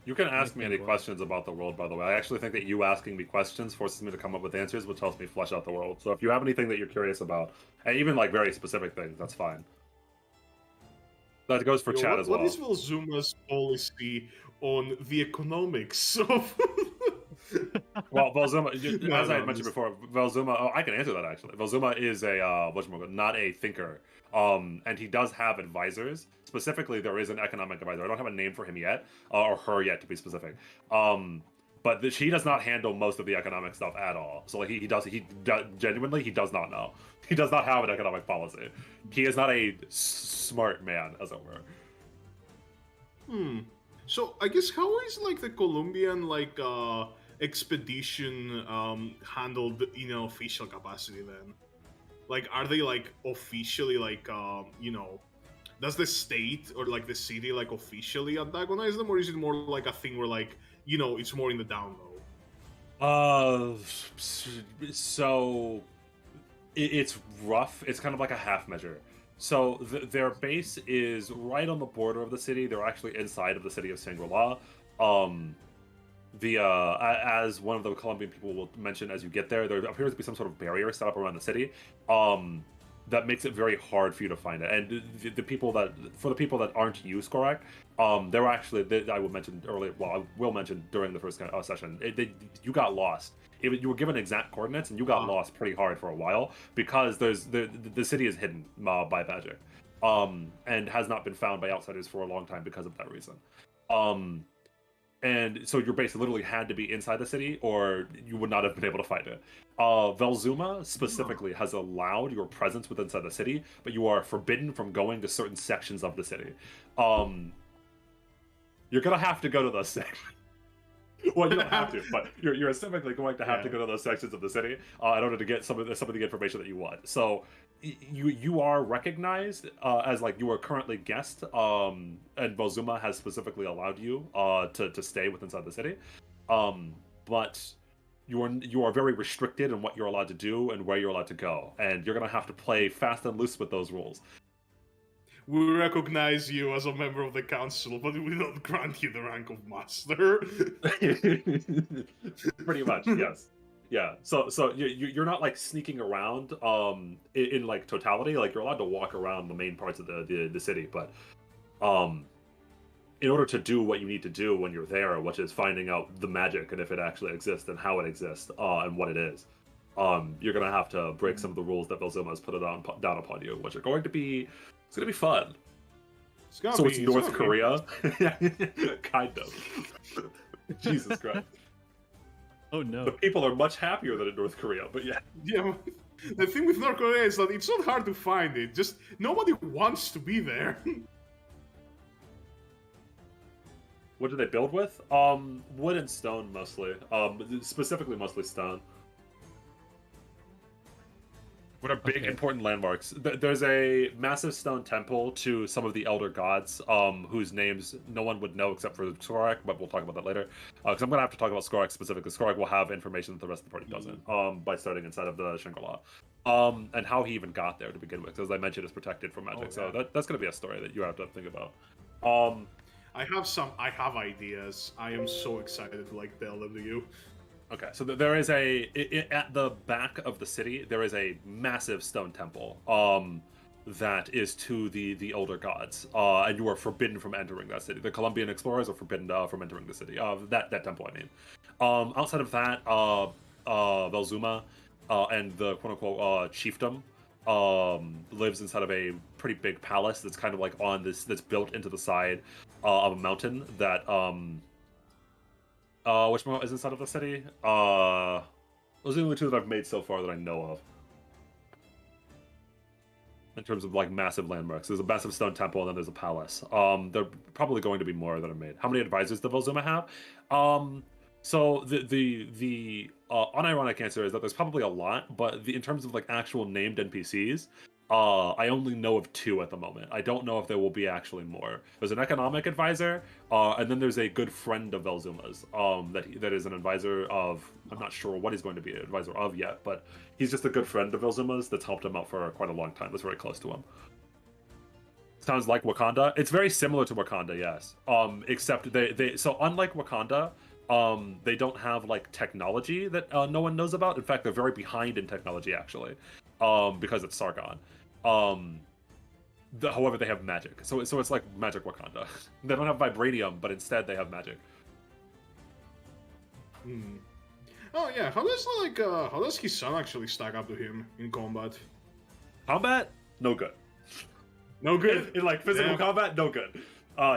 F: You can ask me
C: Okay,
F: any
C: well.
F: questions about the world, by the way. I actually think that you asking me questions forces me to come up with answers, which helps me flesh out the world. So if you have anything that you're curious about, and even like very specific things, that's fine. That goes for
A: Yo,
F: chat
A: what,
F: as well.
A: What is Valzuma's policy on the economics of...
F: Well, Velzuma,
A: No,
F: as I
A: no,
F: mentioned
A: just-
F: before, Velzuma. Oh, I can answer that actually. Velzuma is a not a thinker. And he does have advisors. Specifically, there is an economic advisor. I don't have a name for him yet, or her yet to be specific. But she does not handle most of the economic stuff at all. So like, he genuinely he does not know. He does not have an economic policy. He is not a smart man, as it were.
A: So I guess how is like the Colombian like expedition handled in an official capacity then? Like, are they like officially like you know, does the state or like the city like officially antagonize them, or is it more like a thing where like, you know, it's more in the down low?
F: So it's rough. It's kind of like a half measure. So their base is right on the border of the city. They're actually inside of the city of Shangri-La. as one of the Colombian people will mention as you get there, there appears to be some sort of barrier set up around the city, that makes it very hard for you to find it. And the people that aren't you, Skorak, there were actually, I will mention earlier. Well, I will mention during the first session, you got lost. You were given exact coordinates, and you got lost pretty hard for a while because the city is hidden by magic, and has not been found by outsiders for a long time because of that reason. And so your base literally had to be inside the city, or you would not have been able to find it. Velzuma specifically has allowed your presence within inside the city, but you are forbidden from going to certain sections of the city. You're gonna have to go to those sections. Well, you don't have to, but you're specifically going to have to go to those sections of the city in order to get some of the information that you want. So you are recognized as like you are currently guest, and Velzuma has specifically allowed you to stay within inside the city, but you are very restricted in what you're allowed to do and where you're allowed to go, and you're gonna have to play fast and loose with those rules.
A: We recognize you as a member of the council, but we don't grant you the rank of master.
F: Pretty much, yes. Yeah. So you're not like sneaking around in like totality. Like you're allowed to walk around the main parts of the city, but in order to do what you need to do when you're there, which is finding out the magic and if it actually exists and how it exists and what it is, you're gonna have to break some of the rules that Velzuma has put down upon you, which are going to be. It's gonna be fun. It's North Korea? Kind of. Jesus Christ.
C: Oh no.
F: The people are much happier than in North Korea, but yeah.
A: Yeah, the thing with North Korea is that it's not hard to find it. Just nobody wants to be there.
F: What do they build with? Wood and stone mostly. Specifically mostly stone. What are big important landmarks? There's a massive stone temple to some of the elder gods, whose names no one would know except for Skorak, but we'll talk about that later. Because I'm going to have to talk about Skorak specifically. Skorak will have information that the rest of the party doesn't, by starting inside of the Shangri-La. And how he even got there to begin with. As I mentioned, is protected from magic. So that's going to be a story that you have to think about.
A: I have ideas. I am so excited to like tell them to you.
F: Okay, so there is at the back of the city, there is a massive stone temple that is to the elder gods, and you are forbidden from entering that city. The Colombian explorers are forbidden from entering the city. That temple, I mean. Outside of that, Velzuma and the quote-unquote chiefdom lives inside of a pretty big palace that's kind of like that's built into the side of a mountain that which one is inside of the city? Those are the only two that I've made so far that I know of. In terms of like massive landmarks, there's a massive stone temple and then there's a palace. There are probably going to be more that are made. How many advisors does Velzuma have? So the unironic answer is that there's probably a lot, but in terms of like actual named NPCs, I only know of 2 at the moment. I don't know if there will be actually more. There's an economic advisor, and then there's a good friend of Velzuma's that is an advisor of. I'm not sure what he's going to be an advisor of yet, but he's just a good friend of Velzuma's that's helped him out for quite a long time. That's very close to him. Sounds like Wakanda. It's very similar to Wakanda, yes. Except they so unlike Wakanda, they don't have like technology that no one knows about. In fact, they're very behind in technology actually, because it's Sargon. However, they have magic, so it's like magic Wakanda. They don't have vibranium, but instead they have magic.
A: Oh yeah, how does his son actually stack up to him in combat?
F: Combat? No good.
A: No good.
F: In like physical combat, no good.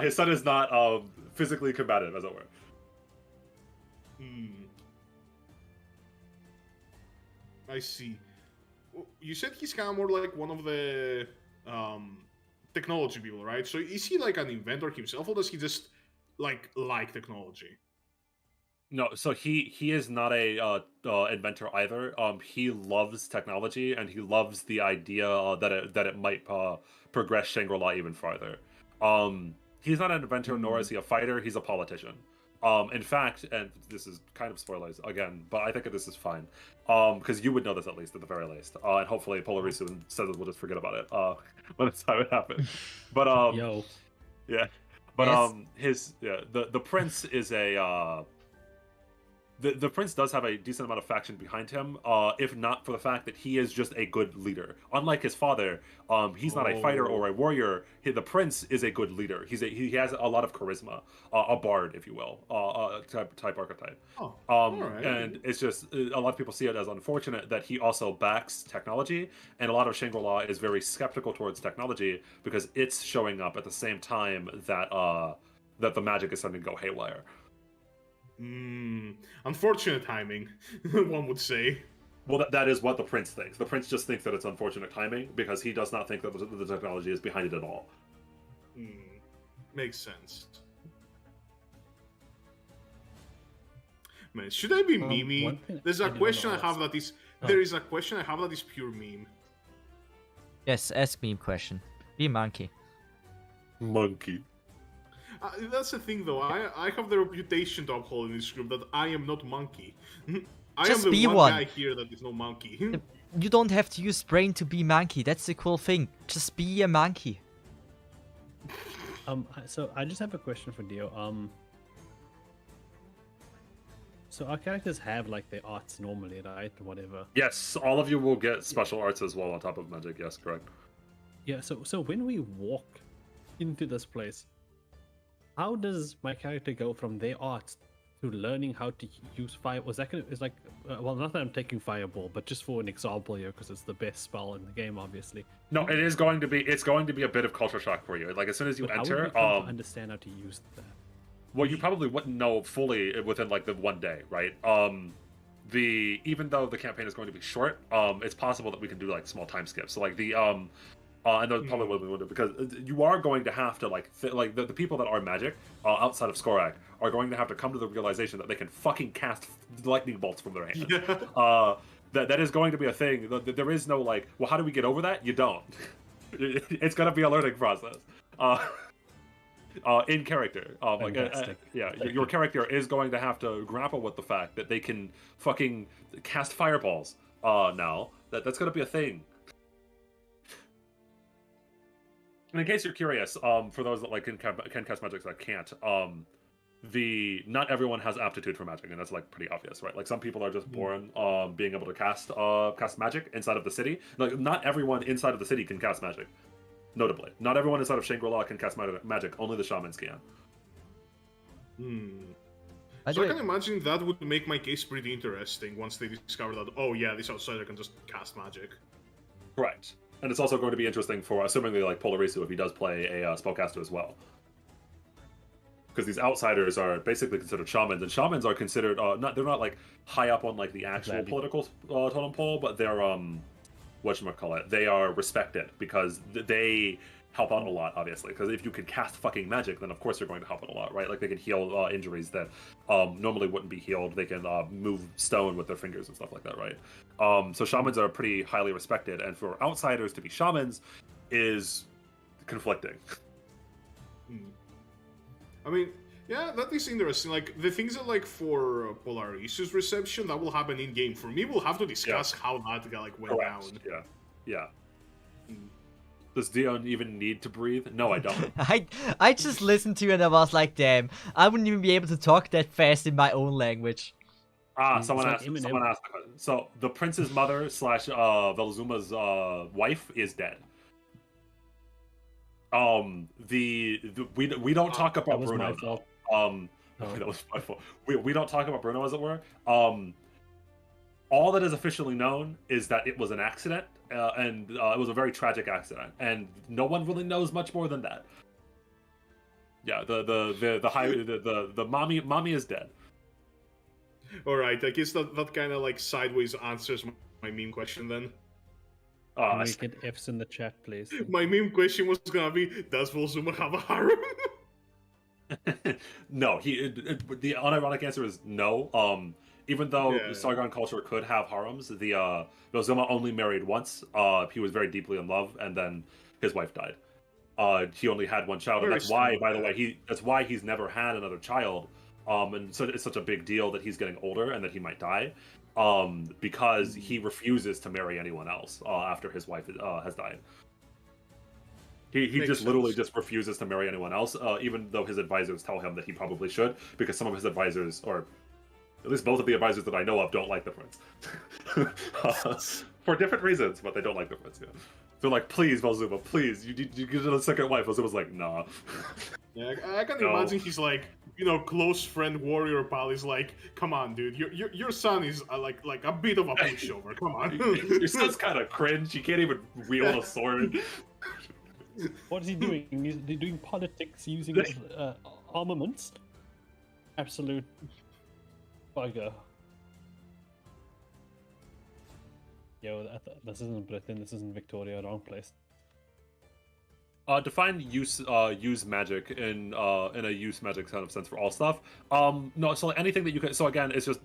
F: His son is not physically combative, as it were.
A: I see. You said he's kind of more like one of the technology people, right? So is he like an inventor himself, or does he just like technology?
F: No, so he is not a inventor either. He loves technology and he loves the idea that it might progress Shangri-La even farther. He's not an inventor, nor is he a fighter. He's a politician. In fact, and this is kind of spoilers again, but I think this is fine, because you would know this at least, at the very least, and hopefully Polarisu says we'll just forget about it when it's time it happens. But
C: Yo.
F: yeah, but
E: Yes.
F: the prince is a the prince does have a decent amount of faction behind him, if not for the fact that he is just a good leader. Unlike his father, he's not a fighter or a warrior. The prince is a good leader. He has a lot of charisma, a bard, if you will, type archetype.
A: Oh, alright.
F: And it's just a lot of people see it as unfortunate that he also backs technology, and a lot of Shangri-La is very skeptical towards technology because it's showing up at the same time that that the magic is starting to go haywire.
A: Unfortunate timing, one would say.
F: Well, that is what the prince thinks. The prince just thinks that it's unfortunate timing because he does not think that the technology is behind it at all.
A: Makes sense. Man, should I be memey? There's a question I have that is... There is a question I have that is pure meme.
E: Yes, ask meme question. Be monkey.
F: Monkey.
A: That's the thing, though. I have the reputation to uphold in this group that I am not monkey. I
E: Just
A: am the
E: be
A: one
E: one.
A: guy here that is no monkey.
E: You don't have to use brain to be monkey. That's the cool thing. Just be a monkey.
C: So I just have a question for Dio. So our characters have like their arts normally, right? Whatever.
F: Yes, all of you will get special arts as well on top of magic. Yes, correct.
C: Yeah. So when we walk into this place, how does my character go from their arts to learning how to use fire? Was that gonna? It's like, well, not that I'm taking fireball, but just for an example here, because it's the best spell in the game, obviously.
F: No, it is going to be. It's going to be a bit of culture shock for you. Like as soon as you
C: But
F: enter,
C: how would we come to understand how to use that?
F: well, you probably wouldn't know fully within like the one day, right? Even though the campaign is going to be short, it's possible that we can do like small time skips. So like I know probably what we would do because you are going to have to the people that are magic outside of Skorak are going to have to come to the realization that they can fucking cast lightning bolts from their hand.
A: Yeah.
F: That is going to be a thing. There is no like, well, how do we get over that? You don't. It's going to be a learning process. In character, your character is going to have to grapple with the fact that they can fucking cast fireballs. Now that's going to be a thing. And in case you're curious, for those that like can cast magic that can't, not everyone has aptitude for magic, and that's like pretty obvious, right? Like some people are just born being able to cast magic inside of the city. Like not everyone inside of the city can cast magic. Notably, not everyone inside of Shangri-La can cast magic. Only the shamans can.
A: So I can imagine that would make my case pretty interesting once they discover that, oh yeah, this outsider can just cast magic.
F: Correct. And it's also going to be interesting for, assumingly, like Polarisu if he does play a spellcaster as well. Because these outsiders are basically considered shamans, and shamans are considered they're not like high up on like the actual political totem pole, but they're whatchamacallit, they are respected because they help out a lot, obviously. Because if you can cast fucking magic, then of course you're going to help out a lot, right? Like they can heal injuries that normally wouldn't be healed. They can move stone with their fingers and stuff like that, right? So shamans are pretty highly respected, and for outsiders to be shamans is conflicting.
A: I mean, yeah, that is interesting. Like the things that like for Polarisu's reception, that will happen in game. For me, we'll have to discuss how that like went down.
F: Yeah. Does Dion even need to breathe? No, I don't.
E: I just listened to it and I was like, damn, I wouldn't even be able to talk that fast in my own language.
F: Someone asked. So the prince's mother / Velzuma's wife is dead. We don't talk about Bruno. That was my fault. We don't talk about Bruno, as it were. All that is officially known is that it was an accident, and it was a very tragic accident, and no one really knows much more than that. Yeah, the mommy is dead.
A: All right, I guess that kind of like sideways answers my meme question then.
C: Can we get F's in the chat, please?
A: My meme question was gonna be: does Volzuma have a harem?
F: No, the unironic answer is no. Even though Sargon culture could have harems, the Volzuma only married once. He was very deeply in love, and then his wife died. He only had one child, and that's why, by the way, that's why he's never had another child. And so it's such a big deal that he's getting older and that he might die. Because he refuses to marry anyone else after his wife has died. He just literally just refuses to marry anyone else, even though his advisors tell him that he probably should, because some of his advisors, or At least both of the advisors that I know of don't like the prince. For different reasons, but they don't like the prince. Yeah. They're like, please, Valzuma, please, you get a second wife. Valzuma's like, nah.
A: Yeah, I can
F: No.
A: imagine he's like, you know, close friend warrior pal is like, come on, dude, your son is like a bit of a pushover. Come on.
F: Your son's kind of cringe. He can't even wield a sword.
C: What is he doing? He's doing politics using armaments. Absolute bugger. Yo, this isn't Britain. This isn't Victoria. Wrong place.
F: Define use magic in a use magic kind of sense for all stuff. No, so anything that you can. So again, it's just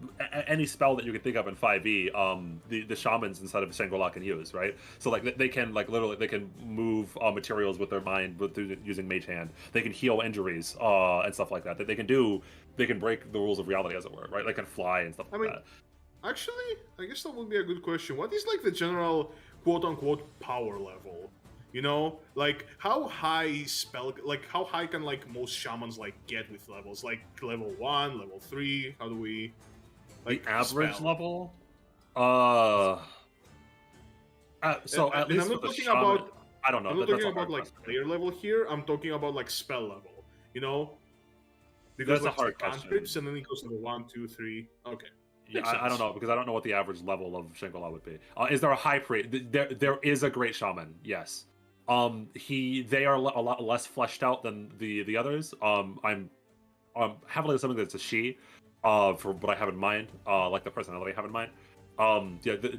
F: any spell that you can think of in 5e. The shamans inside of Shangri-La can use, right? So like they can like literally they can move materials with their mind using Mage Hand. They can heal injuries and stuff like that. That they can do. They can break the rules of reality, as it were, right? They can fly and stuff like that.
A: Actually, I guess that would be a good question. What is like the general quote-unquote power level? You know, like how high how high can like most shamans like get with levels? Like level 1, level 3? How do we
F: The average
A: spell?
F: level? So at
A: And
F: least
A: I'm not
F: with the
A: talking
F: shaman,
A: about
F: I don't know.
A: I'm not
F: That's
A: talking
F: a hard
A: about like
F: question.
A: player level here. I'm talking about like spell level. You know, because
F: That's a hard
A: it's like cantrips, and then it goes to 1, 2, 3. Okay.
F: Yeah,
A: Makes
F: I don't
A: sense.
F: know because I don't know what the average level of Shangri-La would be. Is there a high priest? There is a great shaman. Yes. They are a lot less fleshed out than the others. I'm heavily assuming that it's a she. For what I have in mind, like the personality I have in mind.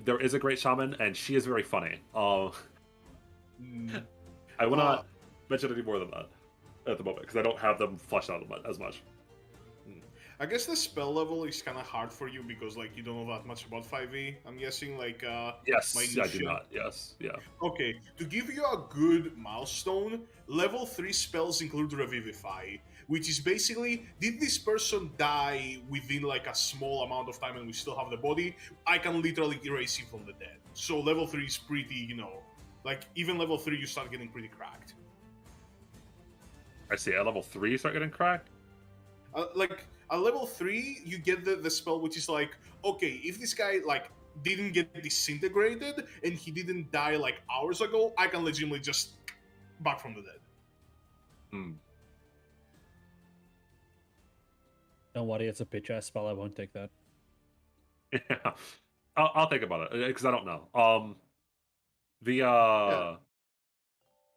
F: There is a great shaman, and she is very funny.
A: Mm.
F: I will not mention any more than that at the moment because I don't have them fleshed out as much.
A: I guess the spell level is kind of hard for you because like you don't know that much about 5e. I'm guessing like
F: Yes, I do
A: minutia.
F: not. Yes, yeah.
A: Okay, to give you a good milestone, level 3 spells include Revivify, which is basically, did this person die within like a small amount of time and we still have the body? I can literally erase him from the dead. So level 3 is pretty, you know, like even level 3 you start getting pretty cracked.
F: I see. At level 3, you start getting cracked.
A: Like at level 3 you get the spell which is like, okay, if this guy like didn't get disintegrated and he didn't die like hours ago, I can legitimately just back from the dead.
F: Hmm.
C: Don't worry, it's a pitch ass spell. I won't take that.
F: Yeah, I'll think about it because I don't know.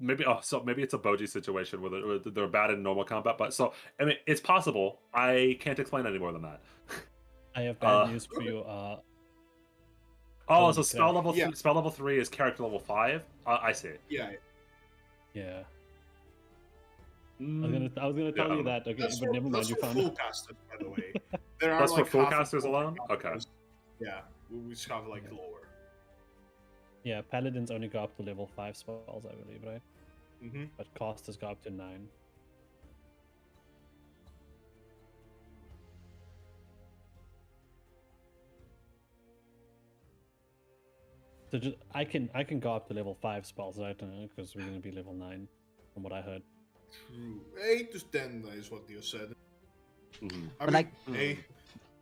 F: Maybe maybe it's a Boji situation where they're bad in normal combat, but so I mean it's possible. I can't explain any more than that.
C: I have bad news for you.
F: So
C: Holy
F: spell
C: crap.
F: level spell level 3 is character level 5. I see.
A: Yeah.
C: Yeah.
F: Mm,
C: I was gonna tell
F: Yeah.
C: you that. Okay,
A: That's
C: but
A: for,
C: never mind.
A: that's
C: You
A: for
C: found
A: full
C: it.
A: casters, by the way. There are
F: That's for
A: like
F: full
A: half of
F: casters
A: full
F: alone? Okay.
A: casters. Yeah, which have like lower.
C: Yeah, paladins only go up to level 5 spells, I believe, right?
A: Mm-hmm.
C: But casters go up to 9. So just I can go up to level 5 spells, right? Because we're gonna be level 9, from what I heard.
A: True. 8 to 10 is what you said.
F: Mhm.
A: I
E: But,
A: mean,
E: like-
A: hey,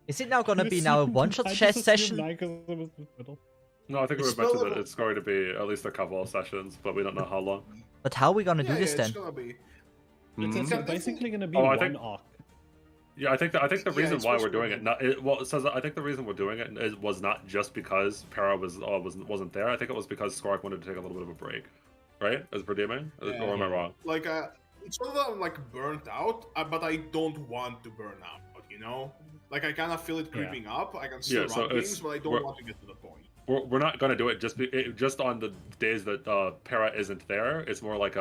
E: Is it now gonna be now a one-shot
C: I
E: chess
C: just
E: session?
C: assumed 9 'cause it was the middle.
F: No, I think
A: It's
F: we mentioned
A: spell
F: that it's going to be at least a couple of sessions, but we don't know how long.
E: But how are we gonna do
A: yeah,
E: this
A: yeah,
E: then?
A: it's gonna be.
C: It's
F: Mhm.
A: can
C: basically gonna be
F: Oh, I
C: one
F: think-
C: arc.
F: Yeah, I think the
A: Yeah,
F: reason
A: it's
F: why
A: supposed
F: we're
A: to
F: doing
A: be.
F: it, it says I think the reason we're doing it was not just because Para wasn't there. I think it was because Skorak wanted to take a little bit of a break, right? As per DMing, or am I wrong?
A: Like, it's not that I'm like burnt out, but I don't want to burn out. You know, like I kind of feel it creeping up. I can still
F: Yeah, so
A: run
F: it's-
A: games, but I don't
F: we're-
A: want to get to the point.
F: We're not going to do it just on the days that Para isn't there. It's more like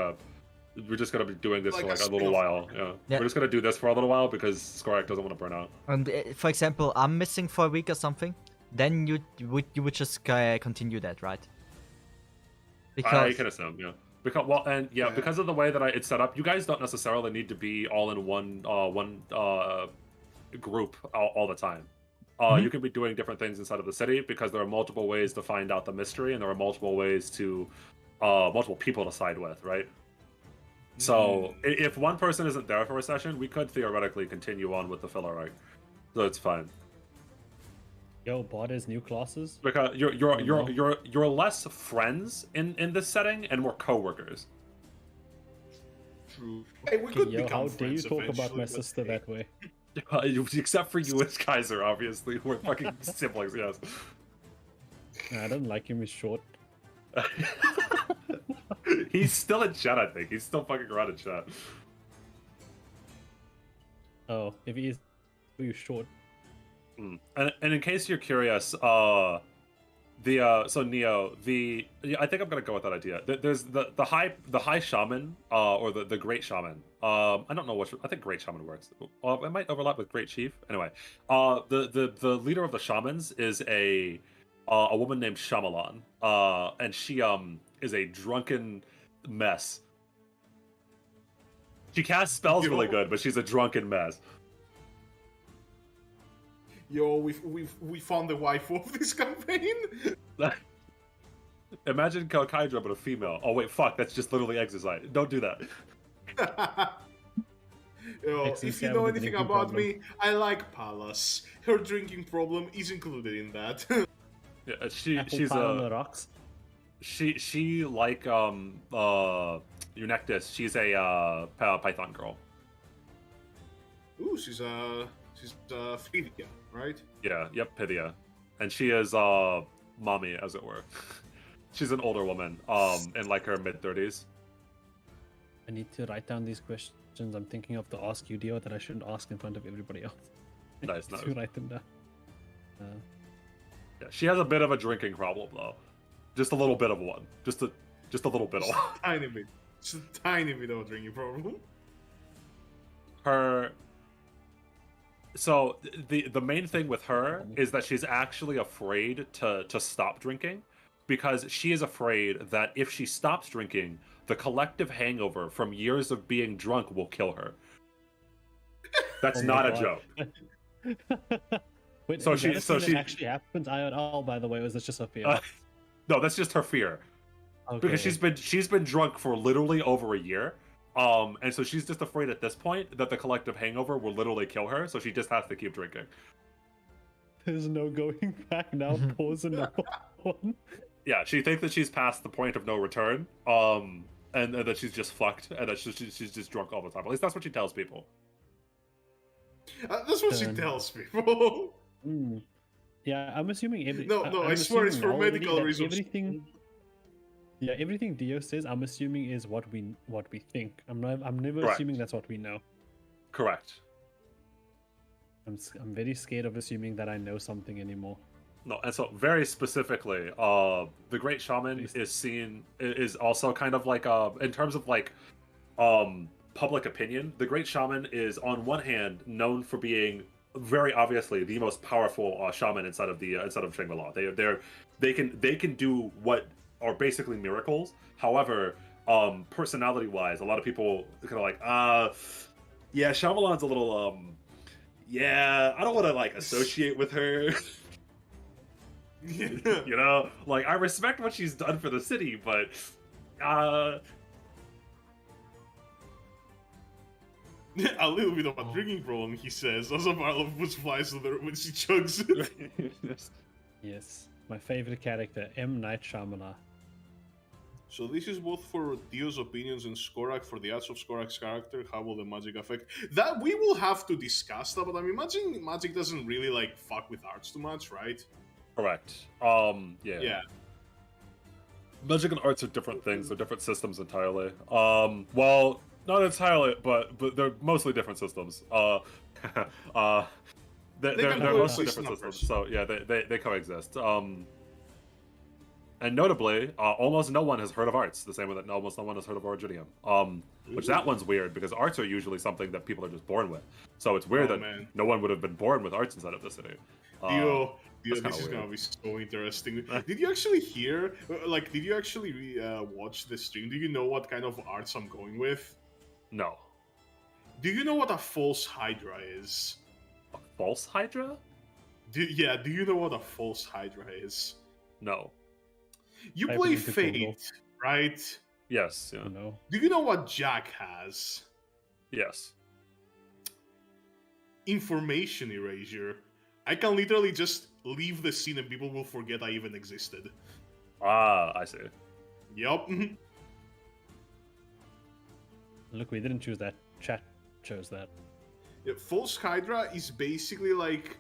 F: we're just going to be doing this
A: Like
F: for like
A: a
F: a little
A: spin-off.
F: while. Yeah.
E: Yeah.
F: We're just going to do this for a little while because Skorak doesn't want to burn out.
E: And for example, I'm missing for a week or something. Then you would just continue that, right?
F: I
E: Because
F: can assume, yeah. Because
A: Yeah.
F: because of the way that it's set up, you guys don't necessarily need to be all in one group all the time. You can be doing different things inside of the city because there are multiple ways to find out the mystery, and there are multiple ways to multiple people to side with, right? So if one person isn't there for a session, we could theoretically continue on with the filler arc. So it's fine.
C: Yo, bought his new classes.
F: Because you're less friends in this setting and more coworkers.
A: True. Hey, we
C: Okay,
A: could
C: yo,
A: become
C: how dare you
A: friends
C: talk about
A: eventually,
C: my
A: but
C: sister
A: hey.
C: that way?
F: Except for you as Kaiser, obviously. We're fucking siblings, yes.
C: Nah, I don't like him. He's short.
F: He's still in chat, I think. He's still fucking around in chat.
C: Oh, if he is, he's short.
F: And in case you're curious, so Neo, I think I'm gonna go with that idea. There's the high shaman, or the great shaman. I don't know which. I think great shaman works. It might overlap with great chief. Anyway, the leader of the shamans is a woman named Shyamalan. And she is a drunken mess. She casts spells really good, but she's a drunken mess.
A: Yo, we found the wife of this campaign.
F: Imagine Kydra but a female. Oh wait, fuck, that's just literally exercise. Don't do that.
A: Yo,
C: Exes
A: if you
C: have
A: know
C: a
A: anything
C: drinking
A: about
C: problem.
A: me, I like Pallas. Her drinking problem is included in that.
F: Yeah,
C: Apple
F: she's
C: pie on the rocks.
F: she like Eunectus. She's a Python girl.
A: Ooh, she's Phidia, right?
F: Yeah, yep, Pythia, and she is mommy, as it were. She's an older woman, in like her mid-30s.
C: I need to write down these questions. I'm thinking of the ask you deal that I shouldn't ask in front of everybody else.
F: Nice,
C: To
F: nice.
C: write them down.
F: Yeah, she has a bit of a drinking problem though, just a little bit of one, just a little bit of one.
A: Tiny bit. Just a tiny bit of a drinking problem.
F: Her. So the main thing with her is that she's actually afraid to stop drinking, because she is afraid that if she stops drinking, the collective hangover from years of being drunk will kill her. That's
C: Oh my
F: not a
C: God.
F: joke.
C: Wait,
F: So
C: is that
F: she-
C: a
F: so
C: thing
F: she-
C: that actually happens IRL, by the way, or is this just a fear?
F: No, that's just her fear. Because
C: Okay.
F: she's been drunk for literally over a year. And so she's just afraid at this point that the collective hangover will literally kill her, so she just has to keep drinking.
C: There's no going back now. Pause and no one.
F: Yeah, she thinks that she's past the point of no return, and that she's just fucked, and that she's just drunk all the time. At least that's what she tells people.
A: That's what she
C: Dun.
A: tells people.
C: Hmm. Yeah, I'm assuming
A: No, I swear it's for medical reasons.
C: Everything Dio says, I'm assuming is what we think. I'm never
F: Correct.
C: assuming that's what we know.
F: Correct.
C: I'm very scared of assuming that I know something anymore.
F: No, and so very specifically, the Great Shaman is also kind of like in terms of like public opinion. The Great Shaman is on one hand known for being very obviously the most powerful shaman inside of Shangri-La. They can do what are basically miracles. However, personality-wise, a lot of people kind of like, yeah, Shyamalan's a little, yeah, I don't want to like associate with her. You know, like I respect what she's done for the city, but
A: A little bit of a drinking problem, he says, as a pile of which flies to the when she chugs it.
C: Yes, my favorite character, M. Night Shyamalan.
A: So this is both for Dio's opinions and Skorak for the arts of Skorak's character. How will the magic affect that? We will have to discuss that, but I'm imagining magic doesn't really like fuck with arts too much, right?
F: correct. Yeah.
A: Yeah.
F: Magic and arts are different things. They're different systems entirely. Well, not entirely, but they're mostly different systems. They're
A: can
F: mostly
A: coexist
F: different
A: numbers.
F: systems. So yeah, they coexist. And notably, almost no one has heard of arts, the same way that almost no one has heard of Originium. Which that one's weird because arts are usually something that people are just born with. So it's weird
A: Oh,
F: that
A: man.
F: no one would have been born with arts inside of the city.
A: Dio,
F: that's
A: this
F: kinda
A: is
F: weird.
A: gonna be so interesting. Did you actually hear? Like, did you actually watch the stream? Do you know what kind of arts I'm going with?
F: No.
A: Do you know what a false Hydra is?
F: A false Hydra?
A: Do you know what a false Hydra is?
F: No.
A: You
C: Type it
A: play
C: into Google.
A: Fate, right?
F: Yes. Yeah.
C: No.
A: Do you know what Jack has?
F: Yes.
A: Information erasure. I can literally just leave the scene and people will forget I even existed.
F: Ah, I see.
A: Yup.
C: Look, we didn't choose that. Chat chose that.
A: Yeah, False Hydra is basically like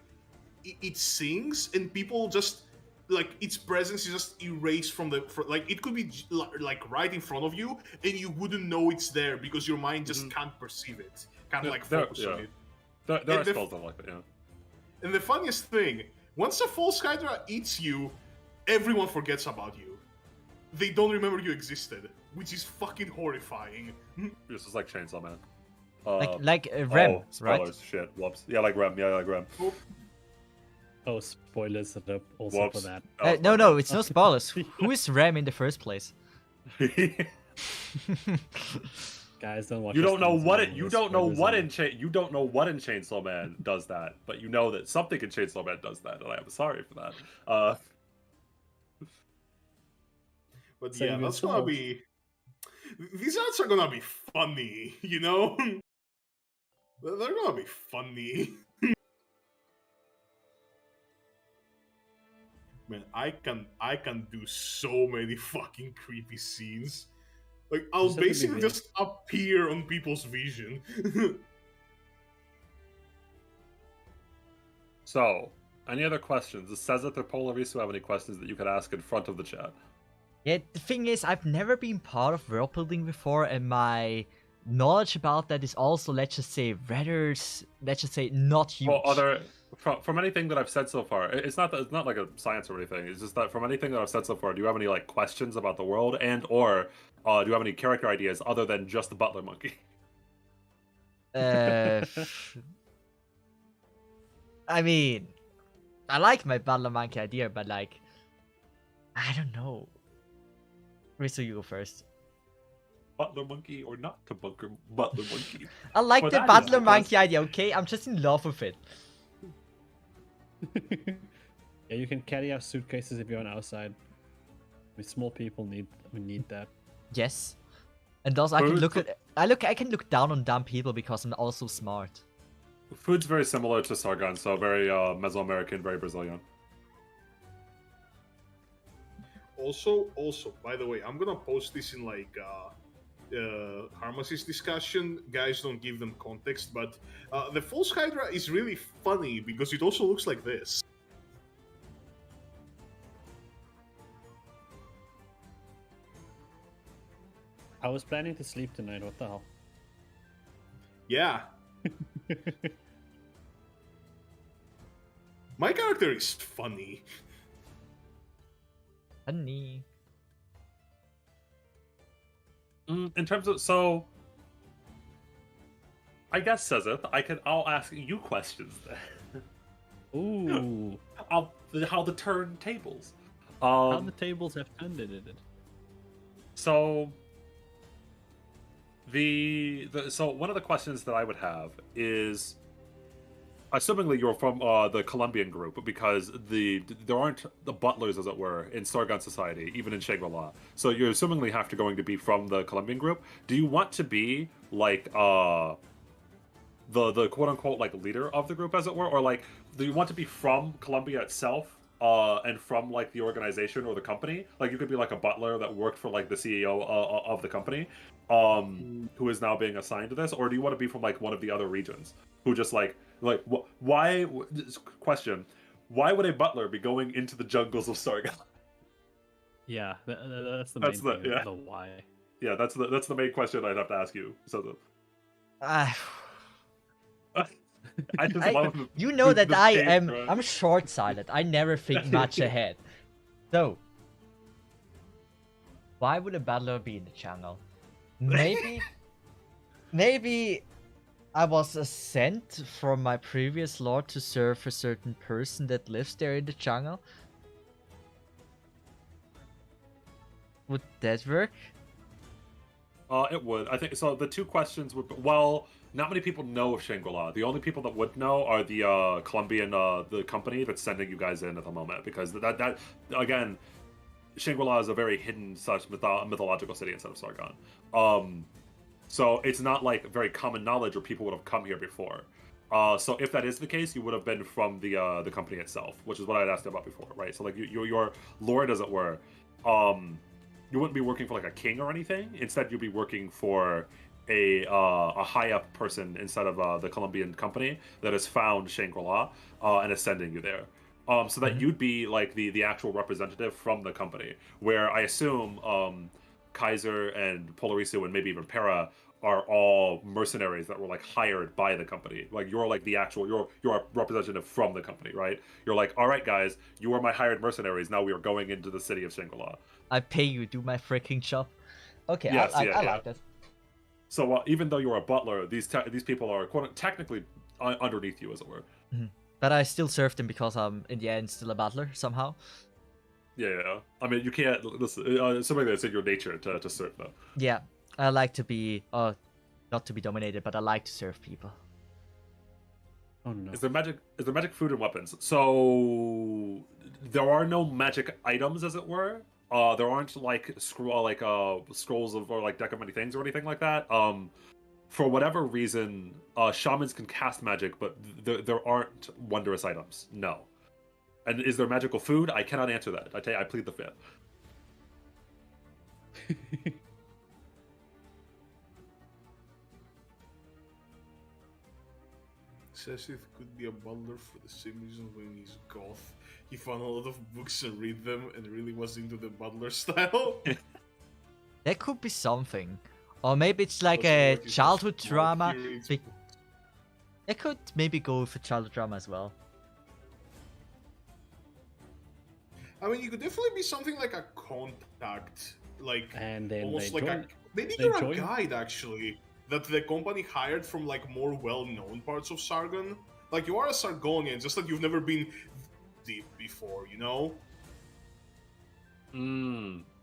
A: it sings and people just like its presence is just erased from the like it could be like right in front of you and you wouldn't know it's there because your mind just can't perceive it, can't like focus on it.
F: There are spells that like that, yeah.
A: And the funniest thing, once a False Hydra eats you, everyone forgets about you. They don't remember you existed, which is fucking horrifying.
F: This is like Chainsaw Man.
E: Like Rem,
F: oh, spoilers,
E: right?
F: shit, whoops. Yeah, like Rem, yeah, like Rem.
C: Oh, spoilers also
F: Whoops.
C: for that.
E: No, it's no spoilers. Who is Rem in the first place?
C: Guys, don't watch.
F: You
C: this
F: don't know
C: thing,
F: what
C: so
F: it. You
C: there's
F: don't know
C: spoilers
F: what
C: on
F: in
C: it.
F: you don't know what in Chainsaw Man does that, but you know that something in Chainsaw Man does that, and I am sorry for that.
A: But
C: So
A: yeah,
C: you
A: that's
C: can
A: gonna
C: solve-
A: be. These ads are gonna be funny, you know. They're gonna be funny. Man, I can do so many fucking creepy scenes. Like I'll
C: Just have to be
A: basically
C: real.
A: just appear on people's vision.
F: So, any other questions? It says that the Polaris who have any questions that you could ask in front of the chat.
E: Yeah, the thing is, I've never been part of world building before, and my knowledge about that is also, let's just say, not huge.
F: Well, from anything that I've said so far, it's not like a science or anything. It's just that from anything that I've said so far, do you have any like questions about the world, and or do you have any character ideas other than just the butler monkey?
E: I mean, I like my Butler Monkey idea, but like, I don't know. Rizzo, you go first.
F: Butler monkey or not to butler monkey?
E: I like
F: Well,
E: the
F: that is
E: Butler
F: because-
E: Monkey idea, okay? I'm just in love with it.
C: Yeah, you can carry out suitcases if you're on outside. With small people, we need that.
E: Yes. And also, I can
F: Food-
E: look at I can look down on dumb people because I'm also smart.
F: Food's very similar to Sargon, so very Mesoamerican, very Brazilian.
A: Also, by the way, I'm gonna post this in like Harmacists discussion. Guys, don't give them context, but the False Hydra is really funny because it also looks like this.
C: I was planning to sleep tonight. What the hell?
A: Yeah. My character is funny.
E: Funny.
F: In terms of I guess says it. I'll ask you questions then.
C: Ooh,
F: How the turntables.
C: how the tables have turned it.
F: So so one of the questions that I would have is, assumingly you're from the Colombian group, because there aren't the butlers, as it were, in Sargon society, even in Shangri-La. So you assumingly have to going to be from the Colombian group. Do you want to be like the quote unquote like leader of the group, as it were, or like do you want to be from Colombia itself? And from like the organization or the company, like you could be like a butler that worked for like the CEO of the company, who is now being assigned to this, or do you want to be from like one of the other regions who just why? Question: why would a butler be going into the jungles of Sargon?
C: Yeah, that's the main
F: That's the-
C: thing.
F: yeah.
C: The why.
F: Yeah, that's the main question I'd have to ask you. So I just love the,
E: You know that I
F: pace,
E: am.
F: right?
E: I'm short-sighted. I never think much ahead. So, why would a butler be in the jungle? Maybe I was sent from my previous lord to serve a certain person that lives there in the jungle. Would that work?
F: It would. I think so. The two questions would. Well, not many people know of Shangri-La. The only people that would know are the Colombian, the company that's sending you guys in at the moment, because that again, Shangri-La is a very hidden such mythological city instead of Sargon. So it's not like very common knowledge, or people would have come here before. So if that is the case, you would have been from the company itself, which is what I had asked about before, right? So like your lord, as it were, you wouldn't be working for like a king or anything. Instead, you'd be working for a high up person inside of the Colombian company that has found Shangri-La and is sending you there. So that you'd be like the actual representative from the company, where I assume Kaiser and Polarisu and maybe even Para are all mercenaries that were like hired by the company. Like you're like the actual you're a representative from the company, right? You're like, all right, guys, you are my hired mercenaries. Now we are going into the city of Shangri-La.
E: I pay you, do my freaking job. Okay,
F: Yes,
E: I
F: yeah.
E: like that.
F: So even though you're a butler, these people are technically underneath you, as it were.
E: But I still serve them because I'm, in the end, still a butler somehow.
F: Yeah. I mean, you can't listen. Something that's in your nature to serve them.
E: Yeah, I like to be, not to be dominated, but I like to serve people.
C: Oh no.
F: Is there magic food and weapons? So there are no magic items, as it were. There aren't like scrolls of or like deck of many things or anything like that. For whatever reason, shamans can cast magic, but there aren't wondrous items. No. And is there magical food? I cannot answer that. I plead the fifth.
A: Seth could be a butler for the same reason when he's goth. He found a lot of books and read them and really was into the butler style.
E: That could be something. Or maybe it's like
A: Also,
E: a
A: like you said,
E: childhood
A: Mark,
E: drama.
A: he reads
E: Be-
A: books.
E: It could maybe go for childhood drama as well.
A: I mean, you could definitely be something like a contact, like
C: And then
A: almost
C: they
A: like
C: join.
A: maybe
C: they
A: you're a
C: join?
A: guide actually that the company hired from like more well-known parts of Sargon. Like you are a Sargonian, just that you've never been deep before, you know?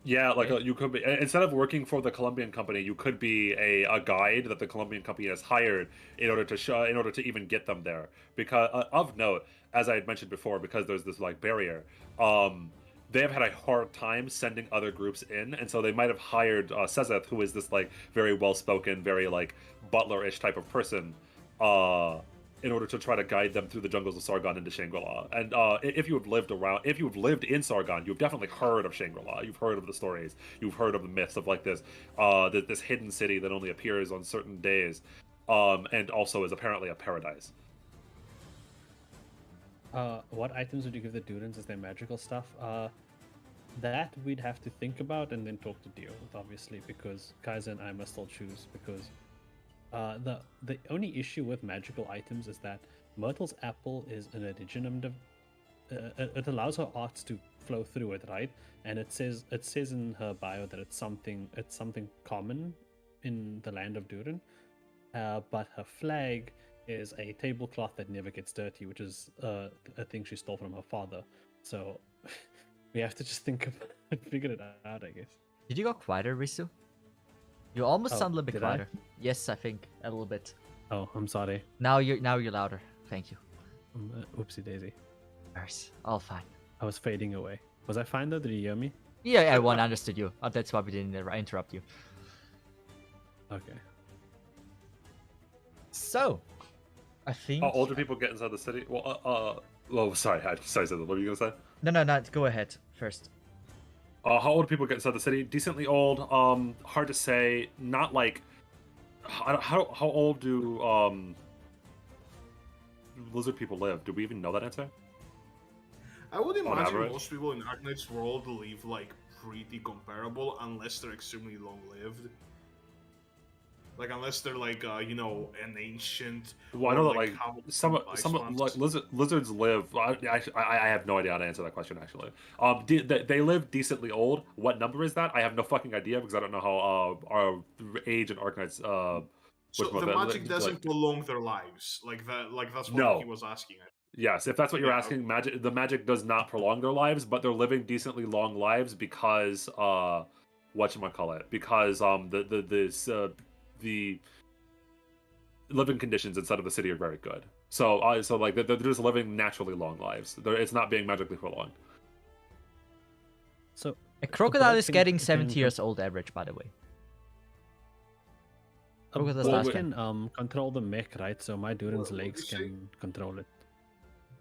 F: Yeah, like you could be instead of working for the Colombian company, you could be a guide that the Colombian company has hired in order to even get them there. Because of note, as I had mentioned before, because there's this like barrier, they have had a hard time sending other groups in, and so they might have hired Sezeth, who is this like very well-spoken, very like butler-ish type of person, in order to try to guide them through the jungles of Sargon into Shangri-La. And if you have lived in Sargon, you've definitely heard of Shangri-La. You've heard of the stories. You've heard of the myths of like this hidden city that only appears on certain days, and also is apparently a paradise.
C: What items would you give the Durans as their magical stuff? That we'd have to think about and then talk to Dio with, obviously, because Kaiser and I must still choose, because the only issue with magical items is that Myrtle's apple is an originum. It allows her arts to flow through it, right? And it says in her bio that it's something common in the land of Durin. But her flag is a tablecloth that never gets dirty, which is a thing she stole from her father. So we have to just think about it, figure it out, I guess.
E: Did you go quieter, Risu? You almost
C: Oh,
E: sound a little bit
C: did I?
E: quieter. Yes, I think a little bit.
C: Oh, I'm sorry.
E: Now you're louder. Thank you.
C: Oopsie daisy.
E: Nurse, all fine.
C: I was fading away. Was I fine though? Did you hear me?
E: Yeah, everyone understood you. That's why we didn't interrupt you.
C: Okay.
E: So, I think.
F: How older people get inside the city? Well, sorry, what were you gonna say?
E: No. Go ahead first.
F: How old people get inside the city? Decently old. Hard to say. Not like. How old do lizard people live? Do we even know that answer?
A: I would imagine
F: average?
A: most people in Arknight's world live like pretty comparable, unless they're extremely long-lived. Like unless they're like an ancient.
F: Well, I
A: or,
F: know that
A: like,
F: like
A: how
F: some
A: ice
F: like lizards live. I have no idea how to answer that question actually. They live decently old. What number is that? I have no fucking idea because I don't know how our age and Arknights.
A: So the magic doesn't prolong their lives, like that. Like that's what he was asking.
F: Yes, if that's what you're
A: Yeah,
F: asking, the magic does not prolong their lives, but they're living decently long lives because whatchamacallit, because the living conditions inside of the city are very good. So like they're just living naturally long lives. It's not being magically prolonged.
C: So
E: A crocodile is
C: can-
E: getting
C: can-
E: 70 years old average, by the way. Krogadar's
C: ball
E: last
C: can control the mech, right? So my Durin's
A: What
C: legs
A: did you say?
C: can control it.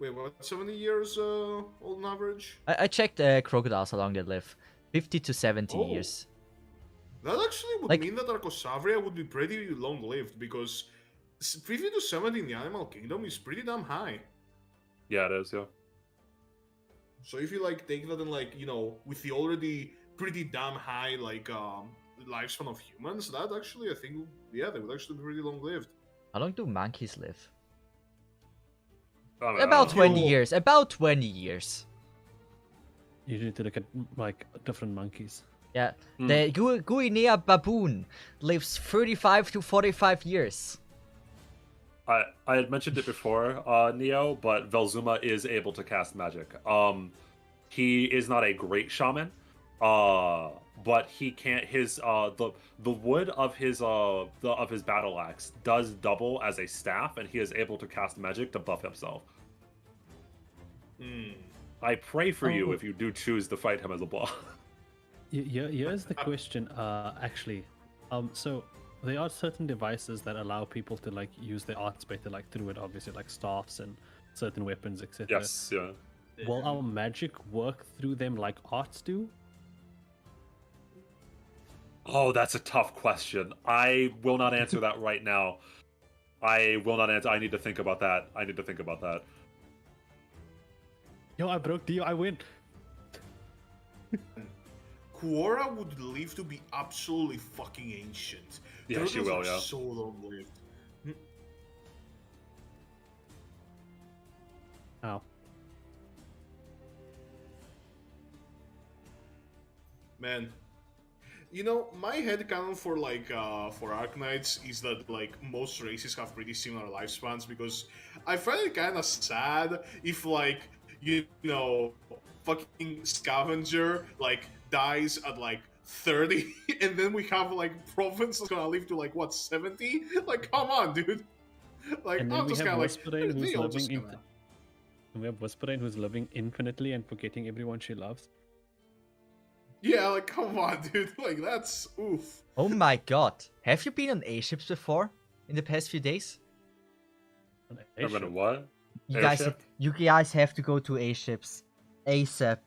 A: Wait, what? 70 years old on average?
E: I checked crocodiles, how long they live. 50 to 70
A: Oh.
E: years.
A: That actually would
E: Like-
A: mean that Arcosavria would be pretty long-lived because 50 to 70 in the animal kingdom is pretty damn high.
F: Yeah, it is. Yeah.
A: So if you like take that and like with the already pretty damn high like lifespan of humans, that actually I think they would actually be pretty long-lived.
E: How long do monkeys live?
F: I don't know.
E: About 20
A: Yo.
E: years. About 20 years.
C: You need to look at like different monkeys.
E: Yeah.
F: Hmm.
E: The Guinea baboon lives 35 to 45 years.
F: I had mentioned it before, Neo, but Velzuma is able to cast magic. He is not a great shaman, but he can't. His the wood of his battle axe does double as a staff, and he is able to cast magic to buff himself. I pray for you
C: Oh.
F: if you do choose to fight him as a boss.
C: Here's the question. Actually, so there are certain devices that allow people to like use their arts better, like through it, obviously, like staffs and certain weapons, etc.
F: Yes, yeah.
C: Will our magic work through them like arts do?
F: Oh, that's a tough question. I will not answer that right now. I will not answer. I need to think about that.
C: Yo, I broke Dio. I win.
A: Quora would live to be absolutely fucking ancient.
F: Yeah, she
A: Turtles
F: will,
A: are
F: yeah.
A: so long-lived.
C: Ow.
A: Man, my headcanon for for Arknights is that like most races have pretty similar lifespans because I find it kind of sad if fucking Scavenger dies at 30 and then we have Province that's gonna live to 70? Come on, dude.
C: And then
A: I'm
C: we
A: just
C: have
A: kind of
C: Whispering who's
A: they all just
C: living
A: kinda-
C: and we have Whispering who's living infinitely and forgetting everyone she loves.
A: Yeah, come on, dude. That's oof.
E: Oh my god. Have you been on A-ships before in the past few days?
C: On
F: I mean,
C: Asia.
F: what?
E: You guys,
F: Airship?
E: you guys have to go to A-ships. ASAP.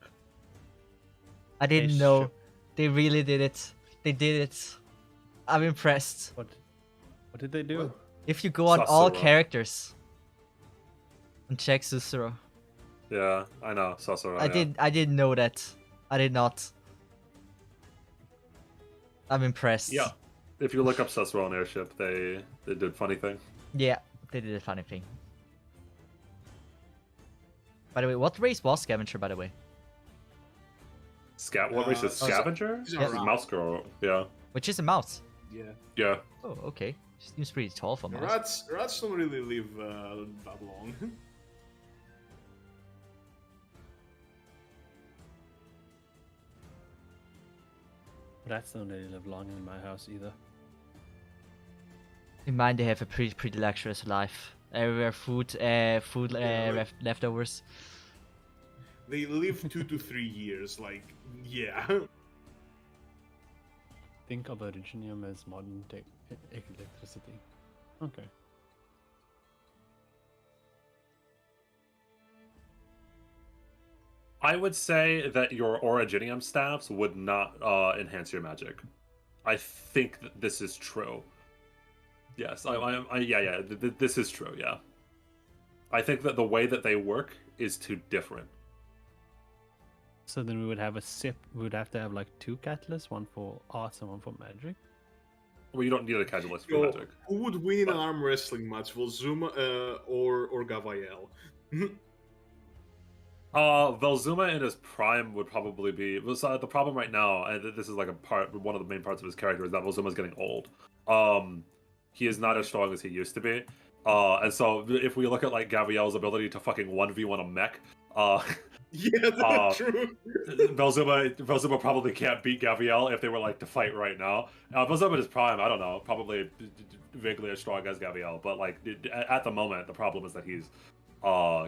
E: I didn't know.
C: A-ship.
E: They really did it. They did it. I'm impressed.
C: What did they do?
A: What?
E: If you go on all
F: Sasuro.
E: characters and check Susuro.
F: Yeah, I know. Sasuro.
E: I didn't know that. I did not. I'm impressed.
F: Yeah. If you look up Sasuro on Airship, they did funny thing.
E: Yeah, they did a funny thing. By the way, what race was Scavenger, by the way?
F: What race is Scavenger?
A: he's a
F: This is
A: rat.
F: Mouse Girl. Yeah.
E: Which is a mouse.
A: Yeah.
F: Yeah.
E: Oh, okay. Seems pretty tall for a mouse.
A: Rats don't really live that long.
C: Rats don't really live long in my house either.
E: In mine, they have a pretty luxurious life. Everywhere food, leftovers.
A: They live 2 to 3 years. Yeah.
C: Think of Originium as modern tech electricity. Okay.
F: I would say that your Originium staffs would not enhance your magic. I think that this is true. Yes, this is true, yeah. I think that the way that they work is too different.
C: So then we would have we would have to have two catalysts, one for arts and one for magic.
F: Well, you don't need a catalyst for
A: So,
F: magic.
A: who would win in an arm wrestling match? Volzuma or Gavael?
F: Velzuma in his prime would probably be. The problem right now, and this is one of the main parts of his character, is that Velzuma's getting old. He is not as strong as he used to be. And so if we look at Gaviel's ability to fucking 1v1 a mech,
A: Yeah, that's true.
F: Velzuma probably can't beat Gaviel if they were to fight right now. Velzuma in his prime, I don't know, probably vaguely as strong as Gaviel, but at the moment, the problem is that he's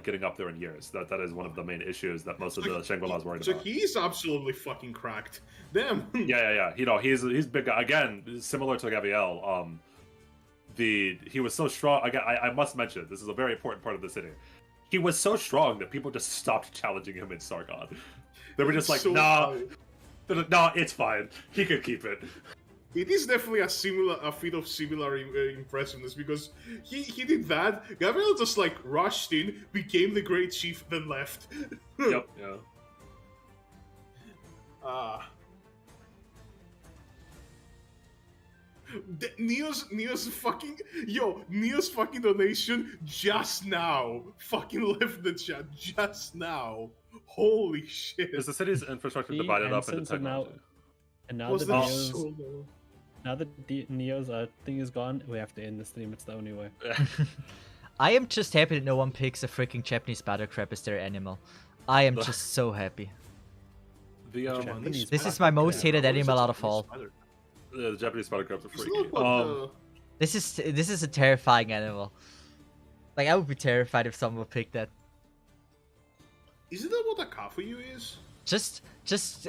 F: getting up there in years. That is one of the main issues that most of the Shangri-La's worried
A: So
F: about.
A: he's absolutely fucking cracked. Damn.
F: Yeah. He's big guy. Again, similar to Gaviel. he was so strong. I must mention, this is a very important part of the city. He was so strong that people just stopped challenging him in Sargon. They were just like,
A: So
F: nah,
A: funny.
F: they're like, nah, it's fine. He could keep it.
A: It is definitely a feat of similar impressiveness because he did that. Gabriel just like rushed in, became the great chief, then left.
F: Yep. Yeah.
A: Neo's fucking donation just now fucking left the chat just now. Holy shit!
F: Is the city's infrastructure
C: See,
F: divided up into
C: and so now-
F: technology?
C: And now
A: Was
C: the
A: that
C: Neos,
A: so low?
C: now that the Neo's thing is gone, we have to end the stream. It's the only way.
E: I am just happy that no one picks a freaking Japanese spider crab as their animal. I am just so happy.
F: The
A: Japanese
E: This is
A: spider
E: my most
A: crab.
E: hated
A: What is
E: animal
A: a
E: out of
A: Japanese
E: all.
A: spider?
F: the Japanese spider crabs are
A: It's
F: freaky.
A: not what
E: This is a terrifying animal. Like I would be terrified if someone would pick that.
A: Isn't that what a kafuyu is?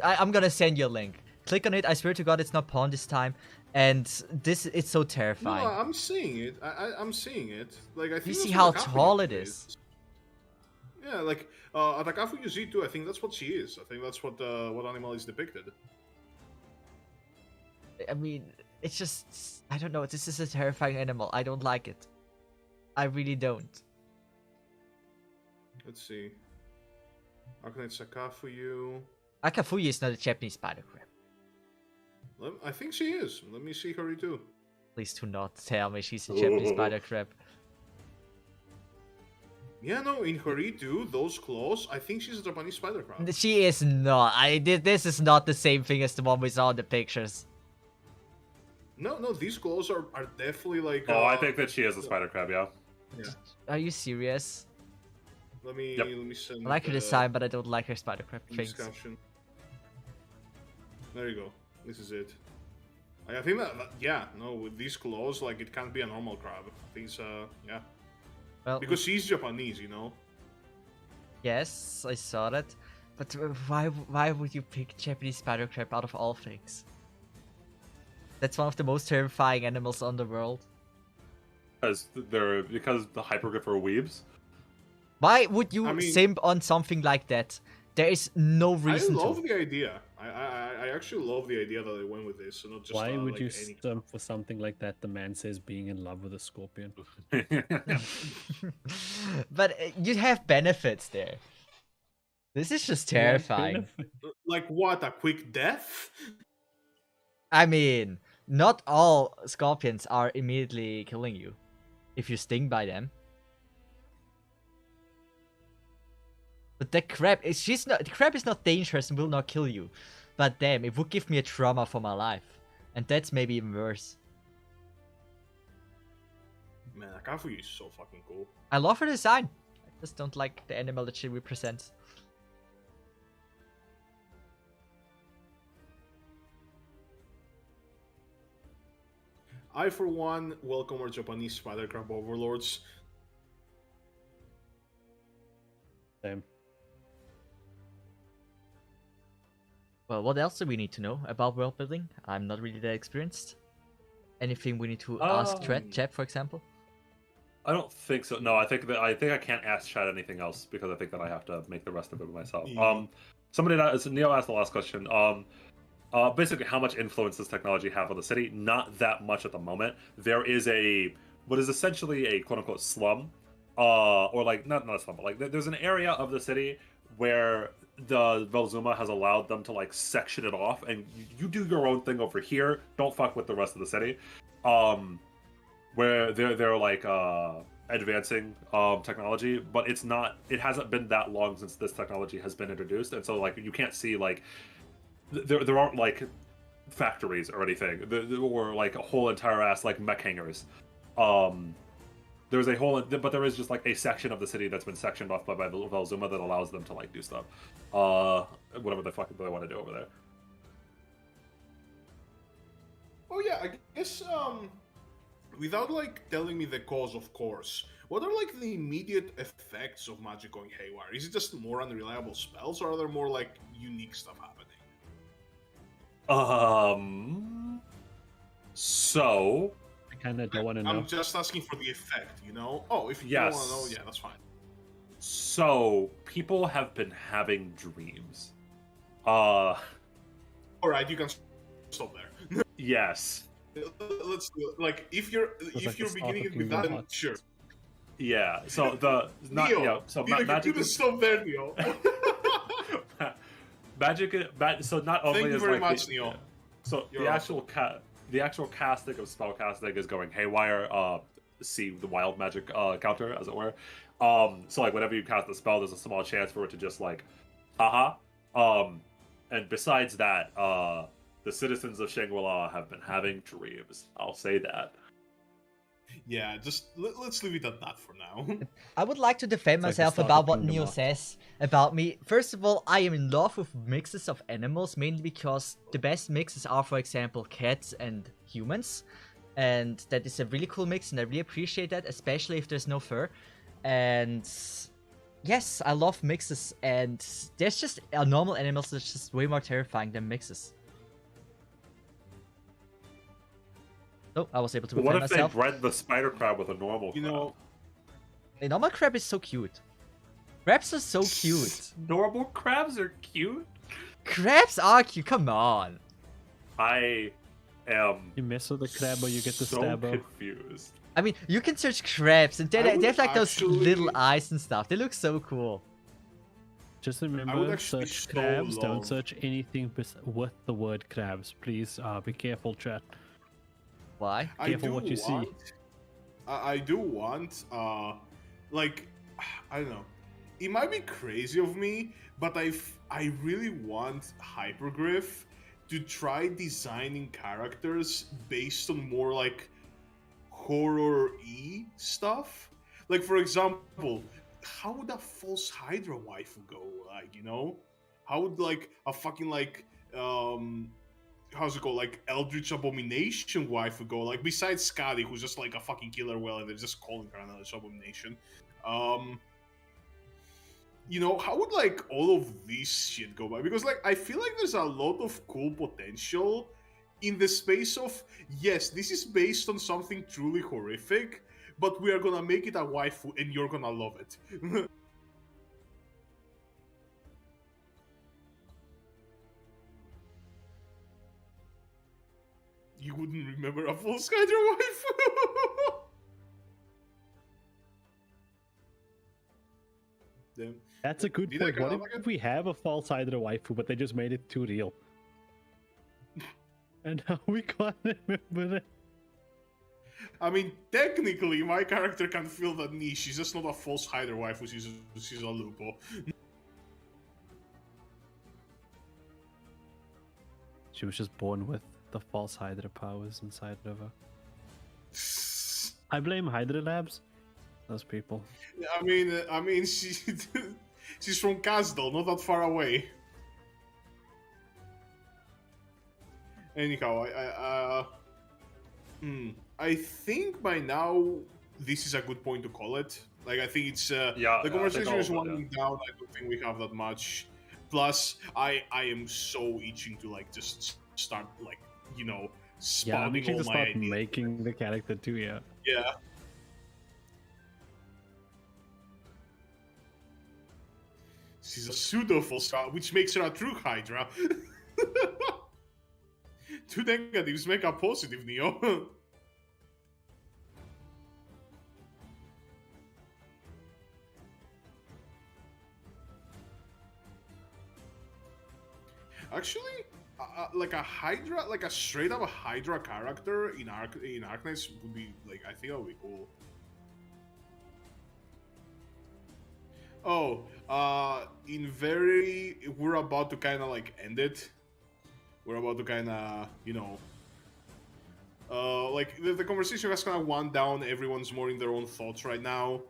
E: I'm gonna send you a link. Click on it. I swear to God, it's not porn this time. And it's so
A: No,
E: terrifying.
A: I'm seeing it. I'm seeing it. Like I think.
E: You
A: that's
E: see
A: what
E: how
A: a kafuyu
E: tall it is.
A: Yeah, like at a kafuyu Z2, I think that's what she is. I think that's what animal is depicted.
E: I mean, it's just I don't know. This is a terrifying animal. I don't like it. I really don't.
A: Let's see. Arknights Akafuyu.
E: Akafuyu is not a Japanese spider crab.
A: I think she is. Let me see her too.
E: Please do not tell me she's a Japanese spider crab.
A: Yeah, no, in Haritu, those claws, I think she's a Japanese spider crab.
E: She is not. This is not the same thing as the one we saw in the pictures.
A: No, these claws are definitely like.
F: Oh, I think that she is a spider crab. Yeah.
E: Are you serious?
A: Let me send.
E: I like her design, but I don't like her spider crab things.
A: Discussion. There you go. This is it. I think that yeah, no, with these claws, like it can't be a normal crab. I think it's yeah.
E: Well,
A: Because she's Japanese, you know.
E: yes, I saw that. But why would you pick Japanese spider crab out of all things? That's one of the most terrifying animals on the world.
F: Because the hypergriff are weebs.
E: Why would you
A: I mean-
E: simp on something like that? There is no reason
A: I love
E: to.
A: the idea. I actually love the idea that they went with this, so not just.
C: Why would
A: like
C: you
A: any...
C: stump for something like that? The man says being in love with a scorpion.
E: But you have benefits there. This is just terrifying.
A: Like what? A quick death?
E: I mean, not all scorpions are immediately killing you if you sting by them. But the crab the crab is not dangerous and will not kill you. But damn, it would give me a trauma for my life. And that's maybe even worse.
A: Man, Akafuyu is so fucking cool.
E: I love her design. I just don't like the animal that she represents.
A: I, for one, welcome our Japanese spider crab overlords.
C: Same.
E: Well, what else do we need to know about world building? I'm not really that experienced. Anything we need to ask Chad, for example?
F: I don't think so. No, I think I can't ask Chad anything else because I think that I have to make the rest of it myself.
A: Yeah.
F: Neo asked the last question. Basically, how much influence does technology have on the city? Not that much at the moment. There is what is essentially a quote unquote slum, or like not a slum, but like there's an area of the city where the Velzuma has allowed them to like section it off, and you do your own thing over here. Don't fuck with the rest of the city. Where they're like advancing technology, but it hasn't been that long since this technology has been introduced, and so like you can't see like there aren't like factories or anything, or like a whole entire ass like mech hangars. There's a whole, but there is just like a section of the city that's been sectioned off by Velzuma that allows them to like do stuff, whatever the fuck they want to do over there.
A: Oh yeah, I guess without like telling me the cause, of course, what are like the immediate effects of magic going haywire? Is it just more unreliable spells, or are there more like unique stuff happening?
F: So
C: kind of don't want to know.
A: I'm just asking for the effect, you know? Oh, if you
F: Yes.
A: don't want to know, yeah, that's fine.
F: So people have been having dreams.
A: Alright, you can stop there.
F: Yes.
A: Let's do it. Like, if you're
C: like the
A: beginning
C: start
A: it with
C: of
A: that,
C: Google
A: then
C: Docs.
A: sure.
F: Yeah. So the not
A: Neo,
F: yeah. So
A: Neo, you
F: magic
A: couldn't stop there, Neo.
F: so not only
A: Thank you
F: is
A: very
F: like
A: much,
F: the,
A: Neo.
F: so
A: You're
F: the actual casting of spell casting is going haywire. See the wild magic counter, as it were. So like whenever you cast a spell, there's a small chance for it to just like, haha. And besides that, the citizens of Shangri-La have been having dreams. I'll say that.
A: Yeah, just let's leave it at that for now.
E: I would like to defend
C: It's like the
E: myself
C: start
E: about
C: of
E: what
C: Kingdom
E: Neo
C: Hearts.
E: says about me. First of all, I am in love with mixes of animals, mainly because the best mixes are, for example, cats and humans. And that is a really cool mix, and I really appreciate that, especially if there's no fur. And yes, I love mixes, and there's just normal animals that's just way more terrifying than mixes. Oh, I was able to
F: But
E: defend
F: what if
E: myself.
F: they bred the spider crab with a normal
A: You
F: crab?
A: know,
E: A normal crab is so cute. Crabs are so cute.
F: Normal crabs are cute.
E: Crabs are cute, come on.
F: I am
C: You mess with the crab or you get the
F: so
C: stabbo.
F: confused.
E: I mean, you can search crabs, and
A: I
E: they
A: would
E: have like those
A: actually-
E: little eyes and stuff. They look so cool.
C: Just
A: I would
C: remember,
A: actually
C: search
A: so
C: crabs.
A: love-
C: Don't search anything with the word crabs. Please be careful, chat.
E: Why?
C: Careful what you see.
A: I do want, like, I don't know. It might be crazy of me, but I really want Hypergriff to try designing characters based on more like horror-y stuff. Like, for example, how would a false Hydra waifu go? Like, you know, how would like a fucking like how's it called, like Eldritch Abomination waifu go? Like, besides Scotty, who's just like a fucking killer whale, and they're just calling her an Eldritch Abomination. You know, how would like all of this shit go by? Because like I feel like there's a lot of cool potential in the space of, yes, this is based on something truly horrific, but we are gonna make it a waifu and you're gonna love it. You wouldn't remember a full Hydra waifu? Damn.
C: That's a good
A: Did I
C: point.
A: get
C: What
A: out again?
C: if we have a false Hydra waifu, but they just made it too real? And now we can't remember it.
A: I mean, technically, my character can fill that niche. She's just not a false Hydra waifu, she's a Lupo.
C: She was just born with the false Hydra powers inside of her. I blame Hydra Labs. Those people.
A: I mean, she's from Kasdal, not that far away. Anyhow, I think by now this is a good point to call it. Like, I think it's
F: Yeah,
A: the
F: I
A: conversation
F: think
A: is
F: I'll-
A: winding down. I don't think we have that much. Plus, I am so itching to like just start like, you know,
C: Yeah, I'm
A: spouting
C: itching
A: all
C: to
A: my
C: start
A: ideas.
C: making the character too, yeah.
A: Yeah. She's a pseudo false Hydra, which makes her a true Hydra. Two negatives make a positive, Neo. Actually, like a Hydra, like a straight up Hydra character in Arknights would be like, I think that would be cool. Oh, we're about to kind of like end it. We're about to kind of, you know, like the conversation has kind of wound down. Everyone's more in their own thoughts right now.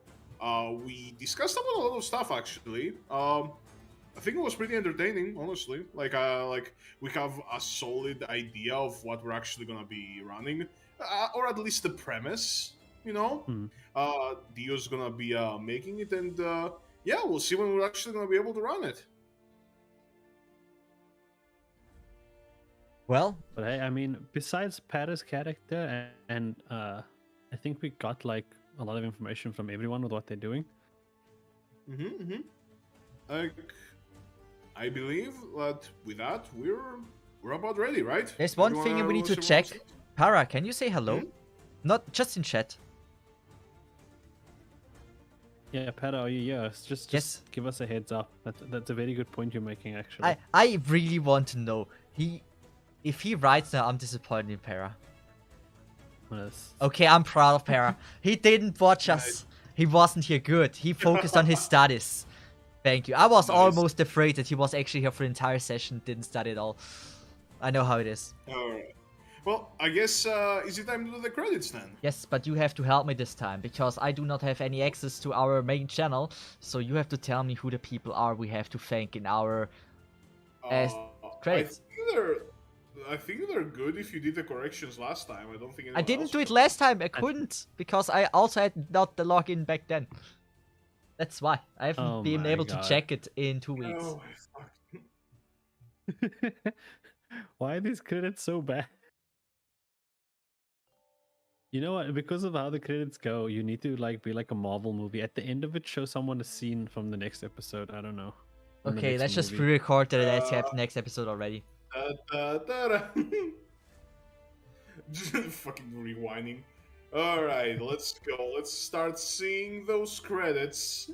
A: We discussed about a lot of stuff actually. I think it was pretty entertaining, honestly. Like we have a solid idea of what we're actually gonna be running, or at least the premise. You know, Dio's gonna be making it, and yeah, we'll see when we're actually gonna be able to run it.
E: Well,
C: But hey, I mean, besides Para's character and I think we got like a lot of information from everyone with what they're doing.
A: I believe that with that we're about ready, right?
E: there's one
A: Everyone,
E: thing we need to
A: everyone
E: check.
A: wants
E: Para, can you say hello?
A: Hmm?
E: Not just in chat.
C: Yeah, Para, are you here? Just
E: Yes.
C: give us a heads up. That's a very good point you're making, actually.
E: I really want to know. If he writes now, I'm disappointed in Para.
C: Yes.
E: Okay, I'm proud of Para. He didn't watch us. He wasn't here good. He focused on his studies. Thank you. I was
A: Nice.
E: almost afraid that he was actually here for the entire session, didn't study at all. I know how it is.
A: Alright. Well, I guess is it time to do the credits then?
E: Yes, but you have to help me this time, because I do not have any access to our main channel, so you have to tell me who the people are we have to thank in our credits.
A: I think they're good if you did the corrections last time. I don't think
E: I
A: anyone
E: didn't
A: else
E: do it
A: did.
E: last time, I couldn't, because I also had not the login back then. That's why. I haven't
C: Oh
E: been
C: my
E: able
C: God.
E: to check it in 2 weeks.
A: Oh, fuck.
C: Why are these credits so bad? You know what? Because of how the credits go, you need to like be like a Marvel movie. At the end of it, show someone a scene from the next episode. I don't know. From the
E: Okay,
C: next
E: let's just
C: movie.
E: pre-record that that's happened next episode already.
A: Da. Just fucking rewinding. Alright, let's go. Let's start seeing those credits.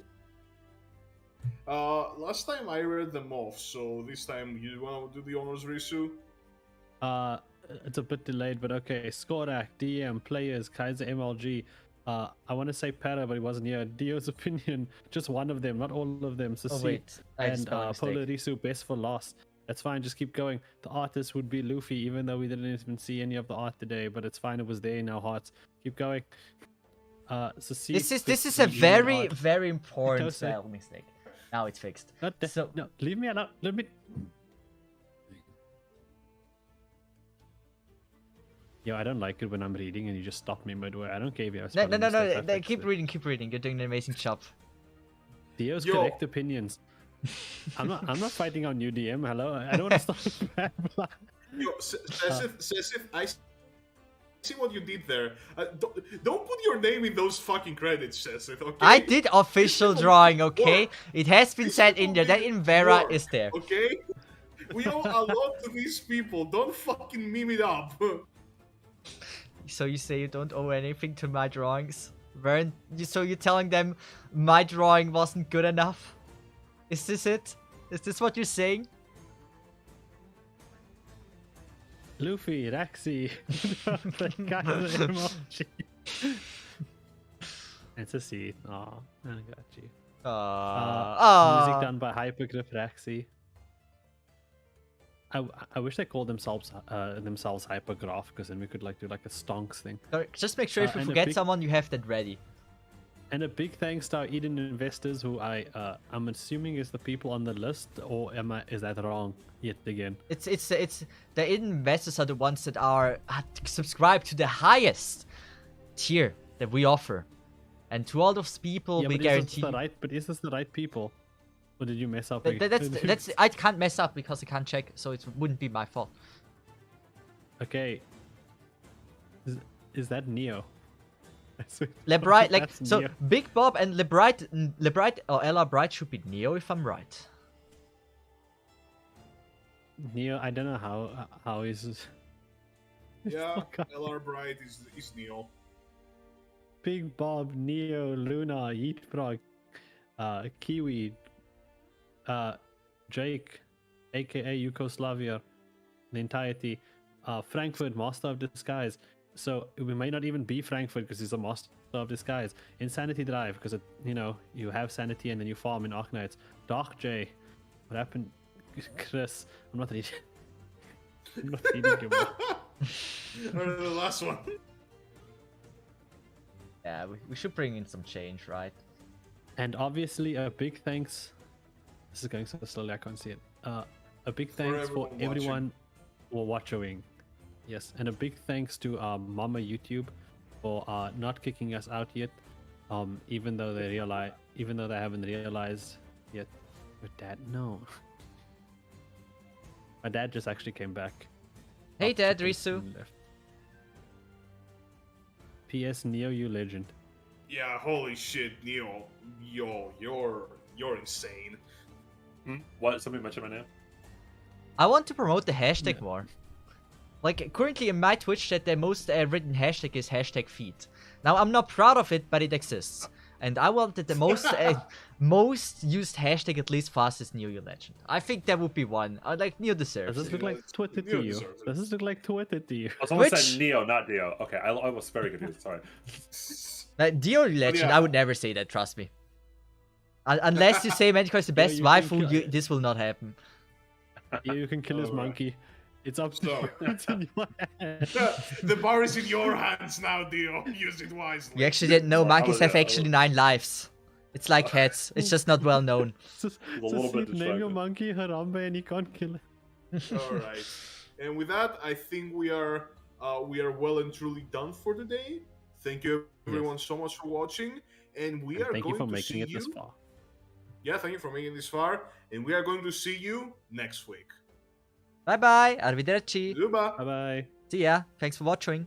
A: Last time I read them off, so this time you wanna do the honors, Risu?
C: It's a bit delayed, but okay. Skorak, DM, players, Kaiser MLG. I want to say Para, but he wasn't here. Dio's opinion, just one of them, not all of them. So
E: Oh wait, I
C: and
E: just spelled a mistake.
C: Polarisu, best for last. That's fine. Just keep going. The artist would be Luffy, even though we didn't even see any of the art today. But it's fine. It was there in our hearts. Keep going. So see.
E: This is a very very important
C: Don't say-
E: spell mistake. Now it's fixed.
C: So no, leave me alone. Let me. Yo, I don't like it when I'm reading and you just stop me midway. I don't care if you have
E: No,
C: spelling mistakes, I
E: no,
C: fixed
E: keep
C: it.
E: reading, keep reading. You're doing an amazing job.
C: Dio's
A: Yo.
C: correct opinions. I'm not fighting on new DM. Hello, I don't want to start with bad blood.
A: Yo, Sesif, I see what you did there. Don't put your name in those fucking credits, Sesif, okay?
E: I did official
A: People
E: drawing,
A: work.
E: okay? It has been
A: These
E: said in
A: people
E: there. That
A: did
E: Invera
A: work,
E: is there.
A: Okay? We owe a lot to these people. Don't fucking meme it up.
E: So you say you don't owe anything to my drawings? So you're telling them my drawing wasn't good enough? Is this it? Is this what you're saying?
C: Luffy, Raxi, the guy with the emoji. It's a seat. Aw, I got you. Music done by Hypergrip Raxi. I wish they called themselves Hypergraph, because then we could like do like a stonks thing.
E: Sorry, just make sure if you
C: and a
E: forget
C: big-
E: someone, you have that ready.
C: And a big thanks to our Eden investors, who I'm assuming is the people on the list, or is that wrong yet again?
E: It's the investors are the ones that are subscribed to the highest tier that we offer, and to all those people
C: Yeah,
E: we
C: but
E: guarantee.
C: is this the right people? Or did you mess up?
E: That's I can't mess up because I can't check, so it wouldn't be my fault.
C: Okay. Is that Neo?
E: Lebright, like
C: That's
E: so,
C: Neo.
E: Big Bob and Lebright or Ella Bright should be Neo if I'm right.
C: Neo, I don't know how is.
A: Yeah,
C: Fuck off.
A: LR Bright is Neil.
C: Big Bob, Neo, Luna, Yeetfrog, Kiwi, Jake, aka Yugoslavia, the entirety, Frankfurt, Master of Disguise. So we may not even be Frankfurt because he's a Master of Disguise. Insanity Drive, because you have sanity and then you farm in Arknights. Dark J, what happened? Chris, I'm not reading. I'm not reading you.
A: The last one.
E: Yeah, we should bring in some change, right?
C: And obviously, a big thanks. This is going so slowly, I can't see it. A big thanks for everyone watching. Yes, and a big thanks to Mama YouTube for not kicking us out yet. Even though they haven't realized yet. But Dad, no. My dad just actually came back.
E: Hey,
C: Up
E: Dad,
C: to
E: Risu.
C: left. P.S. Neo, you legend.
A: Yeah, holy shit, Neo. Yo, you're insane.
F: What? Somebody mentioned my name?
E: I want to promote the hashtag more. Like, currently in my Twitch chat, the most written hashtag is #feed. Now, I'm not proud of it, but it exists. And I wanted the most most used hashtag, at least fastest Neo You Legend. I think that would be one. I like Neo deserves
C: Does
E: it.
C: this look like Twitter
A: Neo
C: to you?
A: deserves it.
C: Does this look like Twitter to you?
F: Oh, someone
E: Which-
F: said Neo, not Dio. Okay, I was very confused. Sorry.
E: Neo You Legend,
A: yeah.
E: I would never say that, trust me. Unless you say Magikarp is the best
C: you can
E: waifu,
C: kill-
E: this will not happen.
C: You can kill his
A: Alright.
C: monkey. It's up to
A: So-
C: you. It's in your hands.
A: The bar is in your hands now, Dio. Use it wisely.
E: You actually didn't know
F: Sorry,
E: monkeys have
F: yeah,
E: actually 9 lives. It's like cats, it's just not well known.
C: Just,
F: little
C: just
F: bit
C: name your
F: distracted.
C: monkey Harambe and you can't kill it.
A: All right. And with that, I think we are well and truly done for the day. Thank you everyone so much for watching, and we are
C: Thank you
A: going
C: for
A: to
C: making
A: see
C: it
A: you.
C: this far.
A: Yeah, thank you for making it this far, and we are going to see you next week.
E: Bye bye, arrivederci.
A: Goodbye.
C: Bye bye.
E: See ya, thanks for watching.